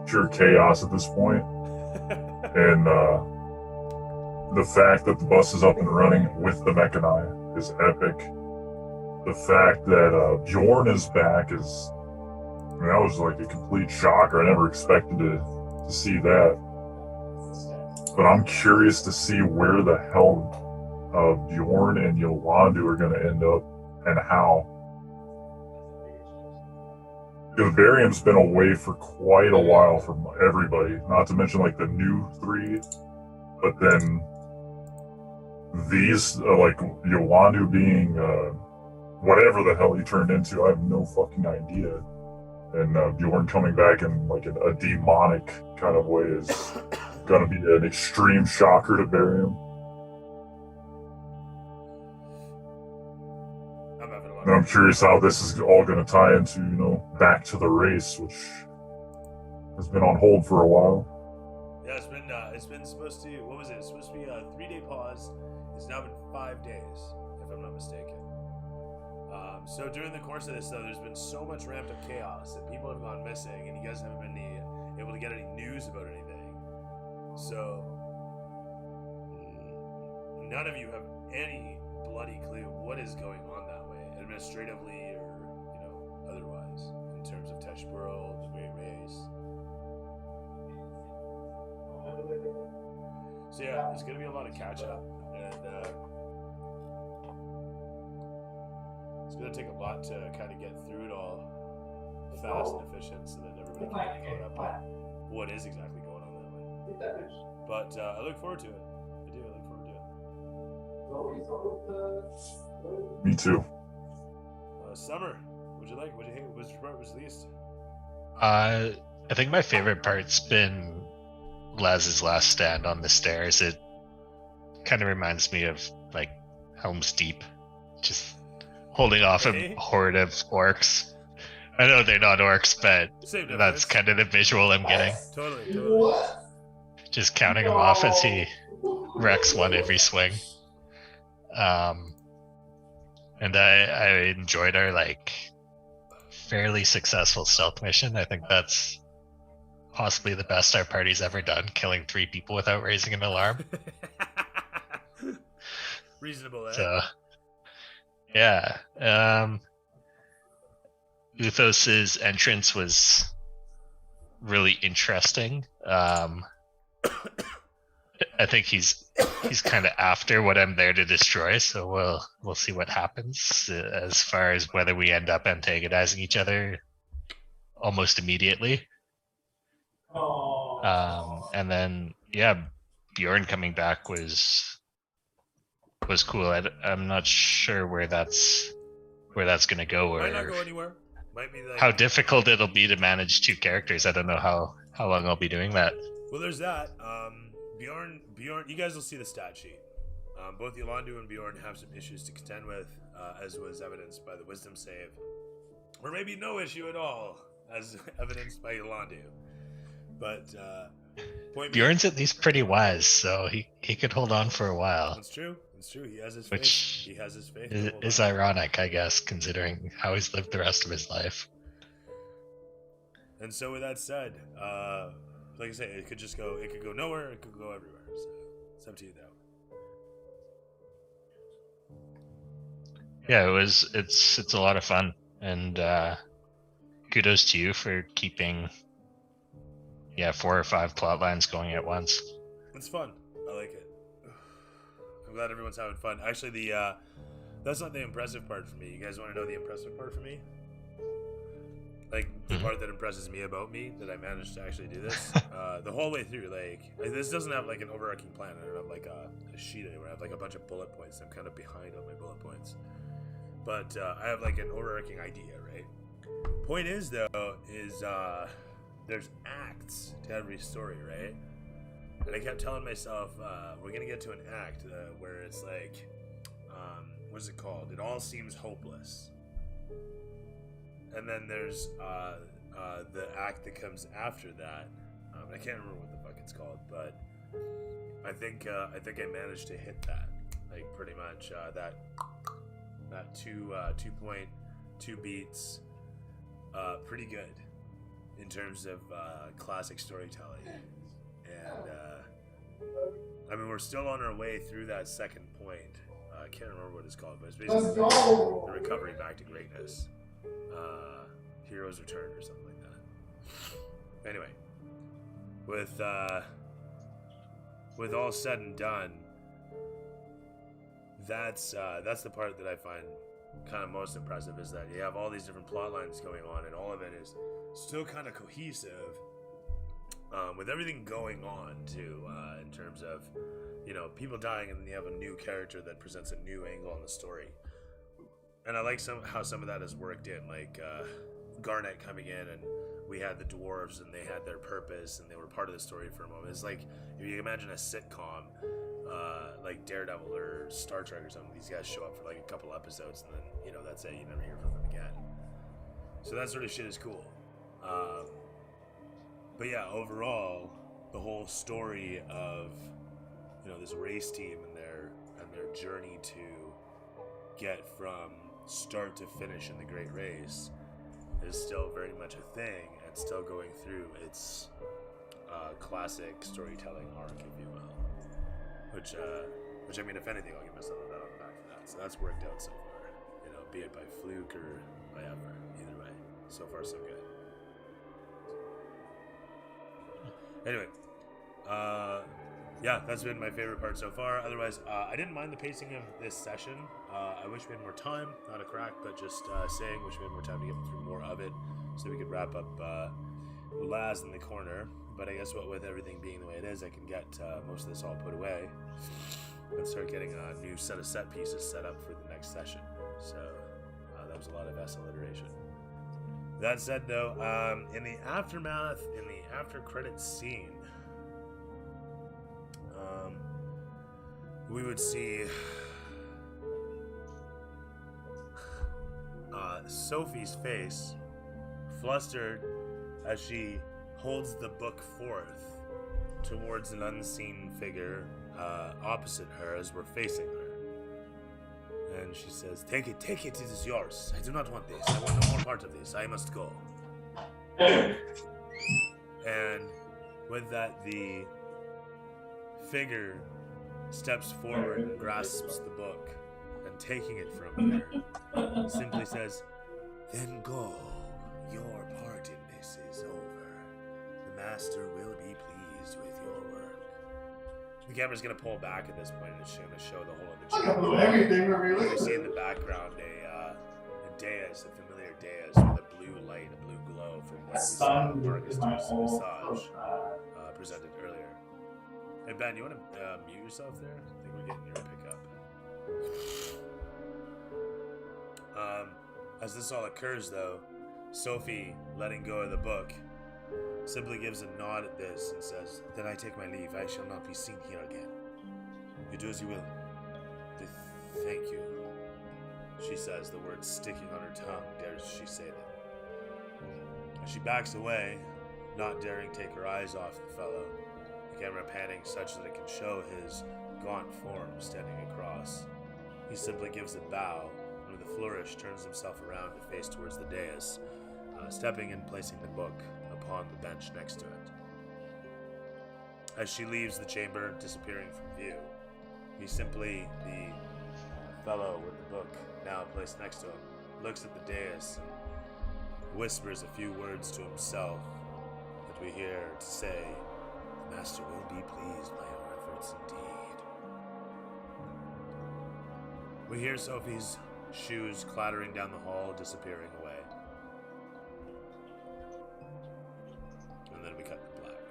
H: pure chaos at this point. And the fact that the bus is up and running with the mechani is epic. The fact that Bjorn is back is, that was like a complete shocker. I never expected to see that. But I'm curious to see where the hell Bjorn and Yolanda are going to end up and how. Because Barryum's been away for quite a while from everybody, not to mention like the new three, but then these, like Yolanda being whatever the hell he turned into, I have no fucking idea. And Bjorn coming back in like a demonic kind of way is going to be an extreme shocker to Barryum. And I'm curious how this is all going to tie into, back to the race, which has been on hold for a while.
A: Yeah, it's been supposed to, what was it? It's supposed to be a 3-day pause. It's now been 5 days, if I'm not mistaken. So during the course of this, though, there's been so much ramped up chaos that people have gone missing, and you guys haven't been able to get any news about anything. So none of you have any bloody clue what is going on that way, administratively or otherwise, in terms of Teshburl, the Great Race. So yeah, there's going to be a lot of catch up, and it's going to take a lot to kind of get through it all fast and efficient so that everybody can get caught up on what is exactly going on that way. But I look forward to it. I do. I look forward to it.
H: Me too.
A: Summer, what'd you like? What'd you hate? What's your part was least?
C: I think my favorite part's been Laz's last stand on the stairs. It kind of reminds me of like Helm's Deep, just holding off a horde of orcs. I know they're not orcs, but that's kind of the visual I'm getting.
A: Totally.
C: Just counting them off as he wrecks one every swing. And I enjoyed our fairly successful stealth mission. I think that's possibly the best our party's ever done, killing 3 people without raising an alarm.
A: Reasonable, eh?
C: So, yeah. Uthos's entrance was really interesting. I think he's kind of after what I'm there to destroy, so we'll see what happens as far as whether we end up antagonizing each other almost immediately. And then Bjorn coming back was cool. I'm not sure where that's gonna go,
A: Might not
C: or
A: go anywhere. Might be
C: how difficult it'll be to manage 2 characters. I don't know how how long I'll be doing that.
A: Well, there's that. Bjorn, you guys will see the stat sheet. Both Yolando and Bjorn have some issues to contend with, as was evidenced by the wisdom save. Or maybe no issue at all, as evidenced by Yolando. But, point
C: Bjorn's at least pretty wise, so he could hold on for a while.
A: That's true. It's true. He has his
C: Which
A: faith. He has his faith.
C: is ironic, I guess, considering how he's lived the rest of his life.
A: And so with that said, like I say, it could go nowhere, it could go everywhere. So it's up to you though.
C: Yeah, it's a lot of fun, and kudos to you for keeping 4 or 5 plot lines going at once.
A: It's fun. I like it. I'm glad everyone's having fun. Actually, that's not the impressive part for me. You guys want to know the impressive part for me? Like, the part that impresses me about me, that I managed to actually do this, the whole way through, this doesn't have, like, an overarching plan. I don't have, like, a sheet anywhere. I have, like, a bunch of bullet points. I'm kind of behind on my bullet points. But, I have, like, an overarching idea, right? Point is, though, there's acts to every story, right? And I kept telling myself, we're going to get to an act where it's, like, what's it called? It all seems hopeless. And then there's the act that comes after that. I can't remember what the fuck it's called, but I think I managed to hit that, like pretty much that 2.2 beats, pretty good in terms of classic storytelling. And I mean, we're still on our way through that second point. I can't remember what it's called, but it's basically the recovery back to greatness. Hero's Return or something like that. Anyway, with all said and done, that's the part that I find kind of most impressive, is that you have all these different plot lines going on, and all of it is still kind of cohesive, with everything going on too, in terms of, people dying, and then you have a new character that presents a new angle on the story. And I like how some of that is worked in, like Garnet coming in, and we had the dwarves, and they had their purpose, and they were part of the story for a moment. It's like, if you imagine a sitcom, like Daredevil or Star Trek or something, these guys show up for like a couple episodes, and then, that's it, you never hear from them again. So that sort of shit is cool. But yeah, overall, the whole story of, this race team and their journey to get from start to finish in the Great Race is still very much a thing, and still going through its classic storytelling arc, if you will. Which I mean, if anything, I'll give myself a pat on the back for that. So that's worked out so far. Be it by fluke or by effort, either way. So far, so good. Anyway, yeah, that's been my favorite part so far. Otherwise, I didn't mind the pacing of this session. I wish we had more time. Not a crack, but just saying, wish we had more time to get through more of it, so we could wrap up Laz in the corner. But I guess with everything being the way it is, I can get most of this all put away and start getting a new set of set pieces set up for the next session. So that was a lot of S alliteration. That said, though, in the aftermath, in the after credits scene, we would see Sophie's face flustered as she holds the book forth towards an unseen figure opposite her as we're facing her. And she says, Take it, it is yours. I do not want this. I want no more part of this. I must go. And with that, the figure steps forward and grasps the book, and taking it from her, simply says, Then go. Your part in this is over. The master will be pleased with your work. The camera's going to pull back at this point, and it's going to show the whole other chamber. We see in the background a dais, a familiar dais with a blue light, a blue glow from what we saw Marcus massage presented earlier. Hey Ben, you want to mute yourself there? I think we're getting your pickup. As this all occurs, though, Sophie, letting go of the book, simply gives a nod at this and says, "Then I take my leave. I shall not be seen here again." "You do as you will." "Thank you," she says, the words sticking on her tongue. Dares she say them? As she backs away, not daring take her eyes off the fellow, the camera panning such that it can show his gaunt form standing across. He simply gives a bow, and with a flourish turns himself around to face towards the dais, stepping and placing the book upon the bench next to it. As she leaves the chamber, disappearing from view, he simply, the fellow with the book now placed next to him, looks at the dais and whispers a few words to himself that we hear to say, "The master will be pleased by your efforts indeed." We hear Sophie's shoes clattering down the hall, disappearing away. And then we cut to black.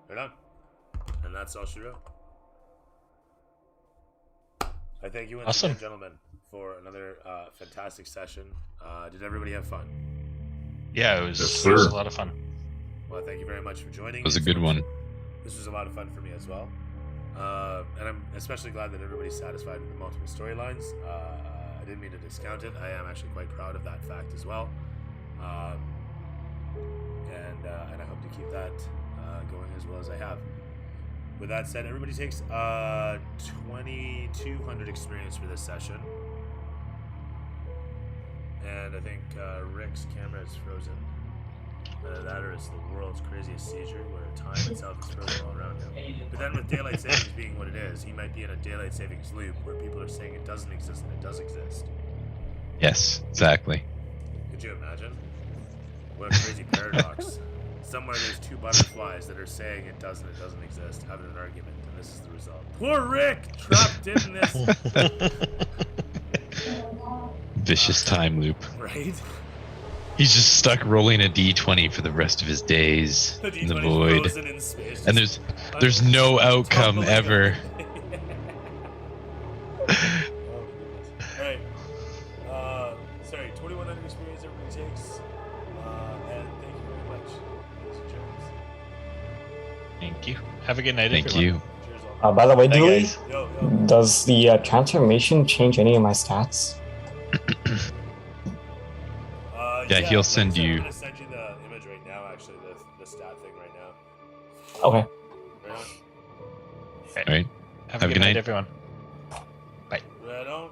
A: Right on. And that's all she wrote. I thank you once again, gentlemen, for another fantastic session. Did everybody have fun?
C: Yeah, it was a lot of fun.
A: Well, thank you very much for joining.
B: It was a good one.
A: This was a lot of fun for me as well. And I'm especially glad that everybody's satisfied with the multiple storylines. I didn't mean to discount it. I am actually quite proud of that fact as well. And I hope to keep that going as well as I have. With that said, everybody takes 2,200 experience for this session. And I think Rick's camera is frozen. That or it's the world's craziest seizure where time itself is frozen all around him. But then with daylight savings being what it is, he might be in a daylight savings loop where people are saying it doesn't exist and it does exist.
B: Yes, exactly.
A: Could you imagine? What a crazy paradox. Somewhere there's two butterflies that are saying it doesn't exist, having an argument, and this is the result. Poor Rick, trapped in this.
B: Vicious time loop.
A: Right?
B: He's just stuck rolling a d20 for the rest of his days in the void.
A: In space,
B: And there's no outcome ever.
A: Alright. Sorry, 2,100 experience everybody takes. And thank you very much, ladies and gentlemen.
C: Thank you. Have a good night,
B: Thank
C: everyone.
B: you.
A: Cheers all.
G: By the way,
C: Bye,
G: Dewey,
C: guys.
G: does the transformation change any of my stats?
B: Yeah, he'll
A: like I
B: send
A: said,
B: you-
A: I'm gonna send you the image right now, actually, the stat thing right now.
G: Okay.
A: Right on.
C: Okay.
B: All right.
C: Have a good night, everyone.
A: Right on.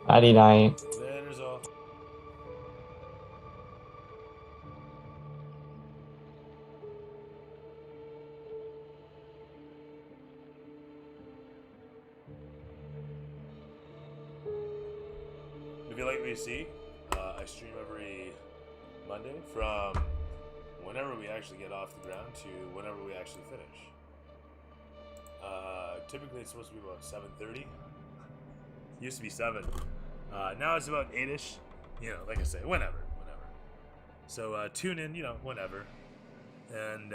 G: Nighty night.
A: Later's all. If you like what you see, I stream every Monday from whenever we actually get off the ground to whenever we actually finish. Typically it's supposed to be about 7:30. Used to be 7. Now it's about 8ish. You know, like I say, whenever. So tune in, whenever. And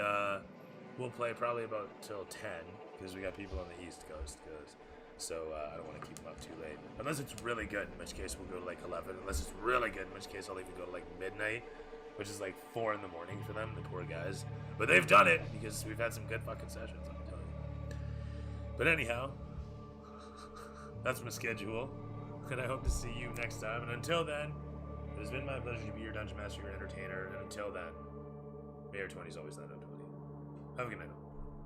A: we'll play probably about till 10 because we got people on the East Coast. So I don't want to keep them up too late. Unless it's really good, in which case we'll go to like 11. Unless it's really good, in which case I'll even go to like midnight, which is like 4 in the morning for them, the poor guys. But they've done it because we've had some good fucking sessions, I'm telling you. But anyhow, that's my schedule. And I hope to see you next time. And until then, it has been my pleasure to be your Dungeon Master, your entertainer. And until then, may your 20s always not out 20. Have a good night.